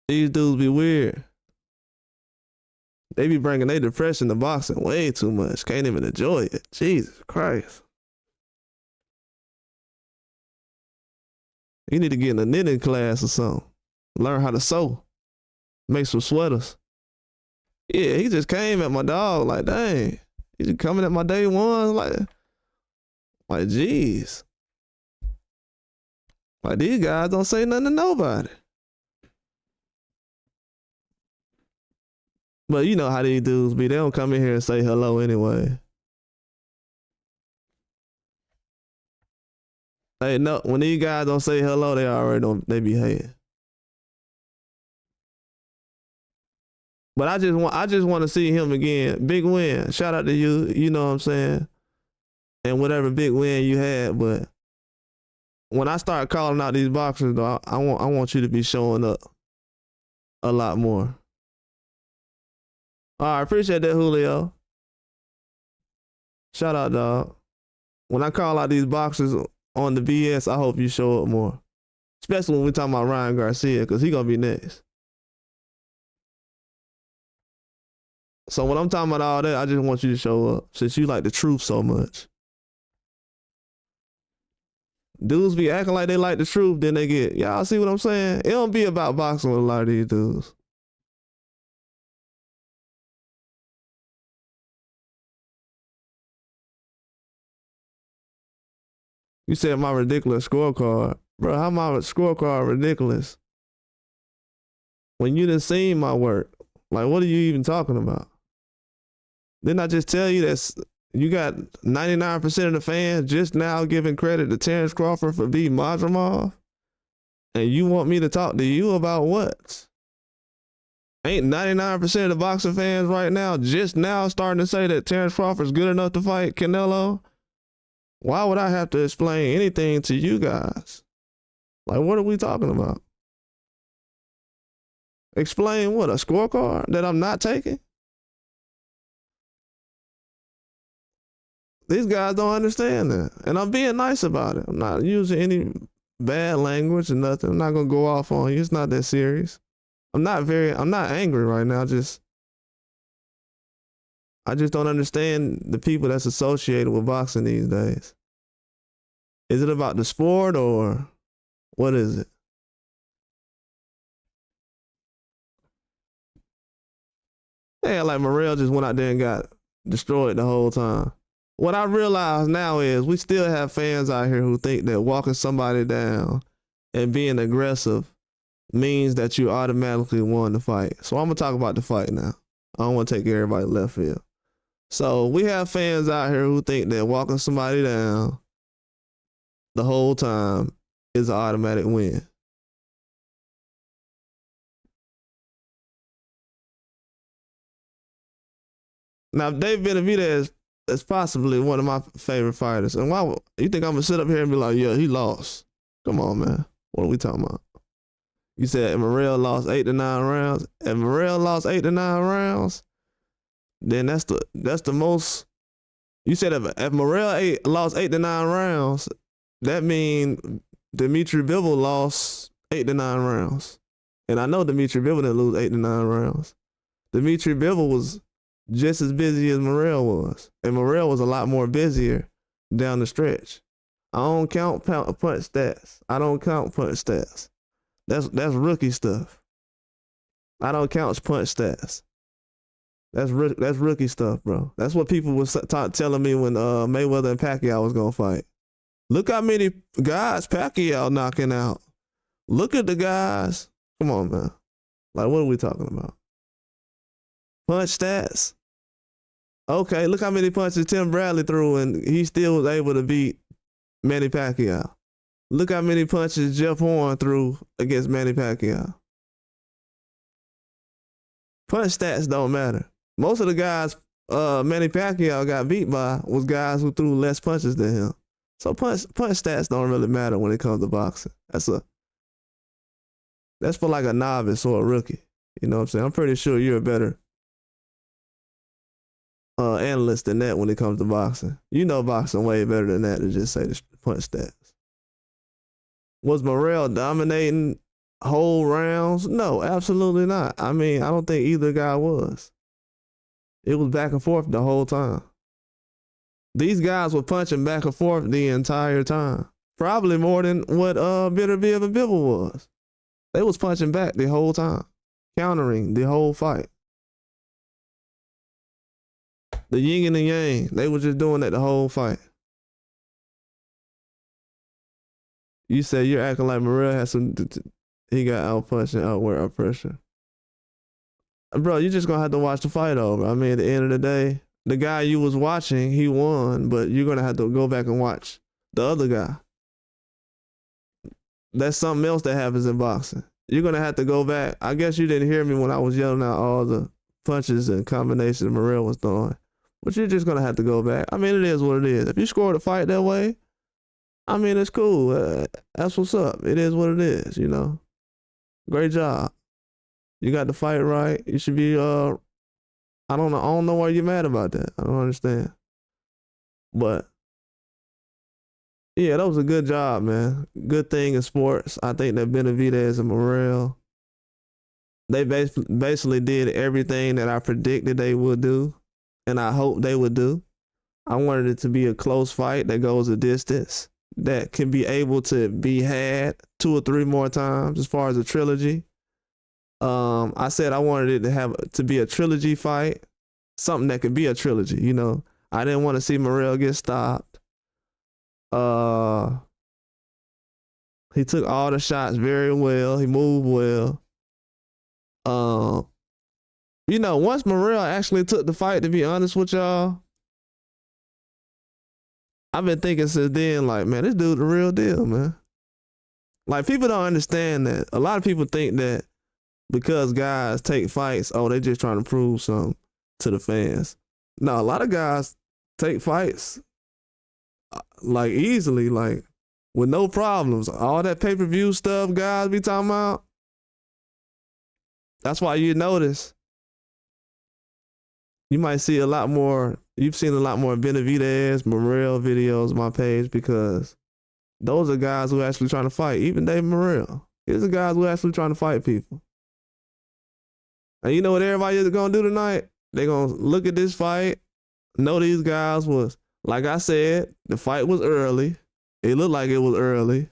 These dudes be weird. They be bringing their depression to boxing way too much. Can't even enjoy it. Jesus Christ. You need to get in a knitting class or something. Learn how to sew. Make some sweaters. Yeah, he just came at my dog like, dang. He just coming at my day one like, geez. Like, these guys don't say nothing to nobody. But you know how these dudes be. They don't come in here and say hello anyway. Hey, no, when these guys don't say hello, they be hating. But I just want to see him again. Big win. Shout out to you. You know what I'm saying? And whatever big win you had. But when I start calling out these boxers, though, I want you to be showing up a lot more. All right, appreciate that, Julio. Shout out, dog. When I call out these boxers on the BS, I hope you show up more. Especially when we talking about Ryan Garcia, because he going to be next. So when I'm talking about all that, I just want you to show up since you like the truth so much. Dudes be acting like they like the truth, then they get, y'all see what I'm saying? It don't be about boxing with a lot of these dudes. You said my ridiculous scorecard. Bro, how my scorecard ridiculous? When you done seen my work, like what are you even talking about? Didn't I just tell you that you got 99% of the fans just now giving credit to Terrence Crawford for beating Madrimov? And you want me to talk to you about what? Ain't 99% of the boxing fans right now just now starting to say that Terrence Crawford's good enough to fight Canelo? Why would I have to explain anything to you guys? Like, what are we talking about? Explain what? A scorecard that I'm not taking? These guys don't understand that. And I'm being nice about it. I'm not using any bad language or nothing. I'm not going to go off on you. It's not that serious. I'm not angry right now. I just don't understand the people that's associated with boxing these days. Is it about the sport or what is it? Yeah, like Morrell just went out there and got destroyed the whole time. What I realize now is we still have fans out here who think that walking somebody down and being aggressive means that you automatically won the fight. So I'm going to talk about the fight now. I don't want to take everybody left field. So we have fans out here who think that walking somebody down the whole time is an automatic win. Now, Dave Benavidez is possibly one of my favorite fighters. And why you think I'm going to sit up here and be like, yeah, he lost? Come on, man. What are we talking about? You said Morrell lost 8 to 9 rounds. If Morrell lost 8 to 9 rounds, then that's the most. You said if Morrell lost 8 to 9 rounds, that means Dimitri Bivol lost 8 to 9 rounds. And I know Dimitri Bivol didn't lose 8 to 9 rounds. Dimitri Bivol was just as busy as Morrell was. And Morrell was a lot more busier down the stretch. I don't count punch stats. I don't count punch stats. That's rookie stuff. I don't count punch stats. That's rookie stuff, bro. That's what people was telling me when Mayweather and Pacquiao was gonna fight. Look how many guys Pacquiao knocking out. Look at the guys. Come on, man. Like, what are we talking about? Punch stats. Okay, look how many punches Tim Bradley threw and he still was able to beat Manny Pacquiao. Look how many punches Jeff Horn threw against Manny Pacquiao. Punch stats don't matter. Most of the guys Manny Pacquiao got beat by was guys who threw less punches than him. So punch stats don't really matter when it comes to boxing. That's for like a novice or a rookie. You know what I'm saying? I'm pretty sure you're a better analyst than that when it comes to boxing. You know boxing way better than that to just say the punch stats. Was Morrell dominating whole rounds? No, absolutely not. I mean, I don't think either guy was. It was back and forth the whole time. These guys were punching back and forth the entire time. Probably more than what Benavidez and Bivol was. They was punching back the whole time, countering the whole fight. The yin and the yang, they were just doing that the whole fight. You said you're acting like Morrell had he got out-punched and outworked our pressure. Bro, you just gonna have to watch the fight over. I mean, at the end of the day, the guy you was watching, he won, but you're gonna have to go back and watch the other guy. That's something else that happens in boxing. You're gonna have to go back. I guess you didn't hear me when I was yelling out all the punches and combinations Morrell was throwing. But you're just gonna have to go back. I mean, it is what it is. If you scored a fight that way, I mean, it's cool. That's what's up. It is what it is, you know. Great job. You got the fight right. You should be, I don't know why you're mad about that. I don't understand. But, yeah, that was a good job, man. Good thing in sports. I think that Benavidez and Morrell, they basically did everything that I predicted they would do, and I hoped they would do. I wanted it to be a close fight that goes a distance, that can be able to be had 2 or 3 more times as far as a trilogy. I said I wanted it to be a trilogy fight, something that could be a trilogy, you know. I didn't want to see Morrell get stopped. He took all the shots very well. He moved well. You know, once Morrell actually took the fight, to be honest with y'all, I've been thinking since then, like, man, this dude the real deal, man. Like, people don't understand that. A lot of people think that because guys take fights, oh, they just trying to prove something to the fans. No, a lot of guys take fights like easily, like with no problems. All that pay-per-view stuff guys be talking about. That's why you notice you might see a lot more. You've seen a lot more Benavidez, Morrell videos on my page, because those are guys who are actually trying to fight. Even Dave Morrell. These are guys who are actually trying to fight people. And you know what everybody is going to do tonight? They're going to look at this fight, know these guys was, like I said, the fight was early. It looked like it was early.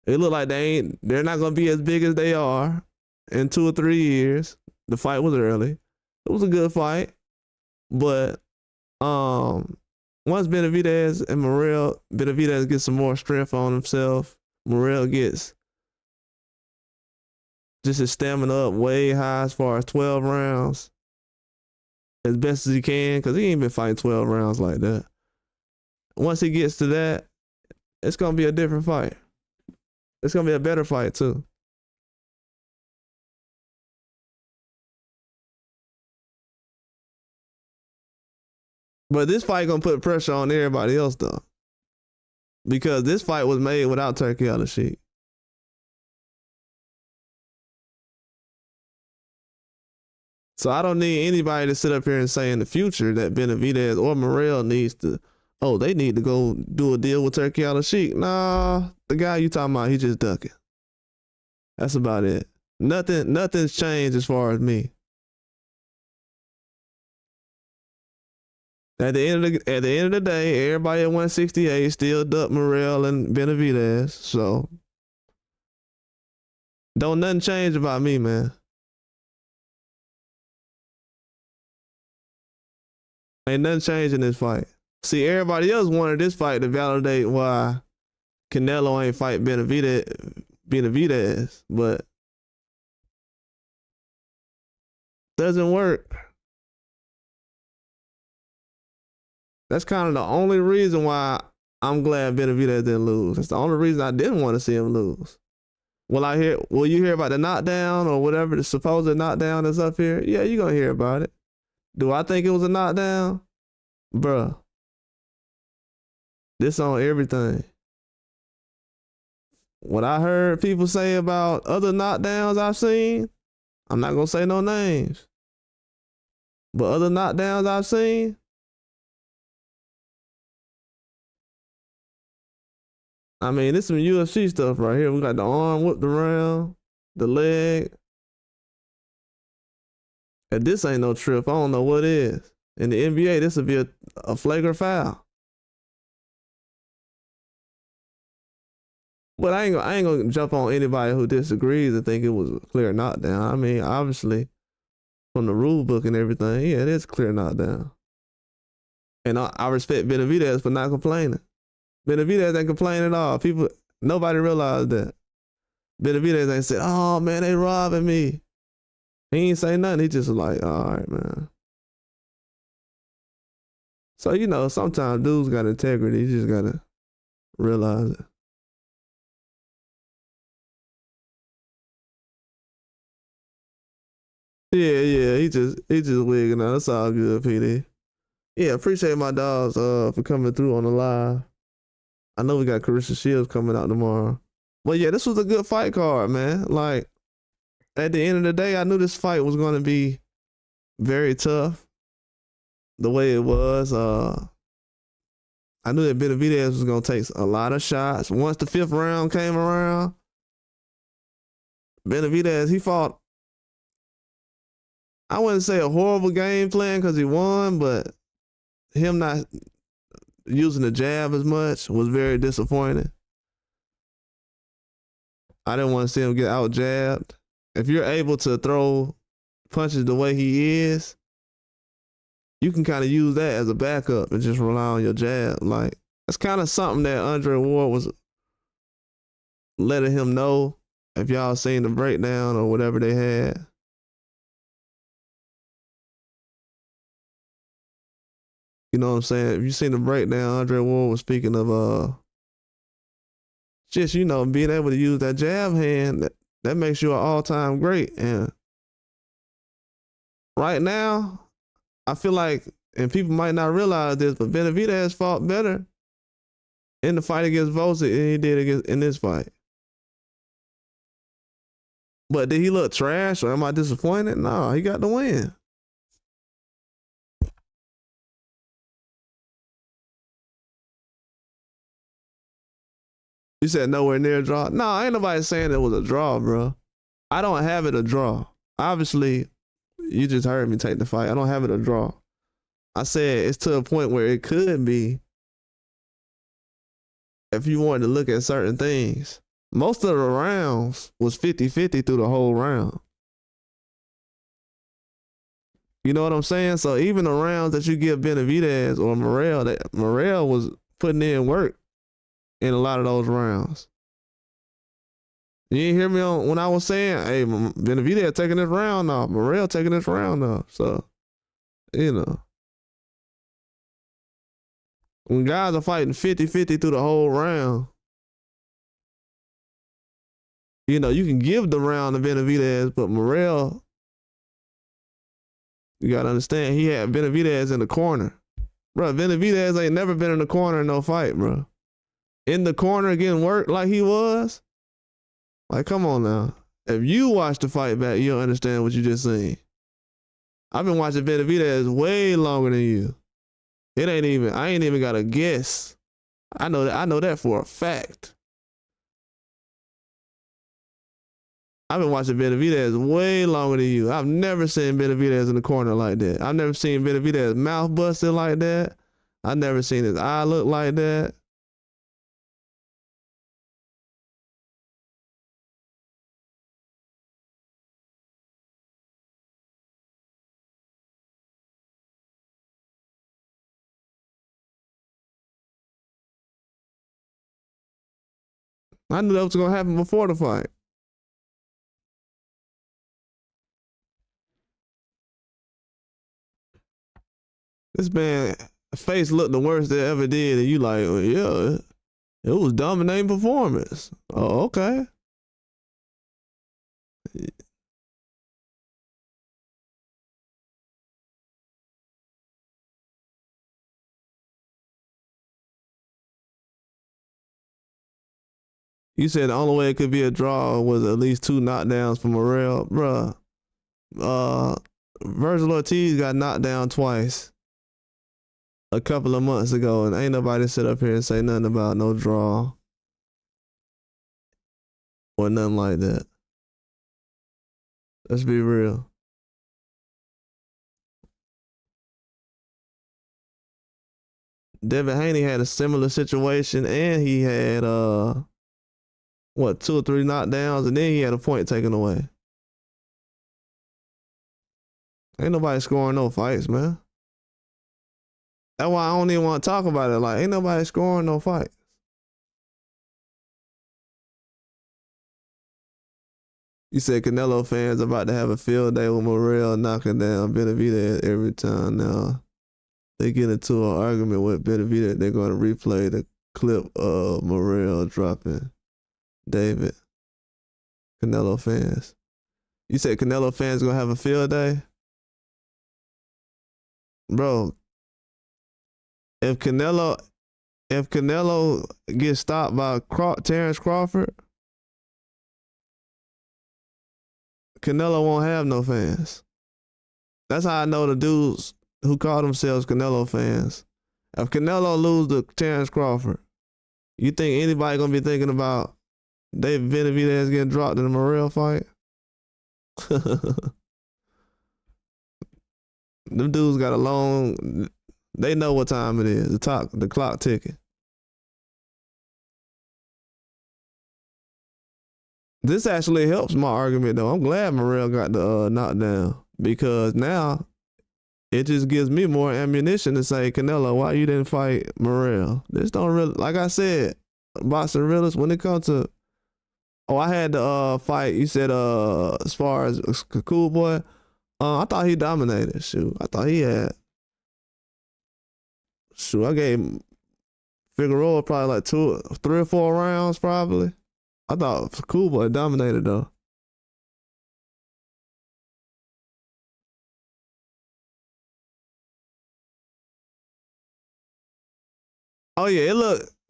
It looked like they're not going to be as big as they are in 2 or 3 years. The fight was early. It was a good fight. But once Benavidez and Morrell, Benavidez gets some more strength on himself. Morrell gets just his stamina up way high as far as 12 rounds. As best as he can, because he ain't been fighting 12 rounds like that. Once he gets to that, it's going to be a different fight. It's going to be a better fight, too. But this fight going to put pressure on everybody else, though. Because this fight was made without Turkey on the sheet. So I don't need anybody to sit up here and say in the future that Benavidez or Morrell needs to, they need to go do a deal with Turkey on the sheet. Nah, the guy you talking about, he just ducking. That's about it. Nothing's changed as far as me. At the end of the day, everybody at 168 still duck Morrell and Benavidez. So don't nothing change about me, man. Ain't nothing changed in this fight. See, everybody else wanted this fight to validate why Canelo ain't fight Benavidez, but doesn't work. That's kind of the only reason why I'm glad Benavidez didn't lose. That's the only reason I didn't want to see him lose. Will you hear about the knockdown or whatever, the supposed knockdown that's up here? Yeah, you're going to hear about it. Do I think it was a knockdown? Bruh, this on everything. What I heard people say about other knockdowns I've seen, I'm not gonna say no names, but other knockdowns I've seen, I mean, this some UFC stuff right here. We got the arm whipped around, the leg. If this ain't no trip, I don't know what is. In the NBA, this would be a flagrant foul. But I ain't gonna jump on anybody who disagrees and think it was a clear knockdown. I mean, obviously, from the rule book and everything, yeah, it is a clear knockdown. And I respect Benavidez for not complaining. Benavidez ain't complaining at all. Nobody realized that. Benavidez ain't said, "Oh man, they robbing me." He ain't say nothing. He just was like, "All right, man." So sometimes dudes got integrity. You just gotta realize it. Yeah, he just wigging out. That's all good, PD. Yeah, appreciate my dogs for coming through on the live. I know we got Carissa Shields coming out tomorrow. But yeah, this was a good fight card, man. Like, at the end of the day, I knew this fight was gonna be very tough. The way it was. I knew that Benavidez was gonna take a lot of shots. Once the 5th round came around, Benavidez, he fought, I wouldn't say a horrible game plan because he won, but him not using the jab as much was very disappointing. I didn't want to see him get out jabbed. If you're able to throw punches the way he is, you can kind of use that as a backup and just rely on your jab. Like, that's kind of something that Andre Ward was letting him know. If y'all seen the breakdown or whatever they had. You know what I'm saying? If you seen the breakdown, Andre Ward was speaking of just, being able to use that jab hand, that makes you an all-time great. And right now, I feel like, and people might not realize this, but Benavidez fought better in the fight against Volcic than he did in this fight. But did he look trash or am I disappointed? No, he got the win. You said nowhere near a draw? No, ain't nobody saying it was a draw, bro. I don't have it a draw. Obviously, you just heard me take the fight. I don't have it a draw. I said it's to a point where it could be if you wanted to look at certain things. Most of the rounds was 50-50 through the whole round. You know what I'm saying? So even the rounds that you give Benavidez or Morrell, that Morrell was putting in work in a lot of those rounds. You didn't hear me when I was saying, hey, Benavidez taking this round off, Morrell taking this round off. So, when guys are fighting 50-50 through the whole round, you can give the round to Benavidez, but Morrell, you got to understand, he had Benavidez in the corner. Bro, Benavidez ain't never been in the corner in no fight, bro. In the corner getting worked like he was. Like, come on now. If you watch the fight back, you'll understand what you just seen. I've been watching Benavidez way longer than you. I ain't even got a guess. I know that for a fact. I've been watching Benavidez way longer than you. I've never seen Benavidez in the corner like that. I've never seen Benavidez mouth busted like that. I've never seen his eye look like that. I knew that was going to happen before the fight. This man face looked the worst they ever did, and you like, well, yeah, it was dominating performance. Oh, okay. You said the only way it could be a draw was at least 2 knockdowns from Morrell, bruh. Virgil Ortiz got knocked down twice a couple of months ago, and ain't nobody sit up here and say nothing about no draw or nothing like that. Let's be real. Devin Haney had a similar situation, and he had 2 or 3 knockdowns, and then he had a point taken away. Ain't nobody scoring no fights, man. That's why I don't even want to talk about it. Like, ain't nobody scoring no fights. You said Canelo fans about to have a field day with Morrell knocking down Benavidez every time now. They get into an argument with Benavidez. They're going to replay the clip of Morrell dropping David. Canelo fans. You said Canelo fans going to have a field day? Bro, if Canelo gets stopped by Terrence Crawford, Canelo won't have no fans. That's how I know the dudes who call themselves Canelo fans. If Canelo lose to Terrence Crawford, you think anybody gonna be thinking about David Benavidez getting dropped in the Morrell fight? Them dudes got a long. They know what time it is. The clock ticking. This actually helps my argument, though. I'm glad Morrell got the knockdown, because now it just gives me more ammunition to say, Canelo, why you didn't fight Morrell? This don't really, like I said, boxing realists, when it comes to, I had the fight, you said as far as Cool Boy, I thought he dominated. Shoot, I thought he had, I gave Figueroa probably like 3 or 4 rounds probably. I thought Cool Boy dominated though. Oh yeah,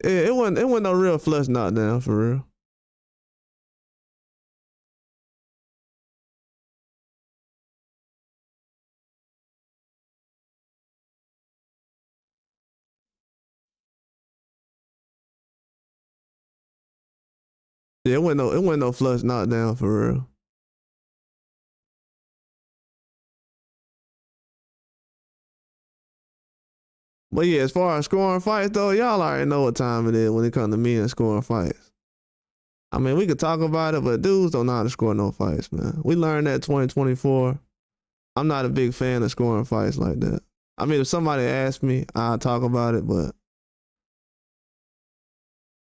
it wasn't no real flush knockdown for real. Yeah, it wasn't no flush knockdown for real. But yeah, as far as scoring fights though, y'all already know what time it is when it comes to me and scoring fights. I mean, we could talk about it, but dudes don't know how to score no fights, man. We learned that 2024. I'm not a big fan of scoring fights like that. I mean, if somebody asked me, I'd talk about it, but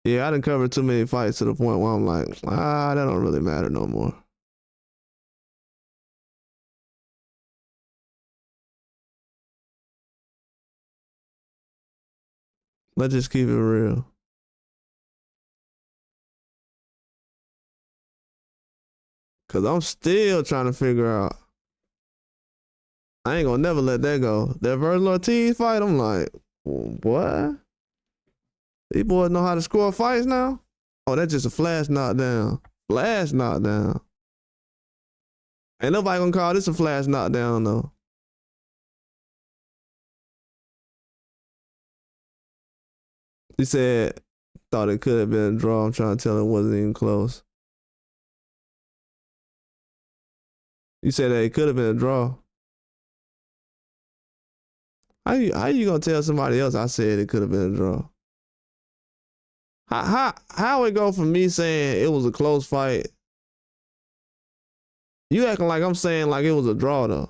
yeah, I done covered too many fights to the point where I'm like, that don't really matter no more. Let's just keep it real. Cause I'm still trying to figure out. I ain't gonna never let that go. That Virgil Ortiz fight, I'm like, what? These boys know how to score fights now? Oh, that's just a flash knockdown. Flash knockdown. Ain't nobody gonna call this a flash knockdown though. He said, thought it could have been a draw. I'm trying to tell him it wasn't even close. You said that it could have been a draw. How you gonna tell somebody else I said it could have been a draw? How it go from me saying it was a close fight? You acting like I'm saying like it was a draw though.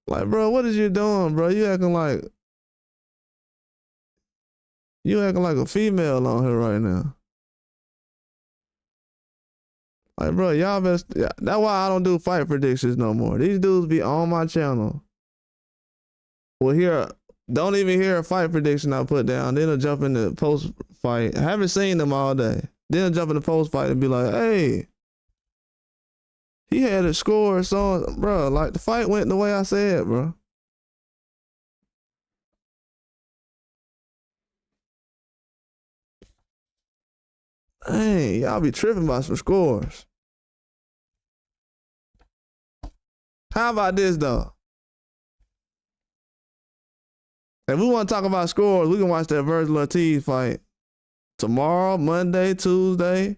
Like, bro, what is you doing, bro? You acting like a female on here right now. Like, bro, y'all best. Yeah, that's why I don't do fight predictions no more. These dudes be on my channel. Well, don't even hear a fight prediction I put down. Then they'll jump in the post fight. I haven't seen them all day. Then they'll jump in the post fight and be like, hey, he had a score. So, bro, like the fight went the way I said, bro. Dang, y'all be tripping about some scores. How about this though? If we want to talk about scores, we can watch that Virgil Ortiz fight tomorrow, Monday, Tuesday,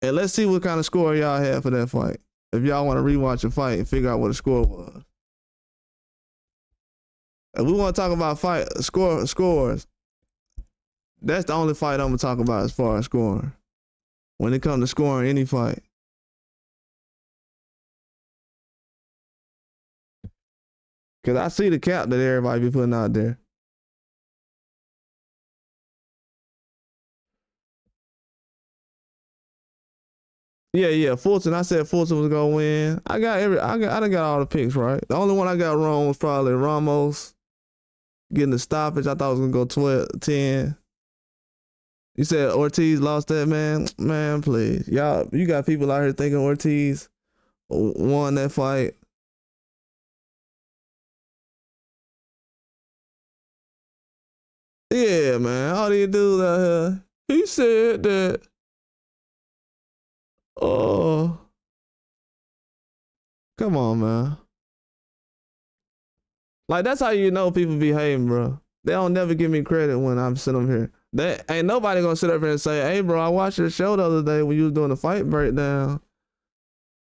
and let's see what kind of score y'all have for that fight. If y'all want to rewatch a fight and figure out what the score was. If we want to talk about scores, that's the only fight I'm gonna talk about as far as scoring. When it comes to scoring any fight. Cause I see the cap that everybody be putting out there. Yeah, Fulton. I said Fulton was gonna win. I done got all the picks right. The only one I got wrong was probably Ramos getting the stoppage. I thought it was gonna go 12-10. You said Ortiz lost that, man. Man, please. Y'all, you got people out here thinking Ortiz won that fight. Yeah, man. All these dudes out here. He said that. Oh. Come on, man. Like, that's how you know people be hating, bro. They don't never give me credit when I'm sitting up here. That ain't nobody gonna sit up here and say, hey, bro, I watched your show the other day when you was doing the fight breakdown.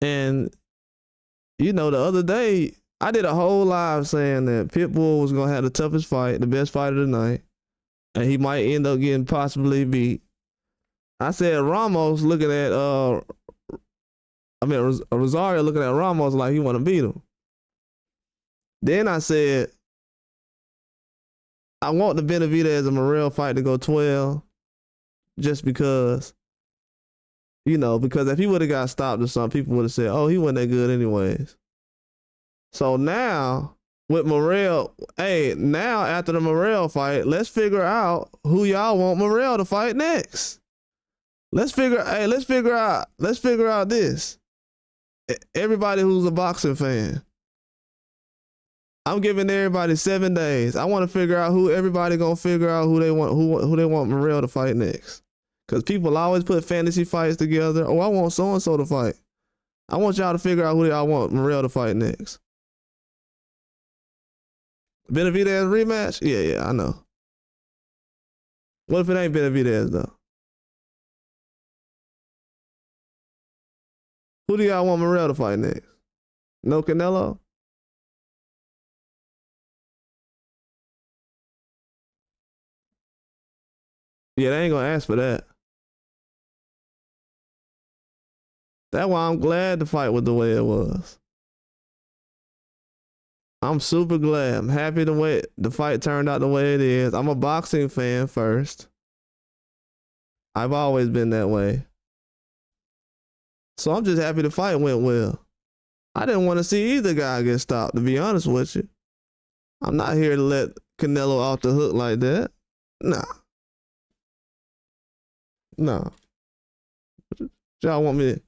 And, you know, the other day, I did a whole live saying that Pitbull was gonna have the toughest fight, the best fight of the night. And he might end up getting possibly beat. I said Ramos looking at Rosario looking at Ramos like he want to beat him. Then I said I want the Benavidez and Morrell fight to go 12, just because, you know, because if he would have got stopped or something, people would have said, oh, he wasn't that good anyways. So now with Morrell, now after the Morrell fight, let's figure out who y'all want Morrell to fight next. Let's figure out this. Everybody who's a boxing fan, I'm giving everybody 7 days. I want to figure out who everybody gonna figure out who they want Morrell to fight next. Cause people always put fantasy fights together. Oh, I want so and so to fight. I want y'all to figure out who y'all want Morrell to fight next. Benavidez rematch? Yeah, I know. What if it ain't Benavidez though? Who do y'all want Morrell to fight next? No Canelo? Yeah, they ain't gonna ask for that. That's why I'm glad the fight was the way it was. I'm super glad. I'm happy the way the fight turned out the way it is. I'm a boxing fan first. I've always been that way. So I'm just happy the fight went well. I didn't want to see either guy get stopped, to be honest with you. I'm not here to let Canelo off the hook like that. Nah. Y'all want me to,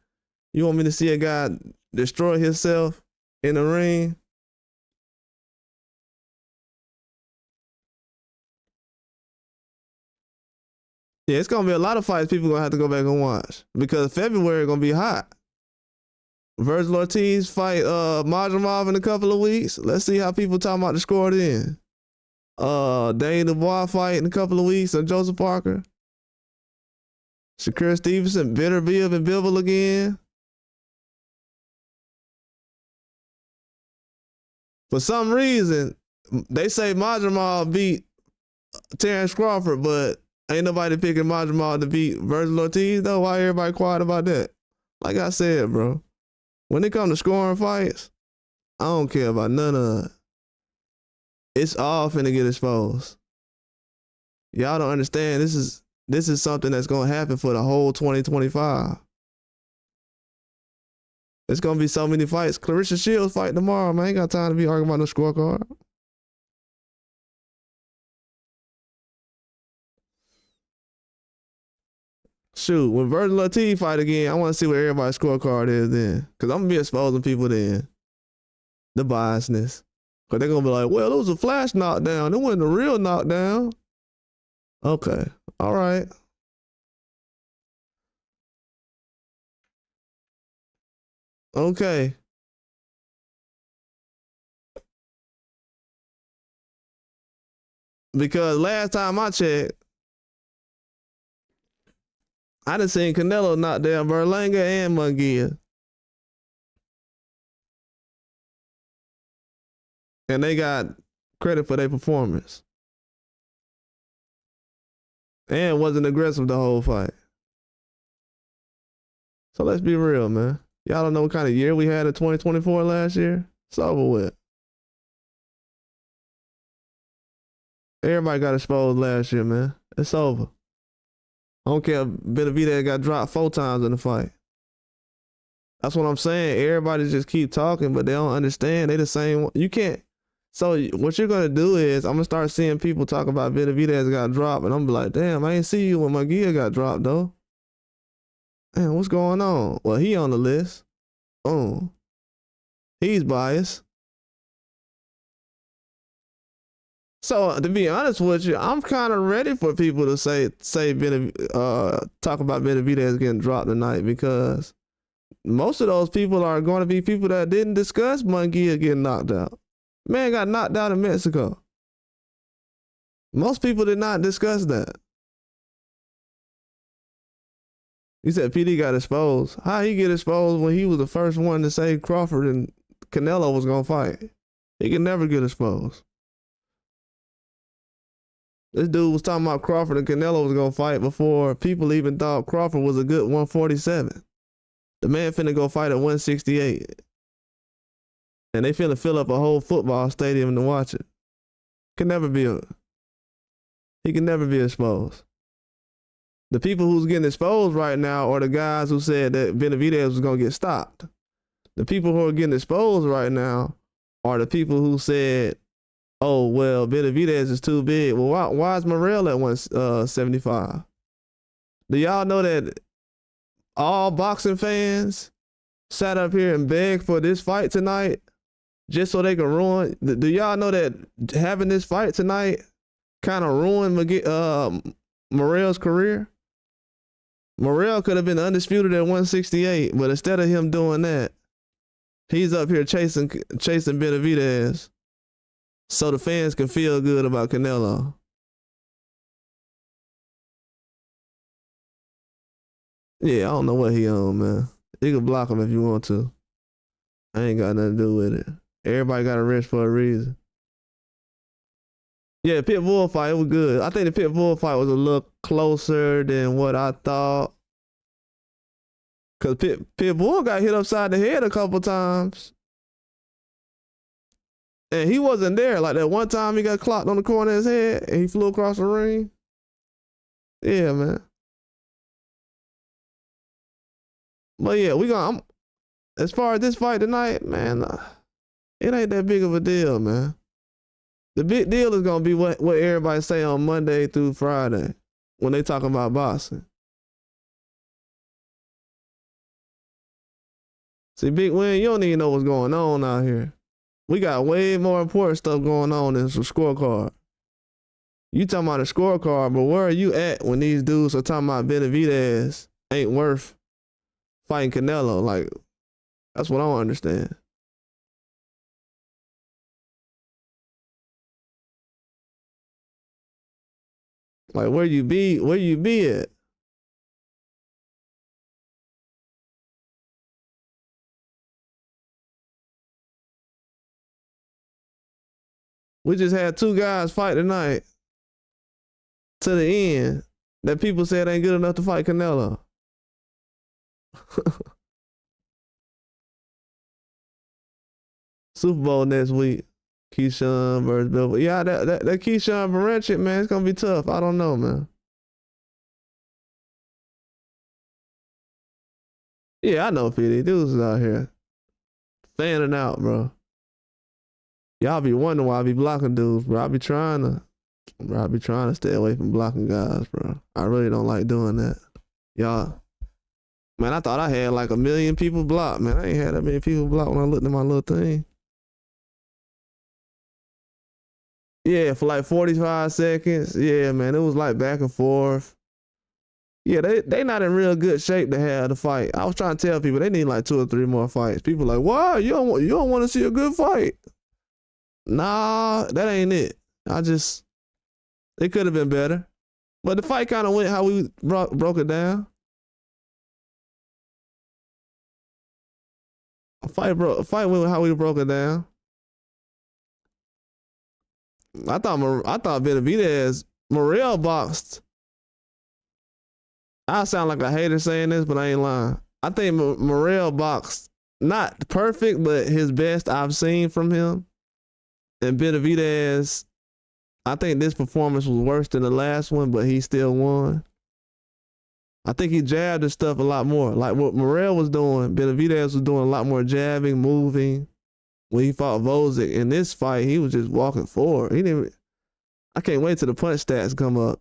you want me to see a guy destroy himself in the ring? Yeah, it's gonna be a lot of fights people gonna have to go back and watch because February gonna be hot. Virgil Ortiz fight Majumov in a couple of weeks. Let's see how people talking about the score then. Dane Dubois fight in a couple of weeks and Joseph Parker. Shakur Stevenson, Bitterbill and Bivol again. For some reason, they say Majumov beat Terrence Crawford, but ain't nobody picking Majumov to beat Virgil Ortiz, though. Why everybody quiet about that? Like I said, bro, when it comes to scoring fights, I don't care about none of it. It's all finna get exposed. Y'all don't understand. This is something that's gonna happen for the whole 2025. It's gonna be so many fights. Clarissa Shields fight tomorrow, man. I ain't got time to be arguing about no scorecard. Shoot, when Virgil Ortiz fight again, I want to see what everybody's scorecard is then. Because I'm going to be exposing people then. The biasness. Because they're going to be like, well, it was a flash knockdown. It wasn't a real knockdown. Okay. All right. Okay. Because last time I checked, I done seen Canelo knock down Berlanga and Munguia. And they got credit for their performance. And wasn't aggressive the whole fight. So let's be real, man. Y'all don't know what kind of year we had in 2024 last year? It's over with. Everybody got exposed last year, man. It's over. I don't care if Benavidez got dropped 4 times in the fight. That's what I'm saying. Everybody just keep talking, but they don't understand. They the same. You can't. So what you're gonna do is I'm gonna start seeing people talk about Benavidez got dropped, and I'm be like, damn, I ain't see you when Munguia got dropped though. Damn, what's going on? Well, he on the list. Oh, he's biased. So to be honest with you, I'm kind of ready for people to say talk about Benavidez getting dropped tonight, because most of those people are going to be people that didn't discuss Munguia getting knocked out. Man got knocked out in Mexico. Most people did not discuss that. You said PD got exposed. How he get exposed when he was the first one to say Crawford and Canelo was going to fight? He can never get exposed. This dude was talking about Crawford and Canelo was going to fight before people even thought Crawford was a good 147. The man finna go fight at 168. And they finna fill up a whole football stadium to watch it. He can never be exposed. The people who's getting exposed right now are the guys who said that Benavidez was going to get stopped. The people who are getting exposed right now are the people who said, oh, well, Benavidez is too big. Well, why is Morrell at 175? Do y'all know that all boxing fans sat up here and begged for this fight tonight just so they can ruin? Do y'all know that having this fight tonight kind of ruined Morrell's career? Morrell could have been undisputed at 168, but instead of him doing that, he's up here chasing Benavidez so the fans can feel good about Canelo. Yeah, I don't know what he on, man. You can block him if you want to. I ain't got nothing to do with it. Everybody got a wrist for a reason. Yeah, Pitbull fight, it was good. I think the Pitbull fight was a little closer than what I thought. Because Pitbull got hit upside the head a couple times. And he wasn't there. Like that one time he got clocked on the corner of his head and he flew across the ring. Yeah, man. But yeah, as far as this fight tonight, man, it ain't that big of a deal, man. The big deal is gonna be what everybody say on Monday through Friday when they talking about boxing. See, Big Win, you don't even know what's going on out here. We got way more important stuff going on than some scorecard. You talking about a scorecard, but where are you at when these dudes are talking about Benavidez ain't worth fighting Canelo? Like, that's what I don't understand. Like, where you be at? We just had 2 guys fight tonight to the end that people said ain't good enough to fight Canelo. Super Bowl next week. Keyshawn versus Bill. Yeah, that Keyshawn Baranchik, man, it's gonna be tough. I don't know, man. Yeah, I know, PD. Dudes is out here fanning out, bro. Y'all be wondering why I be blocking dudes, bro. I be trying to stay away from blocking guys, bro. I really don't like doing that. Y'all, man, I thought I had like 1 million people blocked, man. I ain't had that many people blocked when I looked at my little thing. Yeah, for like 45 seconds. Yeah, man, it was like back and forth. Yeah, they not in real good shape to have the fight. I was trying to tell people they need like 2 or 3 more fights. People like, why? You don't want to see a good fight? Nah, that ain't it. It could have been better. But the fight kind of went how we broke it down. A fight went how we broke it down. I thought Benavidez, Morrell boxed. I sound like a hater saying this, but I ain't lying. I think Morrell boxed not perfect, but his best I've seen from him. And Benavidez, I think this performance was worse than the last one, but he still won. I think he jabbed his stuff a lot more. Like what Morrell was doing, Benavidez was doing a lot more jabbing, moving. When he fought Vozick in this fight, he was just walking forward. I can't wait till the punch stats come up.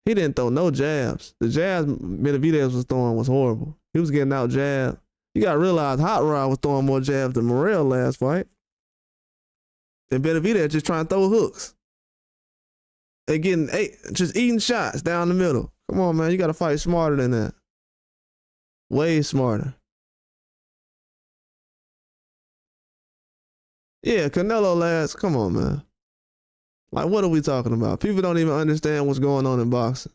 He didn't throw no jabs. The jabs Benavidez was throwing was horrible. He was getting out jabbed. You gotta realize Hot Rod was throwing more jabs than Morrell last fight. And Benavidez just trying to throw hooks. And just eating shots down the middle. Come on, man. You gotta fight smarter than that. Way smarter. Yeah, Canelo last. Come on, man. Like, what are we talking about? People don't even understand what's going on in boxing.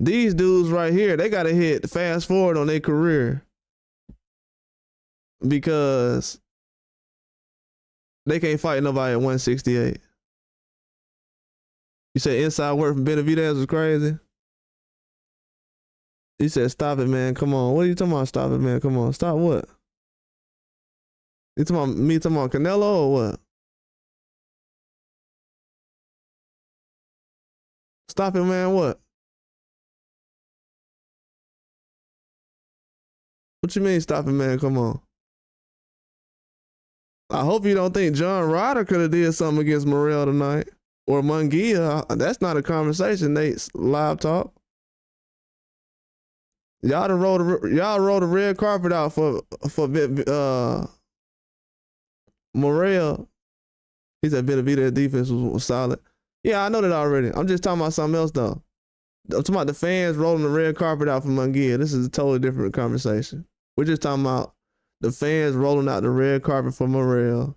These dudes right here, they got to hit fast forward on their career because they can't fight nobody at 168. You said inside work from Benavidez was crazy? You said, stop it, man. Come on. What are you talking about? Stop it, man. Come on. Stop what? You talking about me talking about Canelo or what? Stop it, man. What? What you mean, stop it, man? Come on. I hope you don't think John Ryder could have did something against Morrell tonight or Munguia. That's not a conversation. Nate's live talk. Y'all rolled a red carpet out for Morrell. He said Benavidez defense was solid. Yeah, I know that already. I'm just talking about something else though. I'm talking about the fans rolling the red carpet out for Munguia. This is a totally different conversation. We're just talking about the fans rolling out the red carpet for Morrell.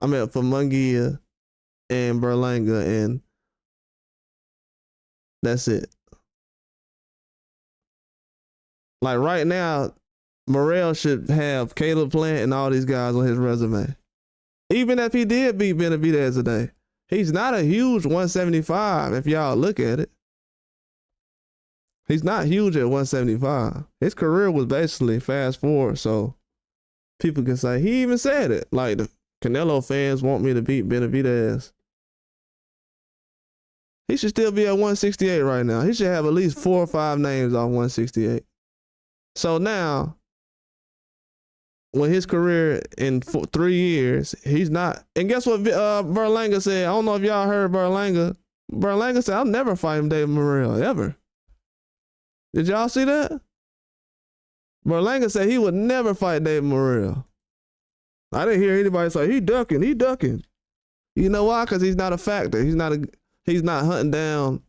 I mean for Munguia and Berlanga, and that's it. Like right now, Morrell should have Caleb Plant and all these guys on his resume. Even if he did beat Benavidez today. He's not a huge 175 if y'all look at it. He's not huge at 175. His career was basically fast forward, so people can say, he even said it. Like the Canelo fans want me to beat Benavidez. He should still be at 168 right now. He should have at least 4 or 5 names off 168. So now, when his career in 3 years, he's not. And guess what Berlanga said? I don't know if y'all heard Berlanga. Berlanga said, I'll never fight him, David Morrell, ever. Did y'all see that? Berlanga said he would never fight David Morrell. I didn't hear anybody say, he ducking. You know why? Because he's not a factor. He's not hunting down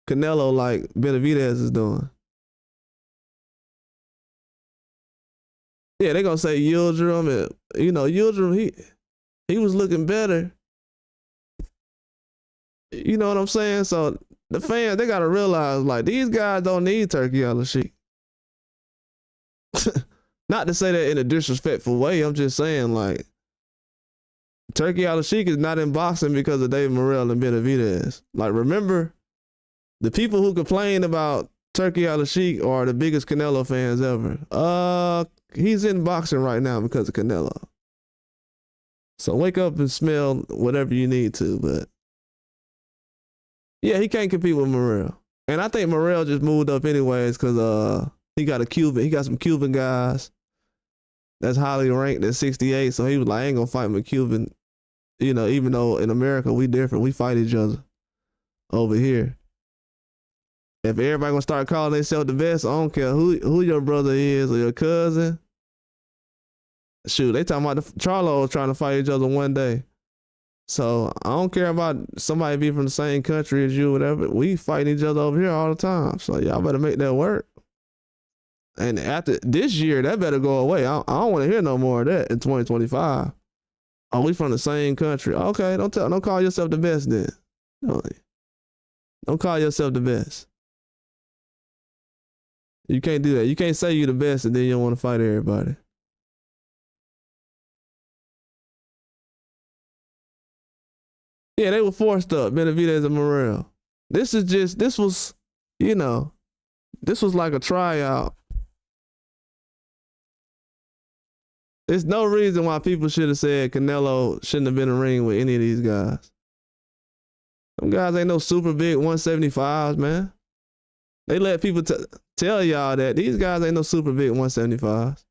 Canelo like Benavidez is doing. Yeah, they're going to say Yildirim. And, Yildirim, he was looking better. You know what I'm saying? So the fans, they got to realize, like, these guys don't need Turkey Al-Sheikh. Not to say that in a disrespectful way. I'm just saying, like, Turkey Al-Sheikh is not in boxing because of David Morrell and Benavidez. Like, remember, the people who complain about Turkey Al-Sheikh are the biggest Canelo fans ever. He's in boxing right now because of Canelo. So wake up and smell whatever you need to, but yeah, he can't compete with Morrell. And I think Morrell just moved up anyways because he got some Cuban guys that's highly ranked at 68. So he was like, I ain't gonna fight my Cuban, even though in America we different. We fight each other over here. If everybody gonna start calling themselves the best, I don't care who your brother is or your cousin. Shoot, they talking about the Charlo trying to fight each other one day. So I don't care about somebody being from the same country as you, whatever. We fight each other over here all the time. So y'all better make that work. And after this year, that better go away. I don't want to hear no more of that in 2025. Oh, we from the same country. Okay, don't call yourself the best then. Don't call yourself the best. You can't do that. You can't say you're the best and then you don't want to fight everybody. Yeah, they were forced up, Benavidez and Morrell. This was, this was like a tryout. There's no reason why people should have said Canelo shouldn't have been in the ring with any of these guys. Them guys ain't no super big 175s, man. They let people tell y'all that these guys ain't no super big 175s.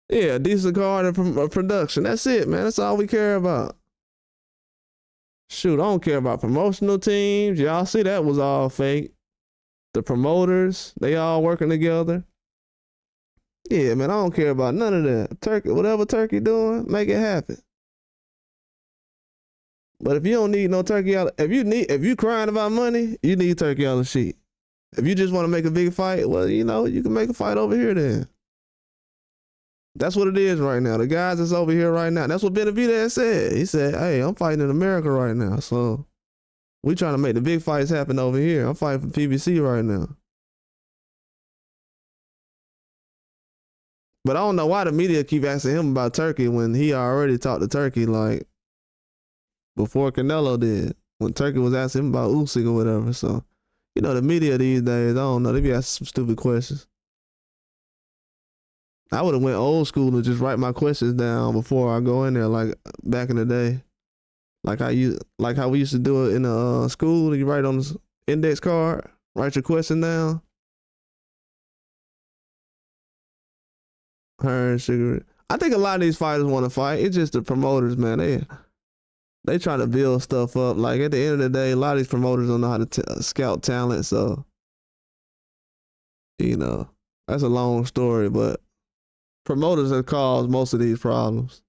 Yeah, decent card and production. That's it, man. That's all we care about. Shoot, I don't care about promotional teams. Y'all see that was all fake. The promoters, they all working together. Yeah, man, I don't care about none of that. Turkey, whatever Turkey doing, make it happen. But if you don't need no turkey out, if you crying about money, you need turkey on the sheet. If you just want to make a big fight, well, you can make a fight over here then. That's what it is right now. The guys that's over here right now. That's what Benavidez said. He said, hey, I'm fighting in America right now. So we trying to make the big fights happen over here. I'm fighting for PBC right now. But I don't know why the media keep asking him about Turkey when he already talked to Turkey like before Canelo did. When Turkey was asking him about Usyk or whatever. So, the media these days, I don't know. They be asking some stupid questions. I would have went old school and just write my questions down before I go in there, like back in the day, like how we used to do it in the school. You write on the index card, write your question down. Her cigarette. I think a lot of these fighters want to fight. It's just the promoters, man. They try to build stuff up. Like at the end of the day, a lot of these promoters don't know how to scout talent. So, that's a long story, but promoters have caused most of these problems.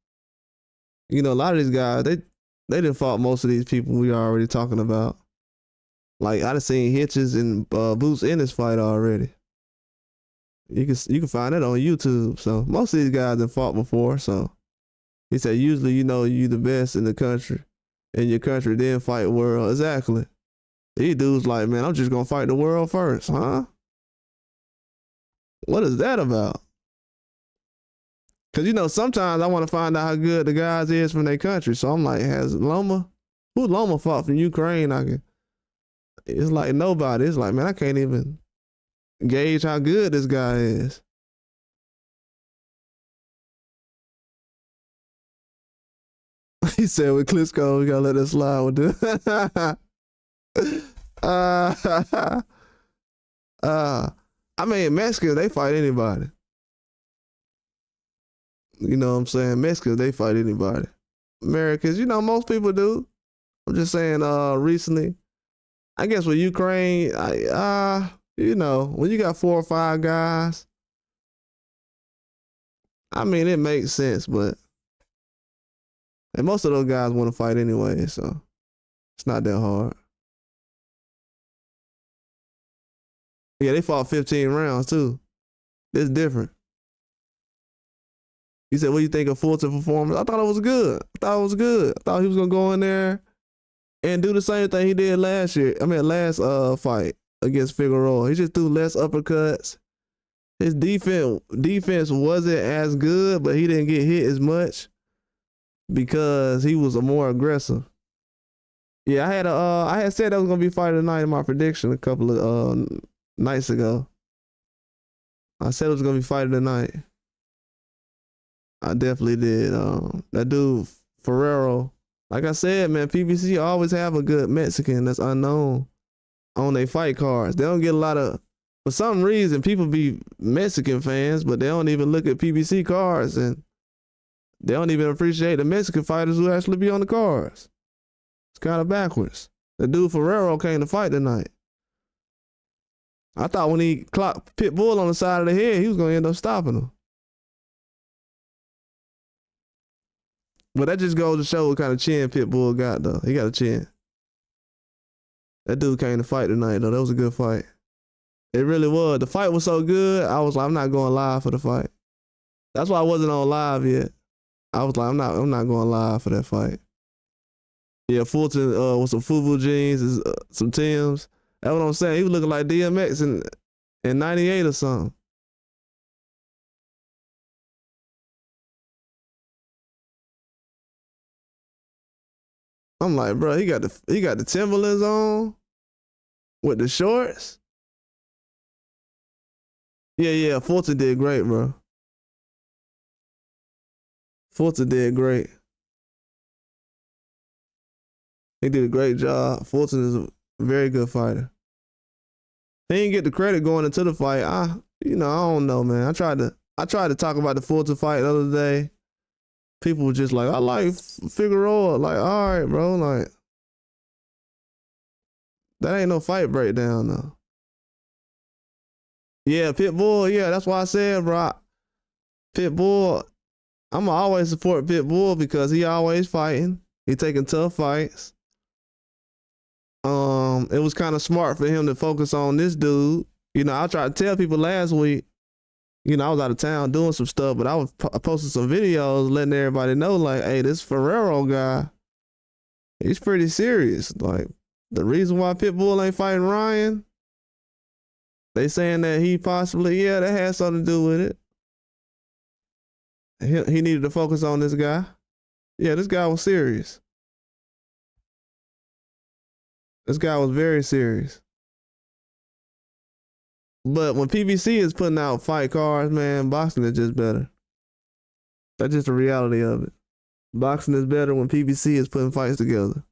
A lot of these guys, they done fought most of these people we are already talking about. Like I done seen Hitches and Boots in this fight already. You can find it on YouTube. So most of these guys have fought before. So he said usually you the best in the country, in your country, then fight world. Exactly. These dudes like, man, I'm just gonna fight the world first, huh? What is that about? Because, sometimes I want to find out how good the guys is from their country. So I'm like, who Loma fought from Ukraine? It's like nobody. It's like, man, I can't even gauge how good this guy is. He said with Klitschko, we got to let that slide with this. I mean, Mexicans, they fight anybody. You know what I'm saying? Mexicans, they fight anybody. Americans, most people do. I'm just saying, recently, I guess with Ukraine, when you got 4 or 5 guys, I mean, it makes sense, and most of those guys want to fight anyway, so it's not that hard. Yeah, they fought 15 rounds too. It's different. He said, what do you think of Fulton's performance? I thought it was good. I thought he was going to go in there and do the same thing he did last fight against Figueroa. He just threw less uppercuts. His defense wasn't as good, but he didn't get hit as much because he was more aggressive. Yeah, I had said that was going to be fight of the night in my prediction a couple of nights ago. I said it was going to be fight of the night. I definitely did. That dude, Ferrero, like I said, man, PBC always have a good Mexican that's unknown on their fight cards. They don't get a lot of, for some reason, people be Mexican fans, but they don't even look at PBC cards and they don't even appreciate the Mexican fighters who actually be on the cards. It's kind of backwards. The dude Ferrero came to fight tonight. I thought when he clocked Pitbull on the side of the head, he was gonna end up stopping him. But that just goes to show what kind of chin Pitbull got, though. He got a chin. That dude came to fight tonight, though. That was a good fight. It really was. The fight was so good, I was like, I'm not going live for the fight. That's why I wasn't on live yet. I was like, I'm not going live for that fight. Yeah, Fulton with some FUBU jeans, some Timbs. That's what I'm saying. He was looking like DMX in 98 or something. I'm like, bro, he got the Timberlands on with the shorts. Yeah, Fulton did great, bro. Fulton did great. He did a great job. Fulton is a very good fighter. He didn't get the credit going into the fight. I don't know, man. I tried to talk about the Fulton fight the other day. People were just like, I like Figueroa. Like, all right, bro. Like, that ain't no fight breakdown, though. Yeah, Pitbull. Yeah, that's why I said, bro. Pitbull. I'ma always support Pitbull because he always fighting. He taking tough fights. It was kind of smart for him to focus on this dude. You know, I tried to tell people last week, you know, I was out of town doing some stuff, but I posted some videos letting everybody know, like, hey, this Ferrero guy, he's pretty serious. Like, the reason why Pitbull ain't fighting Ryan, they saying that he possibly, that had something to do with it. He needed to focus on this guy. Yeah, this guy was serious. This guy was very serious. But when PBC is putting out fight cards, man, boxing is just better. That's just the reality of it. Boxing is better when PBC is putting fights together.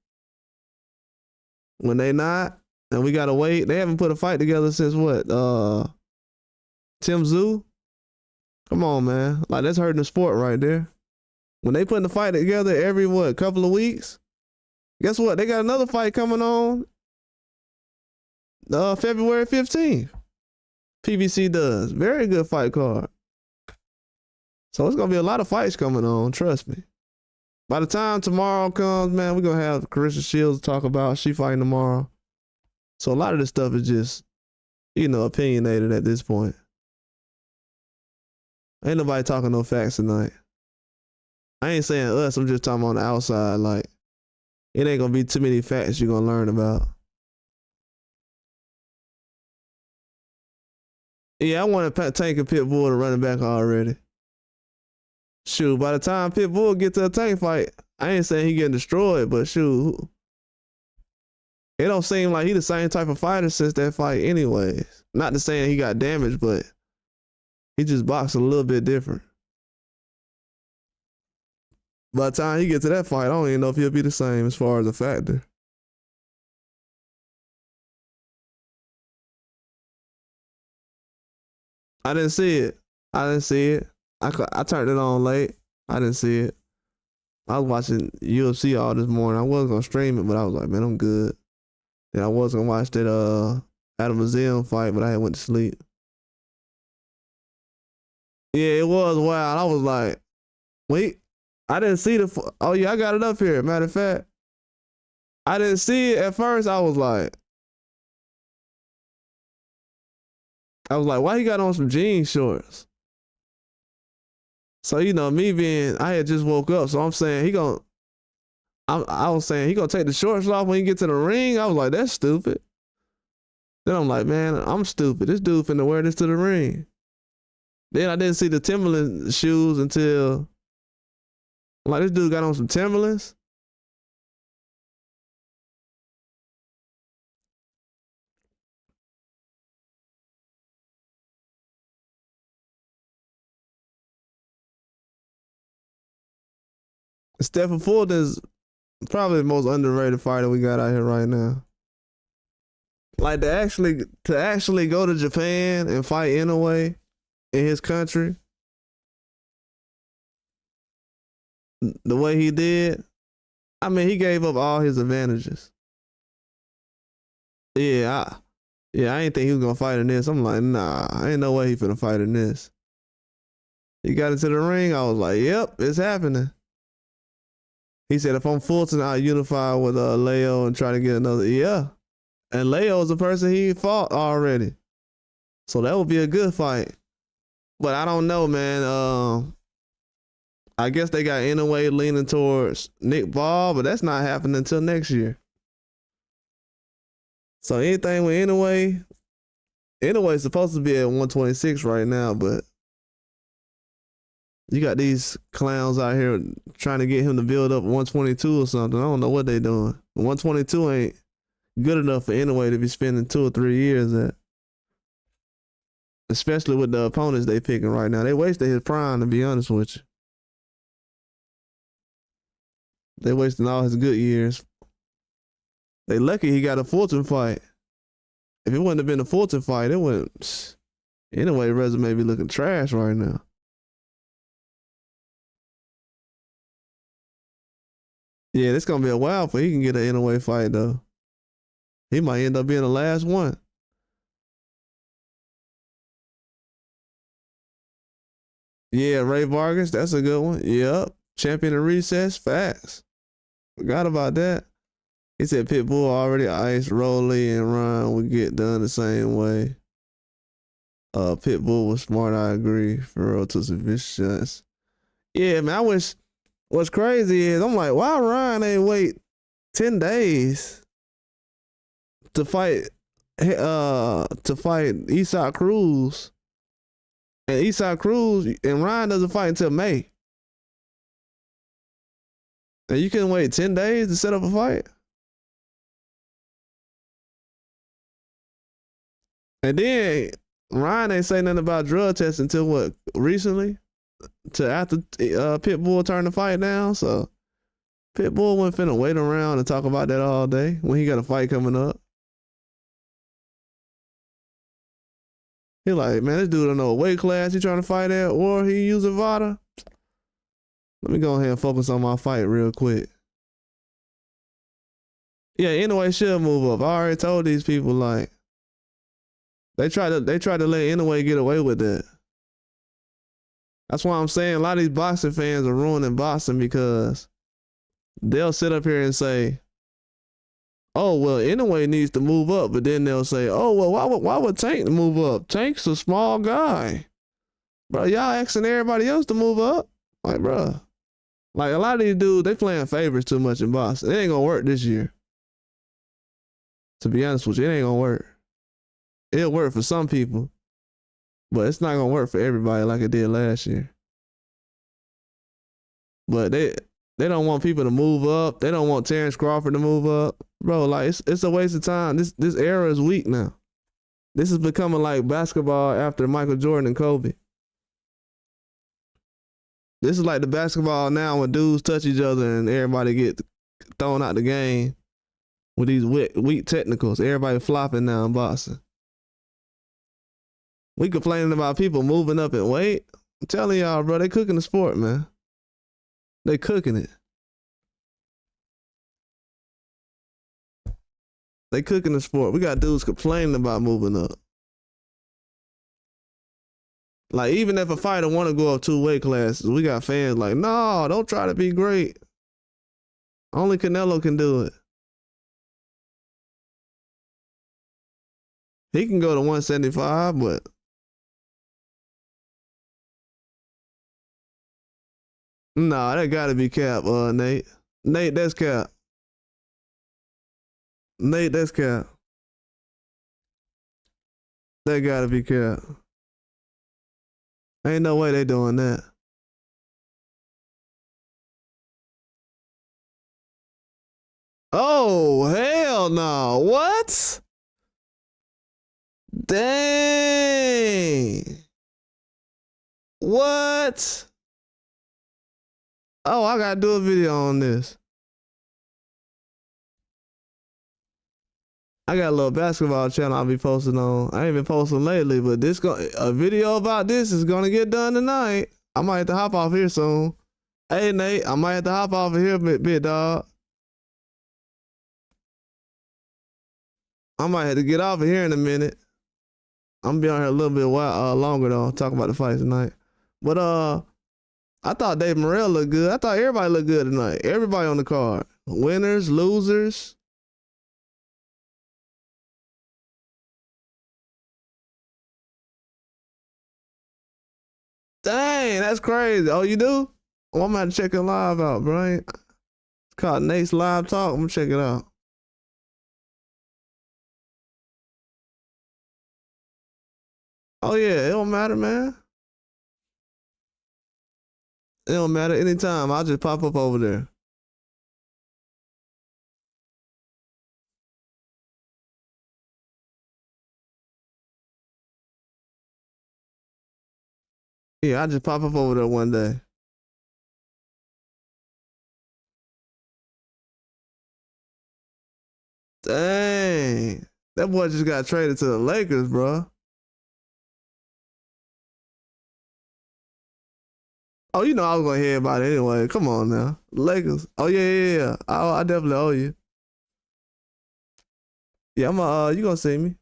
When they not, and we gotta wait, they haven't put a fight together since what? Tim Tszyu? Come on, man. Like, that's hurting the sport right there. When they putting the fight together every, couple of weeks? Guess what? They got another fight coming on February 15th. PBC does. Very good fight card. So it's going to be a lot of fights coming on, trust me. By the time tomorrow comes, man, we're going to have Carissa Shields to talk about. She fighting tomorrow. So a lot of this stuff is just, opinionated at this point. Ain't nobody talking no facts tonight. I ain't saying us, I'm just talking on the outside. Like, it ain't going to be too many facts you're going to learn about. Yeah, I want to Tank and Pitbull to running back already. Shoot, by the time Pitbull get to a Tank fight, I ain't saying he getting destroyed, but shoot, it don't seem like he the same type of fighter since that fight anyways. Not to saying he got damaged, but he just boxed a little bit different. By the time he get to that fight, I don't even know if he'll be the same as far as a factor. I didn't see it. I turned it on late. I didn't see it. I was watching UFC all this morning. I wasn't gonna stream it, but I was like, man, I'm good. Then I was gonna watch that Adam Azim fight, but I had went to sleep. Yeah, it was wild. I was like, wait, I didn't see oh yeah, I got it up here. Matter of fact, I didn't see it at first. I was like, why he got on some jean shorts? So, me being, I had just woke up, so I'm saying I was saying he gonna take the shorts off when he get to the ring. I was like, that's stupid. Then I'm like, man, I'm stupid. This dude finna wear this to the ring. Then I didn't see the Timberland shoes until, like, this dude got on some Timberlands. Stephen Fulton is probably the most underrated fighter we got out here right now. Like, to actually go to Japan and fight Inoue in his country, the way he did, I mean, he gave up all his advantages. Yeah, Yeah, I ain't think he was gonna fight in this. I'm like, nah, ain't no way he finna fight in this. He got into the ring. I was like, yep, it's happening. He said, if I'm Fulton, I'll unify with Leo and try to get another. Yeah. And Leo is the person he fought already. So that would be a good fight. But I don't know, man. I guess they got Inoue leaning towards Nick Ball, but that's not happening until next year. So anything with Inoue's supposed to be at 126 right now, but you got these clowns out here trying to get him to build up 122 or something. I don't know what they doing. 122 ain't good enough for Inoue to be spending 2 or 3 years at. Especially with the opponents they picking right now. They wasted his prime, to be honest with you. They wasting all his good years. They lucky he got a Fulton fight. If it wouldn't have been a Fulton fight, it wouldn't. Anyway, resume be looking trash right now. Yeah, it's gonna be a while before he can get an Inoue fight though. He might end up being the last one. Yeah, Ray Vargas, that's a good one. Yep. Champion of recess, facts. Forgot about that. He said Pitbull already iced Rolly and Ron would get done the same way. Pitbull was smart, I agree. Pharrell took some vicious shots. Yeah, man, I wish what's crazy is I'm like, why Ryan ain't wait 10 days to fight Eastside Cruz. And Eastside Cruz and Ryan doesn't fight until May. And you couldn't wait 10 days to set up a fight? And then Ryan ain't say nothing about drug tests until what, recently? To after Pitbull turned the fight down. So Pitbull wasn't finna wait around and talk about that all day when he got a fight coming up. He like, man, this dude don't know what weight class he trying to fight at or he using Vada. Let me go ahead and focus on my fight real quick. Yeah, Inoue should move up. I already told these people like they tried to let Inoue get away with that. That's why I'm saying a lot of these boxing fans are ruining boxing because they'll sit up here and say, oh, well, Inoue needs to move up. But then they'll say, oh, well, why would Tank move up? Tank's a small guy. Bro, y'all asking everybody else to move up? Like, bro. Like, a lot of these dudes, they playing favorites too much in boxing. It ain't going to work this year. To be honest with you, it ain't going to work. It'll work for some people, but it's not going to work for everybody like it did last year. But they don't want people to move up. They don't want Terrence Crawford to move up. Bro, like, it's a waste of time. This era is weak now. This is becoming like basketball after Michael Jordan and Kobe. This is like the basketball now when dudes touch each other and everybody get thrown out the game with these weak technicals. Everybody flopping now in boxing. We complaining about people moving up in weight. I'm telling y'all, bro, they cooking the sport, man. They cooking it. They cooking the sport. We got dudes complaining about moving up. Like, even if a fighter want to go up 2 weight classes, we got fans like, no, don't try to be great. Only Canelo can do it. He can go to 175, but nah, that gotta be cap, Nate. Nate, that's cap. Nate, that's cap. That gotta be cap. Ain't no way they doing that. Oh, hell no. What? Dang. What? Oh, I gotta do a video on this. I got a little basketball channel I'll be posting on. I ain't been posting lately, but a video about this is gonna get done tonight. I might have to hop off here soon. Hey Nate, I might have to hop off of here, big dog. I might have to get off of here in a minute. I'm gonna be on here a little bit longer though, talking about the fight tonight. But I thought Dave Morrell looked good. I thought everybody looked good tonight. Everybody on the card. Winners, losers. Dang, that's crazy. Oh, you do? Oh, I'm gonna check it live out, bro. It's called Nate's Live Talk. I'm gonna check it out. Oh yeah, it don't matter, man. It don't matter. Anytime, I'll just pop up over there. Yeah, I just pop up over there one day. Dang, that boy just got traded to the Lakers, bro. Oh, you know I was gonna hear about it anyway. Come on now, Lakers. Oh yeah. I definitely owe you. Yeah, you gonna see me?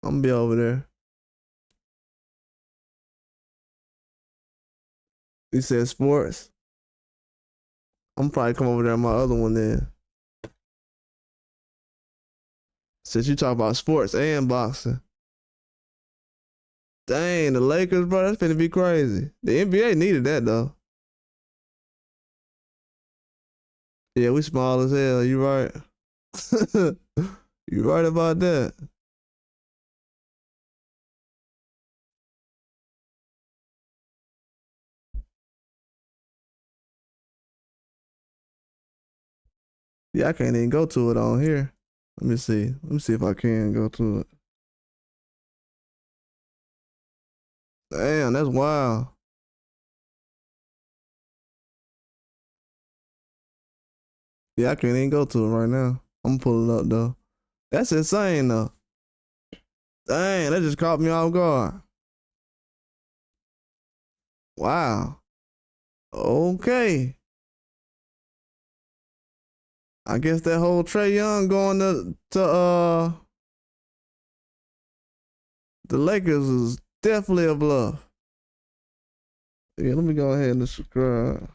I'm gonna be over there. You said sports. I'm probably come over there on my other one then. Since you talk about sports and boxing. Dang, the Lakers, bro, that's finna be crazy. The NBA needed that though. Yeah, we small as hell. You right. You right about that. Yeah, I can't even go to it on here. Let me see. Let me see if I can go to it. Damn, that's wild. Yeah, I can't even go to it right now. I'm gonna pull it up though. That's insane though. Dang, that just caught me off guard. Wow. Okay. I guess that whole Trey Young going to the Lakers is definitely a bluff. Yeah, let me go ahead and subscribe.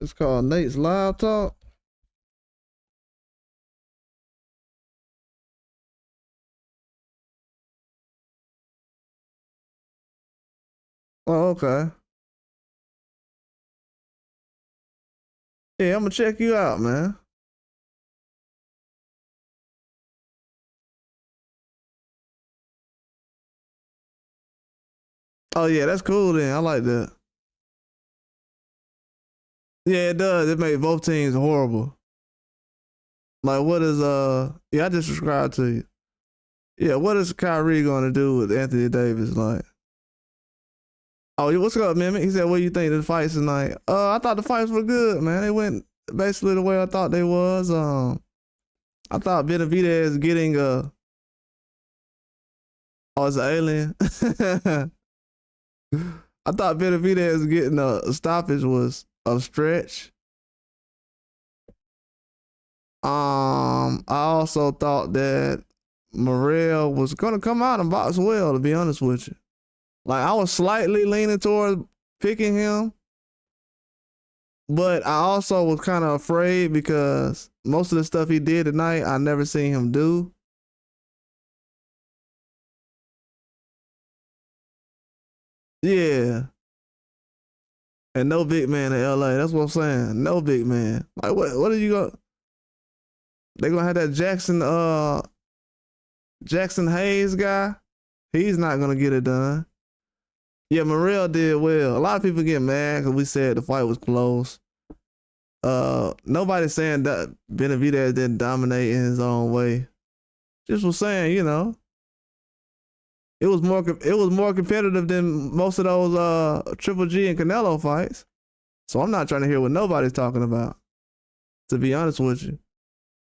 It's called Nate's Live Talk. Oh, okay. Yeah, I'm gonna check you out, man. Oh yeah, that's cool then. I like that. Yeah, it does. It made both teams horrible. Like, what is Yeah, I just subscribed to you. Yeah, what is Kyrie gonna do with Anthony Davis? Like, oh, what's up, man? He said, "What do you think of the fights tonight?" I thought the fights were good, man. They went basically the way I thought they was. I thought Benavidez getting oh, it's an alien. I thought Benavidez getting a stoppage was a stretch. I also thought that Morrell was gonna come out and box well, to be honest with you. Like, I was slightly leaning toward picking him, but I also was kind of afraid because most of the stuff he did tonight, I never seen him do. Yeah. And no big man in LA. That's what I'm saying. No big man. Like, what are you gonna they gonna have that Jackson Hayes guy? He's not gonna get it done. Yeah, Morrell did well. A lot of people get mad because we said the fight was close. Nobody's saying that Benavidez didn't dominate in his own way. Just was saying, it was more competitive than most of those Triple G and Canelo fights. So I'm not trying to hear what nobody's talking about. To be honest with you,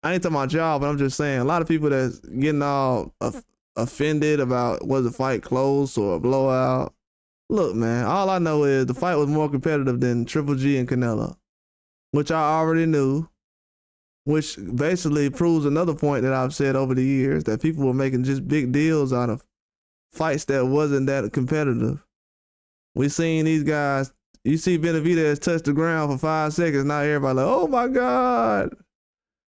I ain't talking about y'all, but I'm just saying a lot of people that's getting all offended about was the fight close or a blowout. Look, man, all I know is the fight was more competitive than Triple G and Canelo, which I already knew. which basically proves another point that I've said over the years, that people were making just big deals out of fights that wasn't that competitive. We seen these guys. You see Benavidez touch the ground for 5 seconds. Now everybody like, oh my God.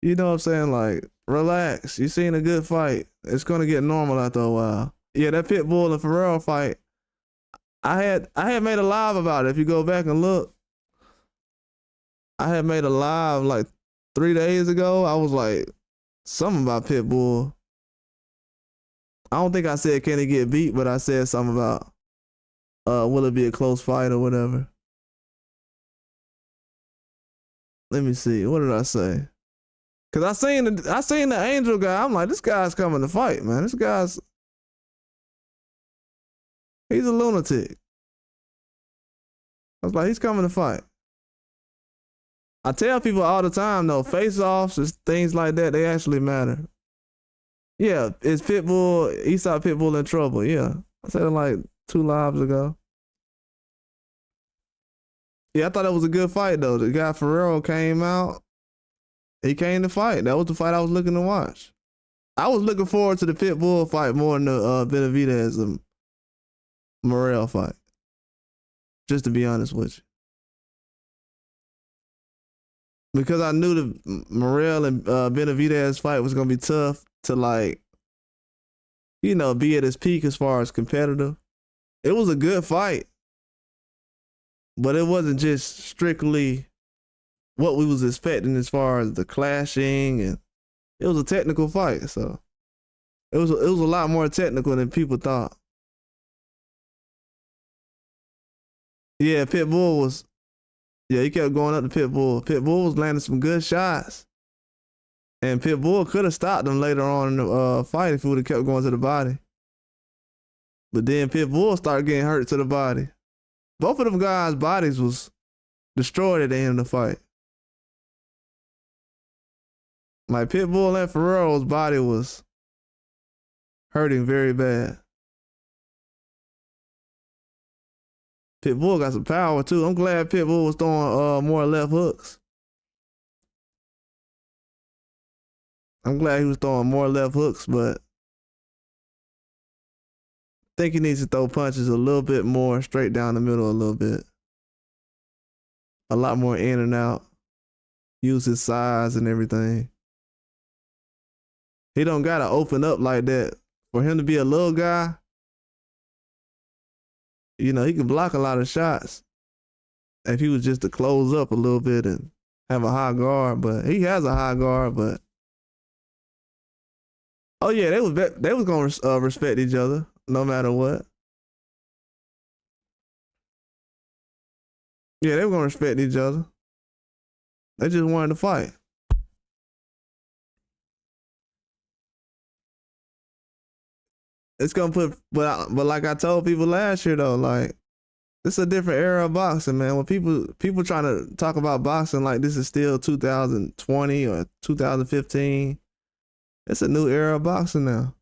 You know what I'm saying? Like, relax. You seen a good fight. It's gonna get normal after a while. Yeah, that Pitbull and Morrell fight. I had made a live about it. If you go back and look, I had made a live like 3 days ago. I was like, something about Pitbull. I don't think I said can he get beat, but I said something about will it be a close fight or whatever. Let me see. What did I say? Cause I seen the Angel guy. I'm like, this guy's coming to fight, man. He's a lunatic. I was like, he's coming to fight. I tell people all the time though, face-offs and things like that, they actually matter. Yeah, is Pitbull, Eastside Pitbull in trouble? Yeah. I said it like 2 lives ago. Yeah, I thought that was a good fight though. The guy Ferrero came out. He came to fight. That was the fight I was looking to watch. I was looking forward to the Pitbull fight more than the Benavidez and Morrell fight. Just to be honest with you. Because I knew the Morrell and Benavidez fight was going to be tough to, like, you know, be at its peak as far as competitive. It was a good fight. But it wasn't just strictly what we was expecting as far as the clashing, and it was a technical fight, so it was a lot more technical than people thought. Yeah, Pitbull was, yeah, he kept going up to Pitbull. Pitbull was landing some good shots, and Pitbull could have stopped him later on in the fight if he would have kept going to the body. But then Pitbull started getting hurt to the body. Both of them guys' bodies was destroyed at the end of the fight. Like Pitbull and Ferrero's body was hurting very bad. Pitbull got some power too. I'm glad Pitbull was throwing more left hooks. I'm glad he was throwing more left hooks, but I think he needs to throw punches a little bit more straight down the middle a little bit. A lot more in and out. Use his size and everything. He don't gotta open up like that. For him to be a little guy, you know, he can block a lot of shots. If he was just to close up a little bit and have a high guard, but he has a high guard, but oh yeah, they was gonna respect each other no matter what. Yeah, they were gonna respect each other. They just wanted to fight. It's gonna put, but like I told people last year though, like it's a different era of boxing, man. When people trying to talk about boxing like this is still 2020 or 2015, it's a new era of boxing now.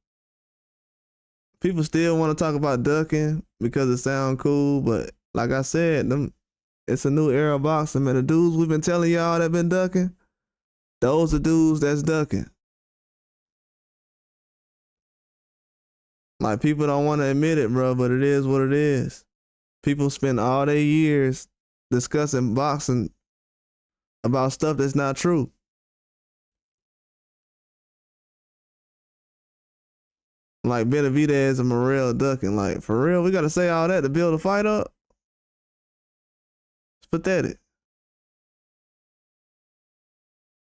People still want to talk about ducking because it sounds cool, but like I said, it's a new era of boxing, man. The dudes we've been telling y'all that been ducking, those are dudes that's ducking. Like, people don't want to admit it, bro, but it is what it is. People spend all their years discussing boxing about stuff that's not true. Like Benavidez and Morrell ducking. Like, for real, we got to say all that to build a fight up? It's pathetic.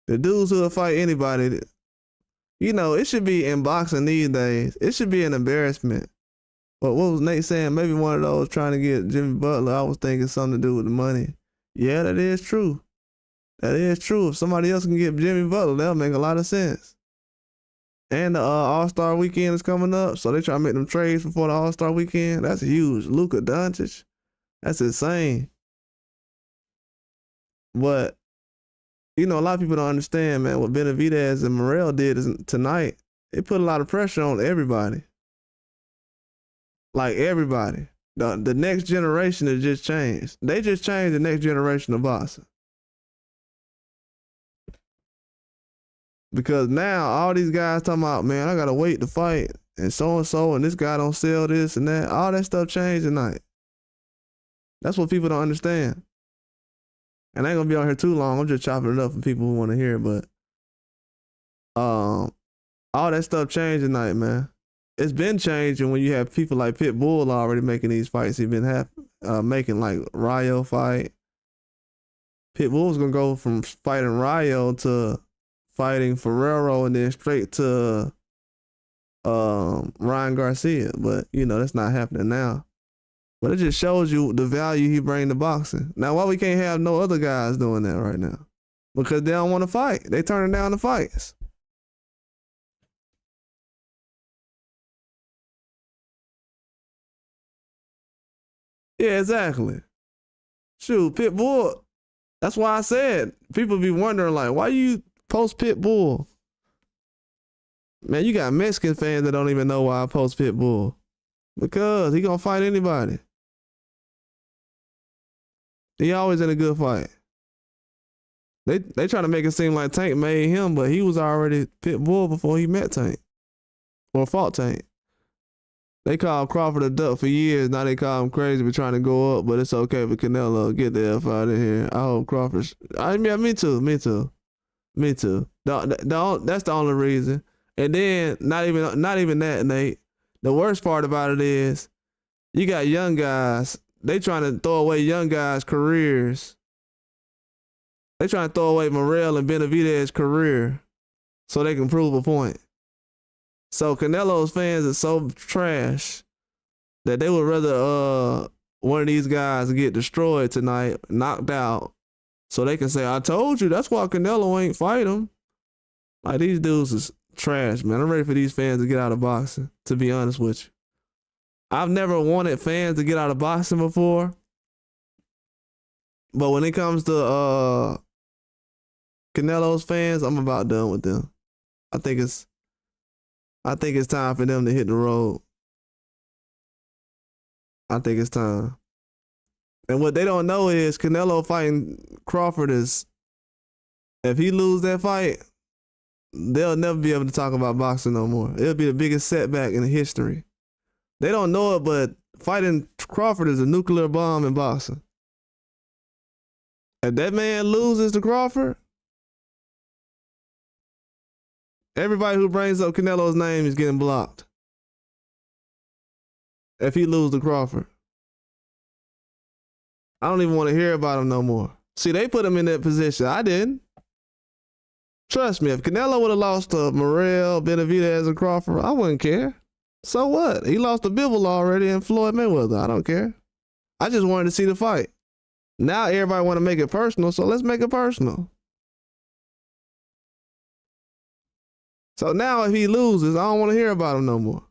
The dudes who will fight anybody, you know, it should be in boxing these days. It should be an embarrassment. But what was Nate saying? Maybe one of those trying to get Jimmy Butler. I was thinking something to do with the money. Yeah, that is true. That is true. If somebody else can get Jimmy Butler, that'll make a lot of sense. And the All-Star weekend is coming up, so they try to make them trades before the All-Star weekend. That's huge. Luka Doncic, that's insane. But you know, a lot of people don't understand, man, what Benavidez and Morrell did tonight. It put a lot of pressure on everybody. Like, everybody. The next generation has just changed. They just changed the next generation of boxing. Because now all these guys talking about, man, I gotta wait to fight and so, and this guy don't sell this and that. All that stuff changed tonight. That's what people don't understand. And I ain't gonna be on here too long. I'm just chopping it up for people who want to hear it, but all that stuff changed tonight, man. It's been changing when you have people like Pitbull already making these fights. He been making like Rayo fight. Pitbull was gonna go from fighting Rayo to fighting Ferrero and then straight to Ryan Garcia, but you know that's not happening now. But it just shows you the value he brings to boxing. Now, why we can't have no other guys doing that right now? Because they don't want to fight. They turning down the fights. Yeah, exactly. Shoot, Pitbull. That's why I said people be wondering like, why you post Pitbull? Man, you got Mexican fans that don't even know why I post Pitbull. Because he gonna fight anybody. He always in a good fight. They try to make it seem like Tank made him, but he was already Pitbull before he met Tank. Or fought Tank. They called Crawford a duck for years. Now they call him crazy for trying to go up, but it's okay for Canelo. Get the F out of here. I hope Crawford. Me too. That's the only reason. And then not even that, Nate. The worst part about it is you got young guys. They trying to throw away young guys' careers. They trying to throw away Morrell and Benavidez's career so they can prove a point. So Canelo's fans are so trash that they would rather one of these guys get destroyed tonight, knocked out, so they can say, I told you, that's why Canelo ain't fight him. Like, these dudes is trash, man. I'm ready for these fans to get out of boxing, to be honest with you. I've never wanted fans to get out of boxing before, but when it comes to Canelo's fans, I'm about done with them. I think it's time for them to hit the road. I think it's time. And what they don't know is Canelo fighting Crawford is, if he lose that fight, they'll never be able to talk about boxing no more. It'll be the biggest setback in history. They don't know it, but fighting Crawford is a nuclear bomb in boxing. If that man loses to Crawford, everybody who brings up Canelo's name is getting blocked. If he loses to Crawford. I don't even want to hear about him no more. See, they put him in that position. I didn't. Trust me, if Canelo would have lost to Morrell, Benavidez, and Crawford, I wouldn't care. So what? He lost to Bivol already and Floyd Mayweather. I don't care. I just wanted to see the fight. Now everybody want to make it personal, so let's make it personal. So now if he loses, I don't want to hear about him no more.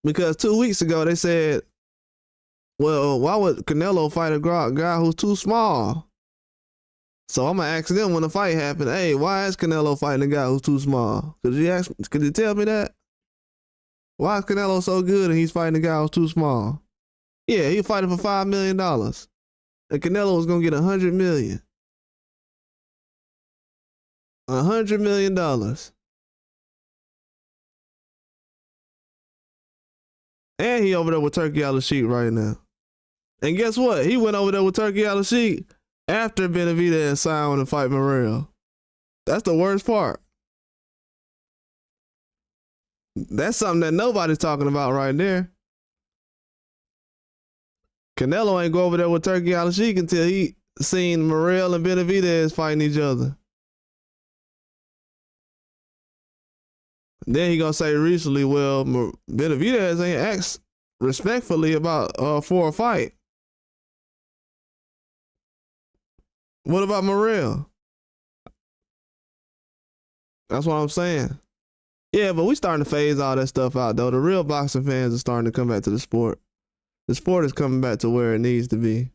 Because 2 weeks ago they said, well, why would Canelo fight a guy who's too small? So I'm going to ask them when the fight happened, hey, why is Canelo fighting a guy who's too small? Could you tell me that? Why is Canelo so good and he's fighting a guy who's too small? Yeah, he's fighting for $5 million. And Canelo was going to get $100 million. $100 million. And he over there with Turkey Al-Sheikh right now. And guess what? He went over there with Turkey Al-Sheikh after Benavidez signed on to fight Morrell. That's the worst part. That's something that nobody's talking about right there. Canelo ain't go over there with Turkey Al-Sheikh until he seen Morrell and Benavidez fighting each other. Then he gonna say recently, well, Benavidez ain't asked respectfully about for a fight. What about Morrell? That's what I'm saying. Yeah, but we starting to phase all that stuff out though. The real boxing fans are starting to come back to the sport. The sport is coming back to where it needs to be.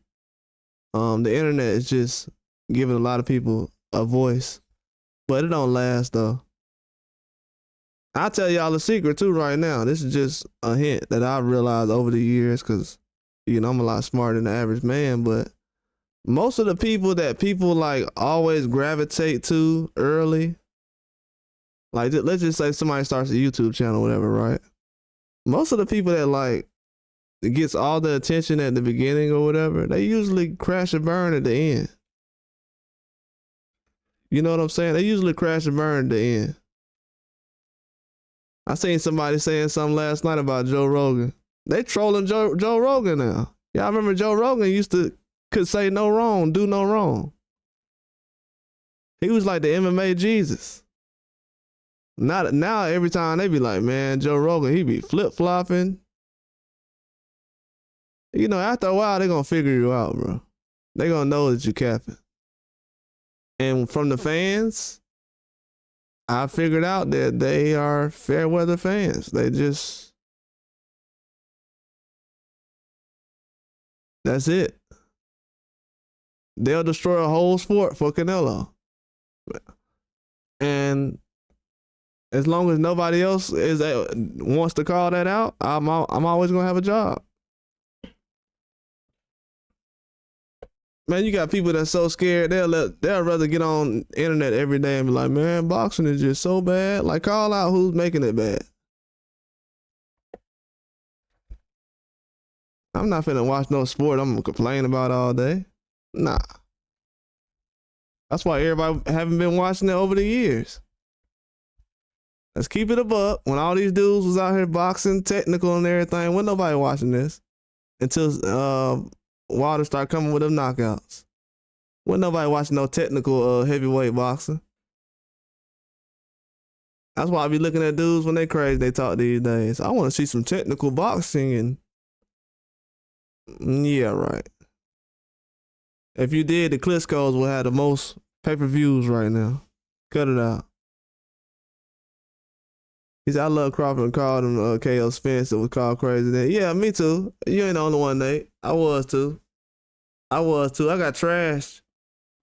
The internet is just giving a lot of people a voice, but it don't last though. I'll tell y'all a secret too right now. This is just a hint that I've realized over the years because, you know, I'm a lot smarter than the average man, but Most of the people that people like always gravitate to early, like let's just say somebody starts a YouTube channel, whatever, right? Most of the people that like it gets all the attention at the beginning or whatever, they usually crash and burn at the end. You know what I'm saying? They usually crash and burn at the end. I seen somebody saying something last night about Joe Rogan. They trolling Joe Rogan now. Y'all remember Joe Rogan could say no wrong, do no wrong. He was like the MMA Jesus. Now every time they be like, man, Joe Rogan, he be flip-flopping. You know, after a while, they gonna figure you out, bro. They gonna know that you capping. And from the fans, I figured out that they are fair weather fans. That's it. They'll destroy a whole sport for Canelo. And as long as nobody else wants to call that out, I'm always gonna have a job. Man, you got people that's so scared they'll rather get on the internet every day and be like, man, boxing is just so bad. Like, call out who's making it bad. I'm not finna watch no sport I'm gonna complain about all day. Nah. That's why everybody haven't been watching it over the years. Let's keep it a buck. When all these dudes was out here boxing, technical and everything, wasn't nobody watching this until Wilder started coming with them knockouts. Wasn't nobody watching no technical heavyweight boxing. That's why I be looking at dudes when they crazy, they talk these days. I want to see some technical boxing and yeah, right. If you did, the Klitschko's will have the most pay-per-views right now. Cut it out. He said, I love Crawford and called him KO Spence. It was called crazy then. Yeah, me too. You ain't the only one, Nate. I was too. I got trashed.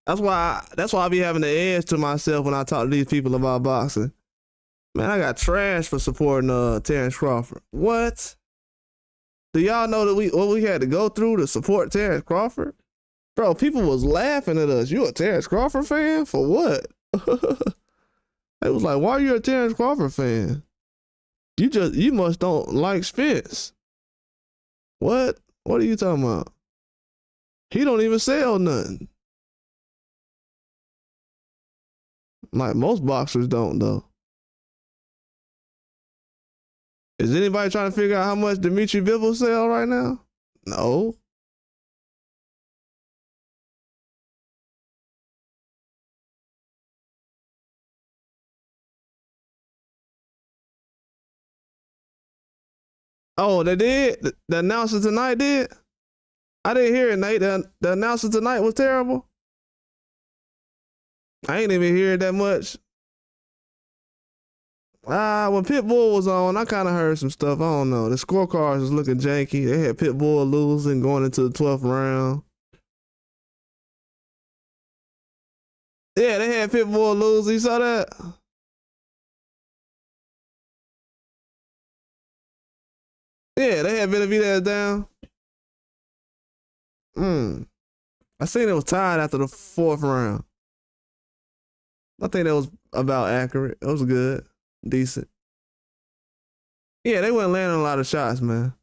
That's why I be having the edge to myself when I talk to these people about boxing. Man, I got trashed for supporting Terrence Crawford. What? Do y'all know that what we had to go through to support Terrence Crawford? Bro, people was laughing at us. You a Terrence Crawford fan? For what? They was like, why are you a Terrence Crawford fan? You must don't like Spence. What? What are you talking about? He don't even sell nothing. Like most boxers don't though. Is anybody trying to figure out how much Dimitri Bivol sell right now? No. Oh, they did? The announcer tonight did? I didn't hear it, Nate. The announcer tonight was terrible. I ain't even hear it that much. When Pitbull was on, I kind of heard some stuff. I don't know. The scorecards was looking janky. They had Pitbull losing, going into the 12th round. Yeah, they had Pitbull losing. You saw that? Yeah, they had Benavidez down. I seen it was tied after the 4th round. I think that was about accurate. It was good. Decent. Yeah, they weren't landing a lot of shots, man.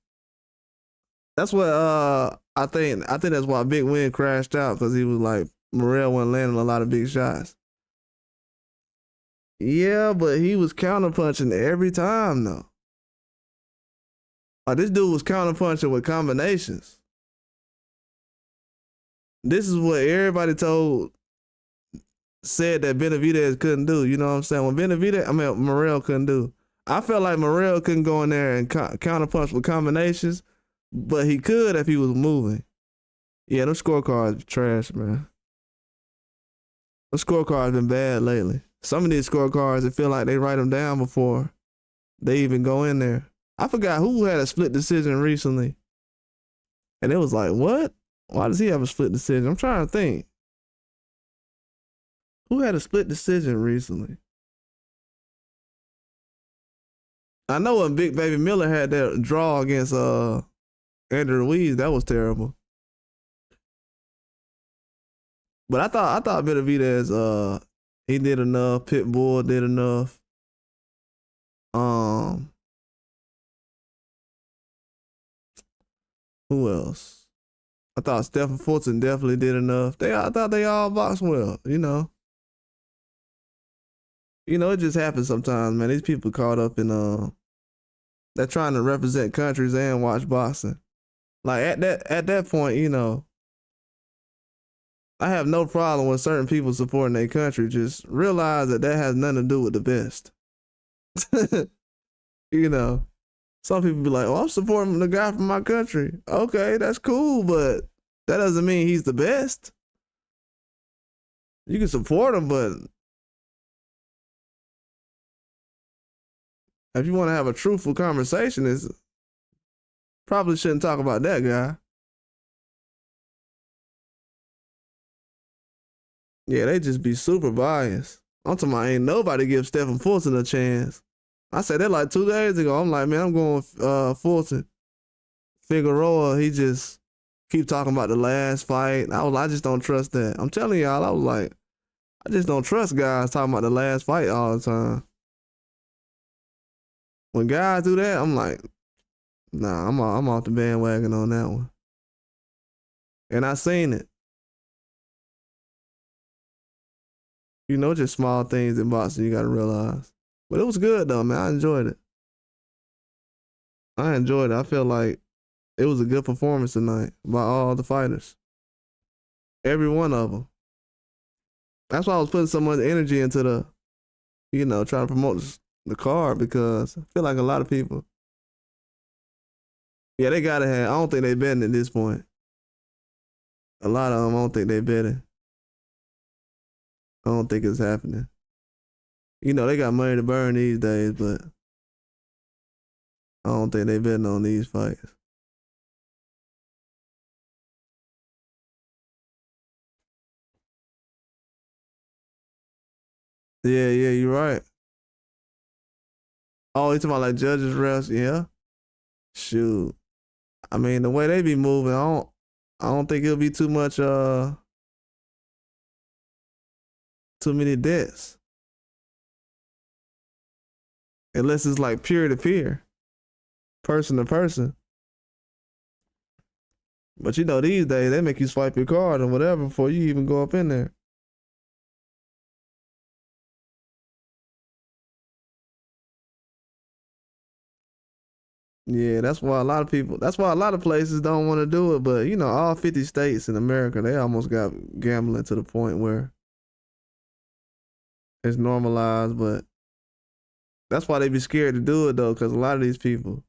That's what I think that's why Big Win crashed out, because he was like, Morrell wasn't landing a lot of big shots. Yeah, but he was counterpunching every time though. Like, this dude was counterpunching with combinations. This is what everybody said that Benavidez couldn't do. You know what I'm saying? When Morrell couldn't do. I felt like Morrell couldn't go in there and counterpunch with combinations, but he could if he was moving. Yeah, those scorecards are trash, man. Those scorecards been bad lately. Some of these scorecards, it feel like they write them down before they even go in there. I forgot who had a split decision recently. And it was like, what? Why does he have a split decision? I'm trying to think. Who had a split decision recently? I know when Big Baby Miller had that draw against Andrew Ruiz, that was terrible. But I thought Benavidez he did enough. Pitbull did enough. Um, who else? I thought Stephen Fulton definitely did enough. I thought they all boxed well. It just happens sometimes, man. These people caught up in they're trying to represent countries and watch boxing. Like at that point, I have no problem with certain people supporting their country. Just realize that has nothing to do with the best. you know, some people be like, "Oh, I'm supporting the guy from my country." Okay, that's cool, but that doesn't mean he's the best. You can support him, but if you want to have a truthful conversation, is probably shouldn't talk about that guy. Yeah, they just be super biased. I'm talking about ain't nobody give Stephen Fulton a chance. I said that like 2 days ago. I'm like, man, I'm going Fulton. Figueroa, he just keep talking about the last fight. I just don't trust that. I'm telling y'all, I was like, I just don't trust guys talking about the last fight all the time. When guys do that, I'm like, nah, I'm off the bandwagon on that one. And I seen it. Just small things in boxing you gotta realize. But it was good though, man. I enjoyed it. I felt like it was a good performance tonight by all the fighters. Every one of them. That's why I was putting so much energy into trying to promote the card, because I feel like a lot of people, yeah, they gotta have. I don't think they betting at this point. A lot of them, I don't think they betting. I don't think it's happening. They got money to burn these days, but I don't think they betting on these fights. Yeah, you're right. Oh, you talking about like judges, refs? Yeah. Shoot. I mean, the way they be moving, I don't think it'll be too much too many deaths. Unless it's like peer to peer, person to person. But these days they make you swipe your card or whatever before you even go up in there. Yeah, that's why a lot of places don't want to do it. But all 50 states in America, they almost got gambling to the point where it's normalized. But that's why they be scared to do it though, because a lot of these people,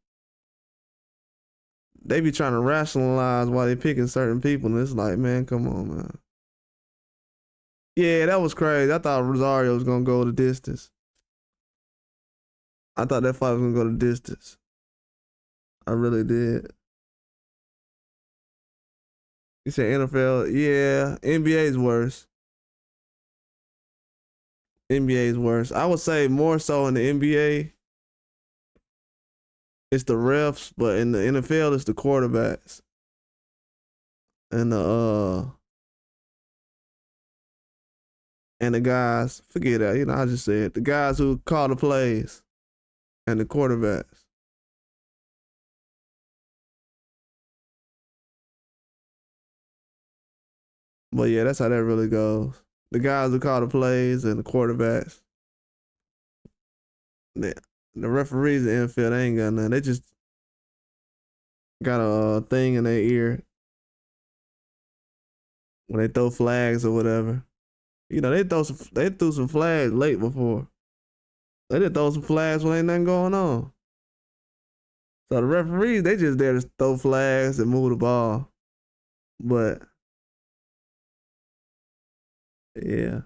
they be trying to rationalize why they picking certain people, and it's like, man, come on, man. Yeah, that was crazy. I thought Rosario was gonna go the distance. I thought that fight was gonna go the distance. I really did. You said NFL, yeah. NBA's worse. NBA's worse. I would say more so in the NBA, it's the refs, but in the NFL, it's the quarterbacks and the guys. Forget that. I just said the guys who call the plays and the quarterbacks. But yeah, that's how that really goes. The guys who call the plays and the quarterbacks. The referees in the NFL, they ain't got nothing. They just got a thing in their ear when they throw flags or whatever. They threw some flags late before. They did throw some flags when ain't nothing going on. So the referees, they just there to throw flags and move the ball. But yeah.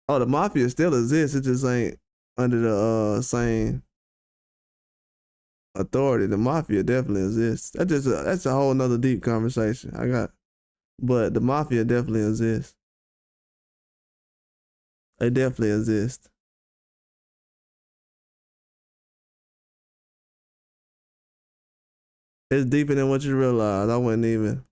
Oh, the mafia still exists. It just ain't under the same authority. The mafia definitely exists. That's a whole nother deep conversation. But the mafia definitely exists. They definitely exist. It's deeper than what you realize. I wouldn't even.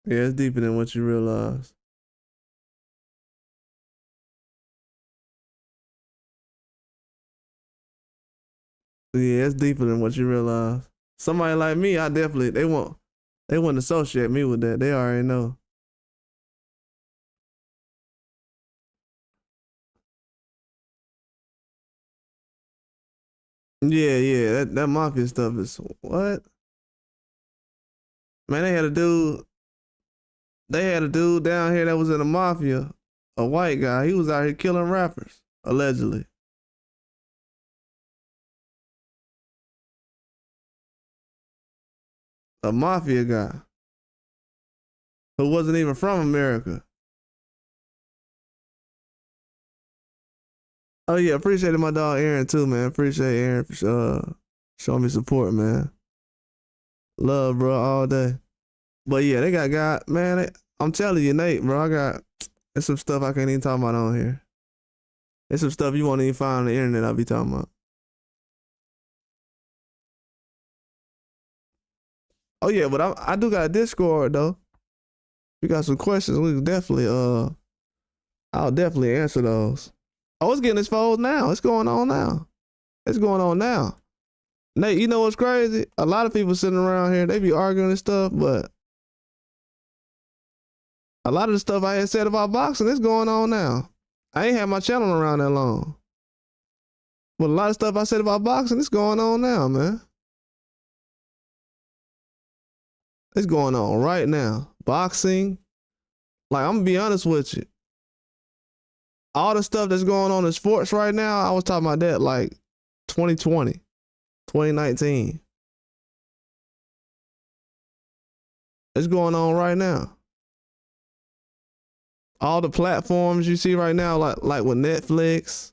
Yeah, it's deeper than what you realize. Yeah, it's deeper than what you realize. Somebody like me, I definitely they wouldn't associate me with that. They already know. Yeah, yeah, that mafia stuff is what? Man, they had a dude down here that was in the mafia, a white guy. He was out here killing rappers, allegedly. A mafia guy who wasn't even from America. Oh yeah, appreciated my dog Aaron too, man. Appreciate Aaron for showing me support, man. Love, bro, all day. But yeah, they got man. I'm telling you, Nate, bro. There's some stuff I can't even talk about on here. There's some stuff you won't even find on the internet. I'll be talking about. Oh yeah, but I do got a Discord though. We got some questions. We can definitely I'll definitely answer those. Oh, it's getting exposed now. It's going on now. It's going on now. Nate, you know what's crazy? A lot of people sitting around here, they be arguing and stuff, but a lot of the stuff I had said about boxing, it's going on now. I ain't had my channel around that long. But a lot of stuff I said about boxing, it's going on now, man. It's going on right now. Boxing, like I'm gonna be honest with you. All the stuff that's going on in sports right now, I was talking about that like 2020, 2019. It's going on right now. All the platforms you see right now, like with Netflix,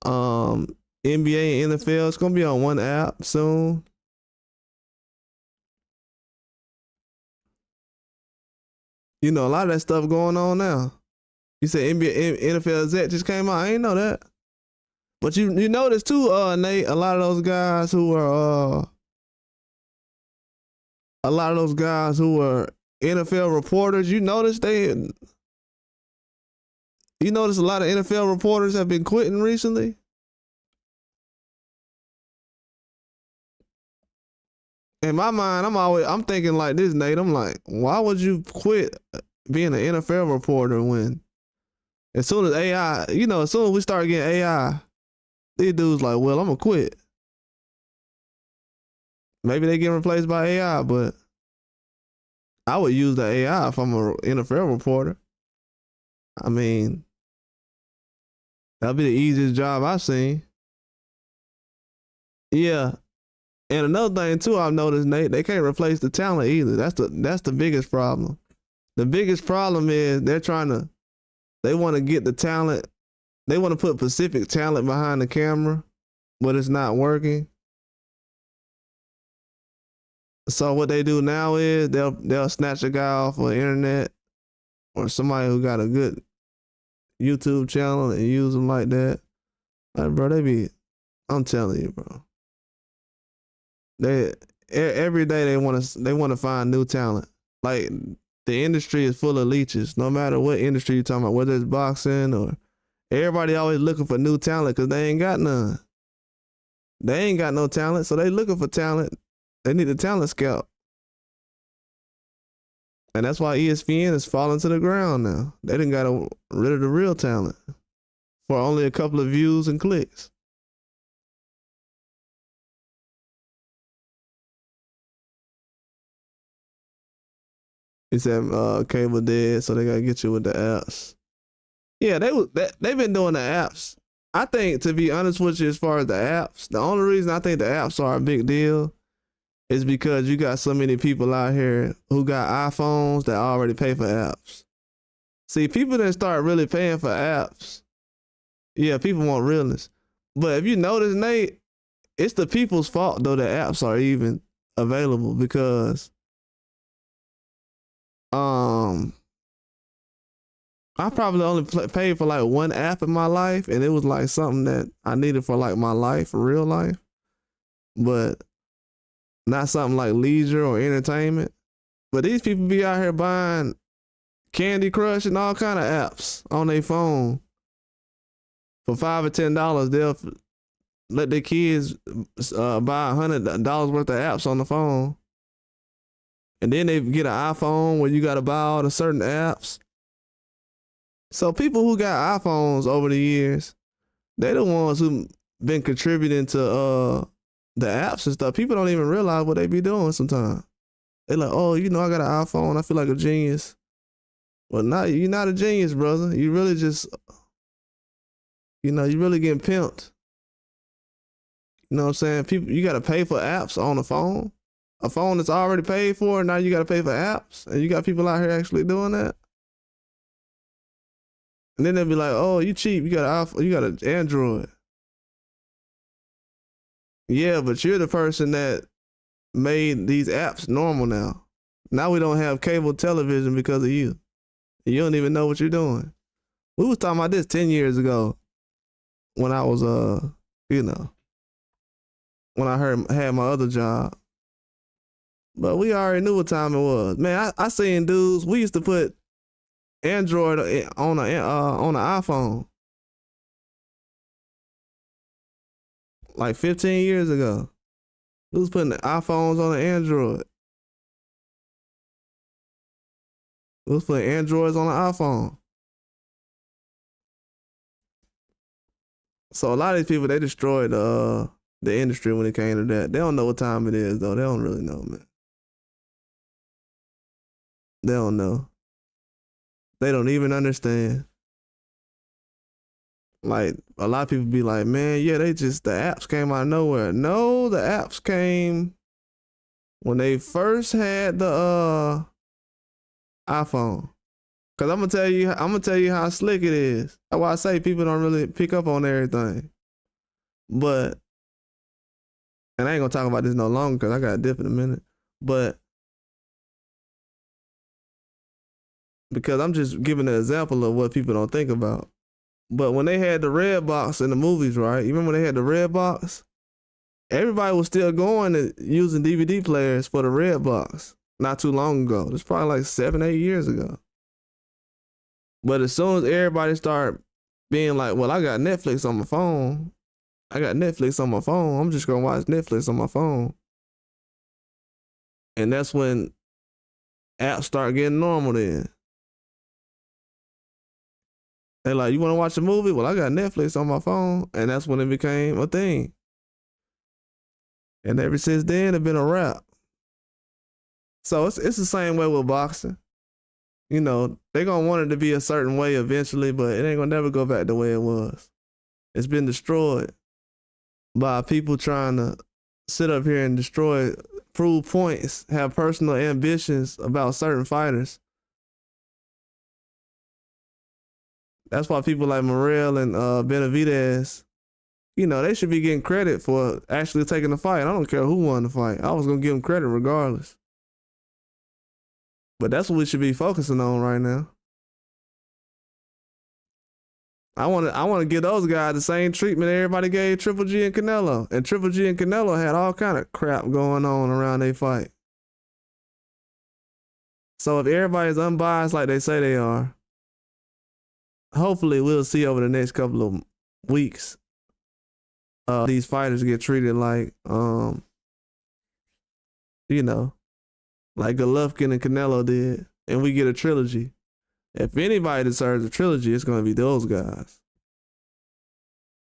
NBA and NFL, it's gonna be on one app soon. You know, a lot of that stuff going on now. You said NBA, NFL Zet just came out. I ain't know that. But you notice too, Nate, a lot of those guys who were NFL reporters, you notice a lot of NFL reporters have been quitting recently. In my mind, I'm thinking like this, Nate. I'm like, why would you quit being an NFL reporter when as soon as AI, as soon as we start getting AI, these dudes like, well, I'm gonna quit. Maybe they get replaced by AI, but I would use the AI if I'm an NFL reporter. I mean, that'll be the easiest job I've seen. Yeah. And another thing too, I've noticed, Nate, they can't replace the talent either. That's the biggest problem. The biggest problem is they want to get the talent. They want to put Pacific talent behind the camera, but it's not working. So what they do now is they'll snatch a guy off of the internet or somebody who got a good YouTube channel and use them like that. Like, bro, I'm telling you, bro. Every day they want to find new talent. Like the industry is full of leeches. No matter what industry you're talking about, whether it's boxing or everybody always looking for new talent because they ain't got none. They ain't got no talent, so they looking for talent. They need a talent scout. And that's why ESPN is falling to the ground now. They didn't got rid of the real talent for only a couple of views and clicks. He said cable dead, so they gotta get you with the apps. Yeah, they've been doing the apps. I think, to be honest with you, as far as the apps, the only reason I think the apps are a big deal is because you got so many people out here who got iPhones that already pay for apps. See, people that start really paying for apps, yeah, people want realness. But if you notice, Nate, it's the people's fault though the apps are even available because I probably only paid for like one app in my life, and it was like something that I needed for like my life, for real life, but not something like leisure or entertainment. But these people be out here buying Candy Crush and all kind of apps on their phone for $5 or $10. They'll let their kids buy $100 worth of apps on the phone, and then they get an iPhone where you got to buy all the certain apps. So people who got iPhones over the years, they the ones who been contributing to the apps and stuff. People don't even realize what they be doing sometimes. They like, oh, I got an iPhone. I feel like a genius. Well, you're not a genius, brother. You really just, you really getting pimped. You know what I'm saying? People, you got to pay for apps on a phone. A phone that's already paid for, now you got to pay for apps. And you got people out here actually doing that. And then they'll be like, oh, you cheap. You got an iPhone, you got an Android. Yeah, but you're the person that made these apps normal now. Now we don't have cable television because of you. You don't even know what you're doing. We was talking about this 10 years ago when I was, when I had my other job. But we already knew what time it was. Man, I seen dudes, we used to put Android on an iPhone like 15 years ago. We was putting the iPhones on an Android. We was putting Androids on an iPhone. So a lot of these people, they destroyed the industry when it came to that. They don't know what time it is though. They don't really know, man. They don't know. They don't even understand. Like, a lot of people be like, man, yeah, the apps came out of nowhere. No, the apps came when they first had the iPhone. Cause I'm gonna tell you how slick it is. That's why I say people don't really pick up on everything. But, and I ain't gonna talk about this no longer because I got a dip in a minute. But because I'm just giving an example of what people don't think about. But when they had the red box in the movies, right? You remember when they had the red box? Everybody was still going and using DVD players for the red box not too long ago. It's probably like 7, 8 years ago. But as soon as everybody started being like, well, I got Netflix on my phone. I'm just gonna watch Netflix on my phone. And that's when apps start getting normal then. They like, you want to watch a movie? Well, I got Netflix on my phone. And that's when it became a thing. And ever since then, it's been a wrap. So it's the same way with boxing. They're going to want it to be a certain way eventually, but it ain't going to never go back the way it was. It's been destroyed by people trying to sit up here and prove points, have personal ambitions about certain fighters. That's why people like Morrell and Benavidez, they should be getting credit for actually taking the fight. I don't care who won the fight. I was going to give them credit regardless. But that's what we should be focusing on right now. I want to give those guys the same treatment everybody gave Triple G and Canelo. And Triple G and Canelo had all kind of crap going on around their fight. So if everybody's unbiased like they say they are, hopefully we'll see over the next couple of weeks these fighters get treated like like Golovkin and Canelo did, and we get a trilogy. If anybody deserves a trilogy, it's going to be those guys.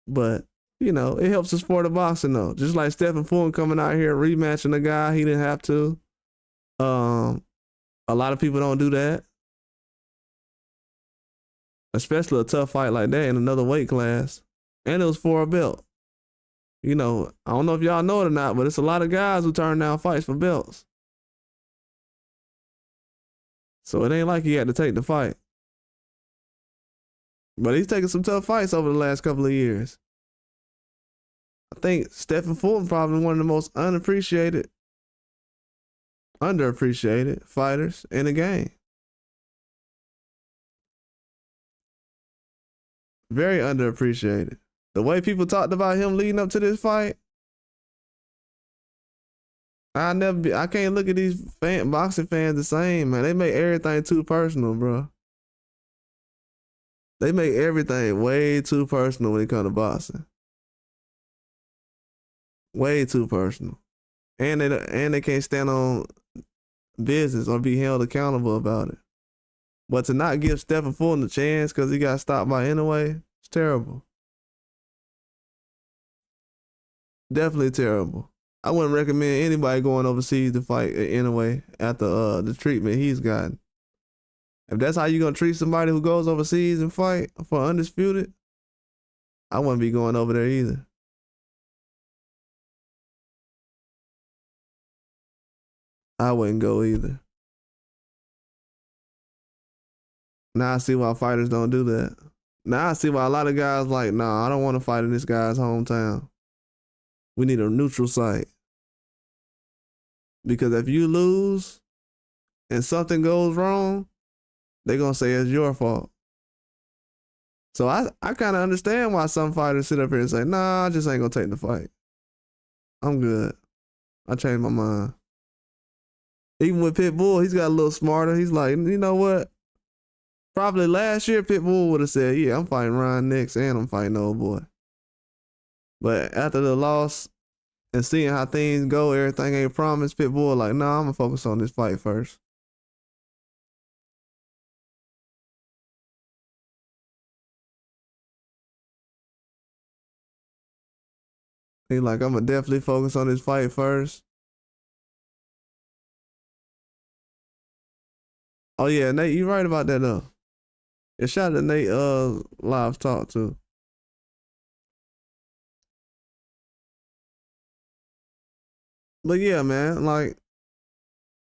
But it helps the sport of boxing though. Just like Stephen Fulton coming out here rematching a guy he didn't have to. A lot of people don't do that. Especially a tough fight like that in another weight class. And it was for a belt. I don't know if y'all know it or not, but it's a lot of guys who turn down fights for belts. So it ain't like he had to take the fight. But he's taking some tough fights over the last couple of years. I think Stephen Fulton probably one of the most underappreciated fighters in the game. Very underappreciated. The way people talked about him leading up to this fight, I can't look at these boxing fans the same, man. They make everything too personal, bro. They make everything way too personal when it comes to boxing. Way too personal. And they can't stand on business or be held accountable about it. But to not give Stephen Fulton a chance because he got stopped by anyway, it's terrible. Definitely terrible. I wouldn't recommend anybody going overseas to fight anyway after the treatment he's gotten. If that's how you're gonna treat somebody who goes overseas and fight for undisputed, I wouldn't be going over there either. I wouldn't go either. Now I see why fighters don't do that. Now I see why a lot of guys like, nah, I don't want to fight in this guy's hometown. We need a neutral site. Because if you lose and something goes wrong, they're going to say it's your fault. So I kind of understand why some fighters sit up here and say, nah, I just ain't going to take the fight. I'm good. I changed my mind. Even with Pitbull, he's got a little smarter. He's like, you know what? Probably last year, Pitbull would have said, yeah, I'm fighting Ryan next and I'm fighting Old Boy. But after the loss and seeing how things go, everything ain't promised, Pitbull like, nah, I'm going to focus on this fight first. He like, I'm going to definitely focus on this fight first. Oh, yeah, Nate, you right about that, though. It shout out to Nate live talk, too. But yeah, man, like,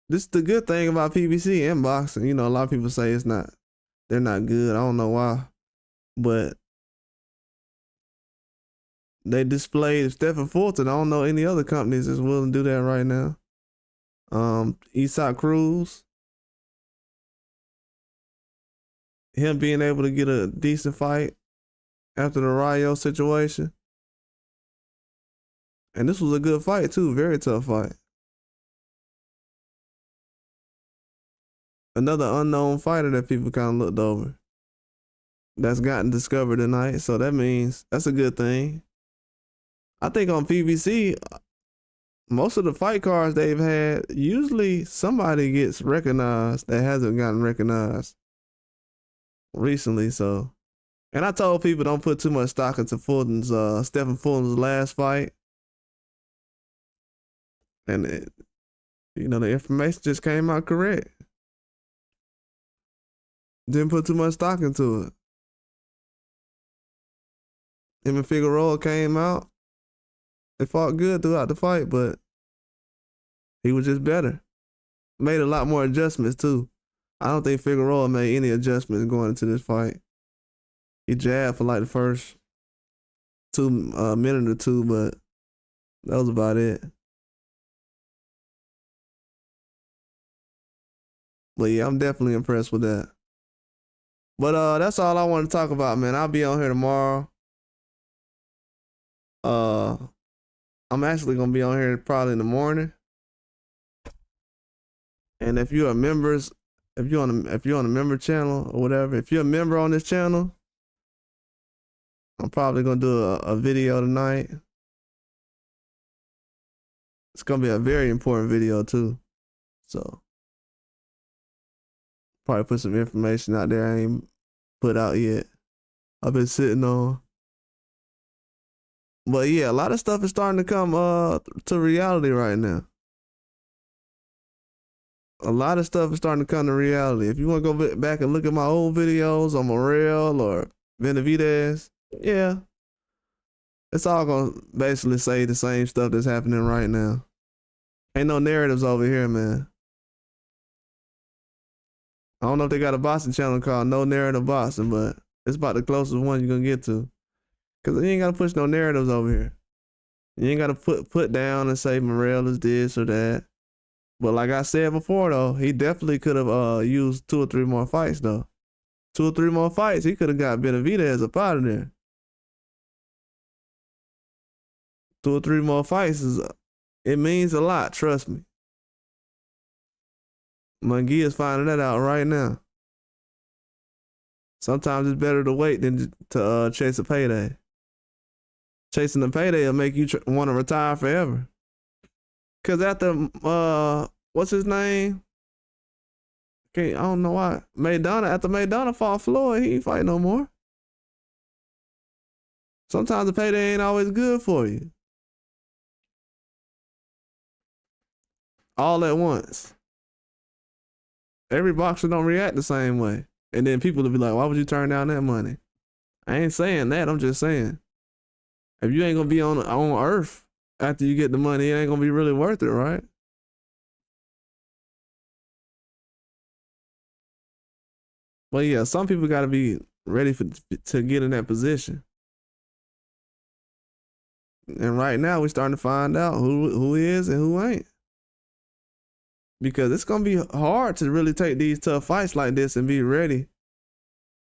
this is the good thing about PBC and boxing. You know, a lot of people say they're not good. I don't know why. But they displayed Stephen Fulton. I don't know any other companies that's willing to do that right now. Isak Cruz. Him being able to get a decent fight after the Rayo situation. And this was a good fight, too. Very tough fight. Another unknown fighter that people kind of looked over. That's gotten discovered tonight. So that means that's a good thing. I think on PBC, most of the fight cards they've had, usually somebody gets recognized that hasn't gotten recognized recently. So, and I told people don't put too much stock into Stephen Fulton's last fight. And the information just came out correct. Didn't put too much stock into it. Him and Figueroa came out. They fought good throughout the fight, but he was just better. Made a lot more adjustments, too. I don't think Figueroa made any adjustments going into this fight. He jabbed for like the first minute or two, but that was about it. But yeah, I'm definitely impressed with that. But that's all I want to talk about, man. I'll be on here tomorrow. I'm actually gonna be on here probably in the morning. And if you're a members, if you're on a member channel or whatever, if you're a member on this channel, I'm probably gonna do a video tonight. It's gonna be a very important video too. So probably put some information out there I ain't put out yet. I've been sitting on. But yeah, a lot of stuff is starting to come to reality right now. A lot of stuff is starting to come to reality. If you want to go back and look at my old videos on Morrell or Benavidez, yeah, it's all going to basically say the same stuff that's happening right now. Ain't no narratives over here, man. I don't know if they got a boxing channel called No Narrative Boxing, but it's about the closest one you're going to get to. Because you ain't got to push no narratives over here. You ain't got to put down and say Morrell is this or that. But like I said before, though, he definitely could have used 2 or 3 more fights, though, 2 or 3 more fights, he could have got Benavidez up out of there. 2 or 3 more fights it means a lot. Trust me. Munguia is finding that out right now. Sometimes it's better to wait than to chase a payday. Chasing a payday will make you want to retire forever. Cause after what's his name? I don't know why. After Maidana fought Floyd, he ain't fight no more. Sometimes the payday ain't always good for you. All at once. Every boxer don't react the same way. And then people will be like, why would you turn down that money? I ain't saying that, I'm just saying. If you ain't gonna be on earth after you get the money, it ain't gonna be really worth it, right? But yeah, some people gotta be ready to get in that position. And right now we're starting to find out who is and who ain't. Because it's gonna be hard to really take these tough fights like this and be ready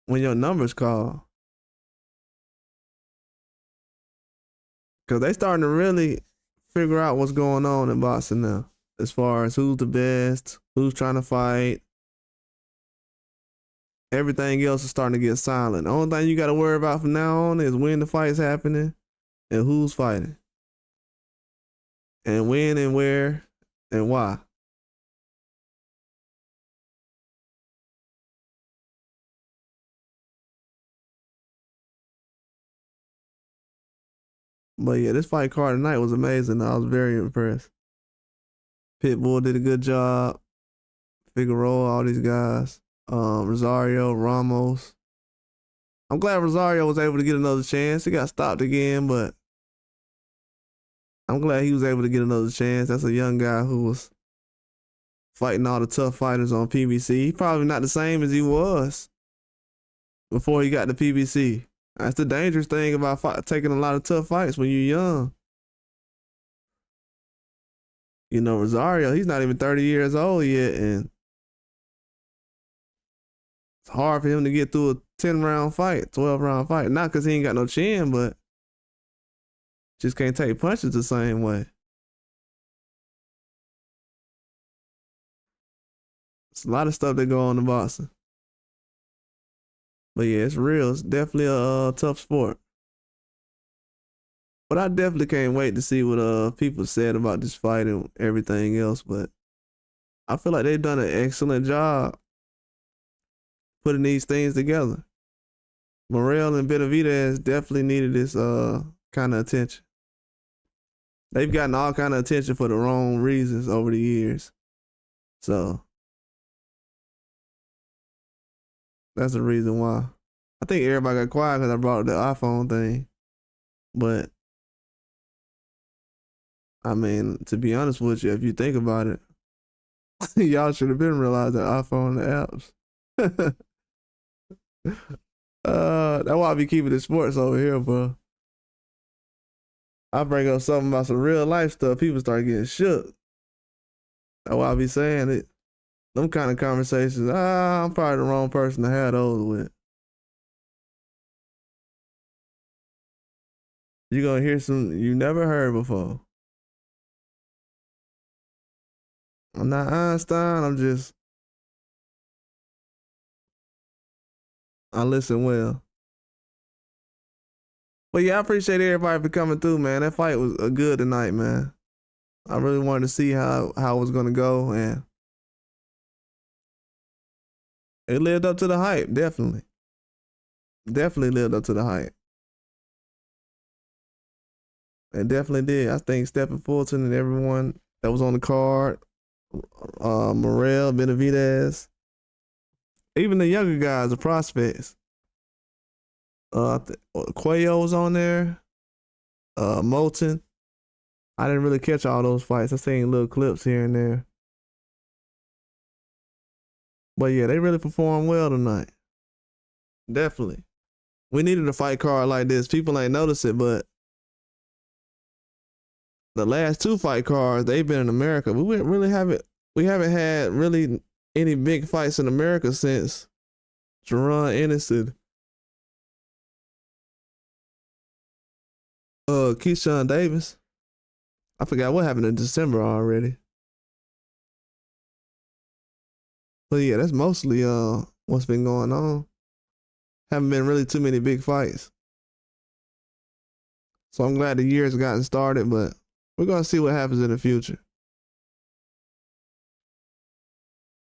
when your number's called. Because they starting to really figure out what's going on in boxing now. As far as who's the best, who's trying to fight. Everything else is starting to get silent. The only thing you got to worry about from now on is when the fight's happening and who's fighting. And when and where and why. But yeah, this fight card tonight was amazing. I was very impressed. Pitbull did a good job. Figueroa, all these guys. Rosario, Ramos. I'm glad Rosario was able to get another chance. He got stopped again, but I'm glad he was able to get another chance. That's a young guy who was fighting all the tough fighters on PBC. He's probably not the same as he was before he got to PBC. That's the dangerous thing about taking a lot of tough fights when you're young. You know, Rosario, he's not even 30 years old yet, and it's hard for him to get through a 10-round fight, 12-round fight. Not because he ain't got no chin, but just can't take punches the same way. It's a lot of stuff that go on in boxing. But yeah, it's real. It's definitely a tough sport. But I definitely can't wait to see what people said about this fight and everything else. But I feel like they've done an excellent job putting these things together. Morrell and Benavidez definitely needed this kind of attention. They've gotten all kind of attention for the wrong reasons over the years. So that's the reason why. I think everybody got quiet because I brought up the iPhone thing. But I mean, to be honest with you, if you think about it, y'all should have been realizing iPhone apps. That's why I be keeping the sports over here, bro. I bring up something about some real life stuff, people start getting shook. That's why I be saying it. Them kind of conversations, I'm probably the wrong person to have those with. You're gonna hear some you never heard before. I'm not Einstein, I listen well. But yeah, I appreciate everybody for coming through, man. That fight was good tonight, man. I really wanted to see how it was gonna go, and it lived up to the hype, definitely. Definitely lived up to the hype. It definitely did. I think Stephen Fulton and everyone that was on the card, Morrell, Benavidez, even the younger guys, the prospects. Cuello was on there. Moulton. I didn't really catch all those fights. I seen little clips here and there. But yeah, they really performed well tonight. Definitely. We needed a fight card like this. People ain't notice it, but the last 2 fight cards, they've been in America. We haven't had really any big fights in America since Jerron Anderson, Keyshawn Davis. I forgot what happened in December already. But yeah, that's mostly what's been going on. Haven't been really too many big fights. So I'm glad the year's gotten started, but we're gonna see what happens in the future.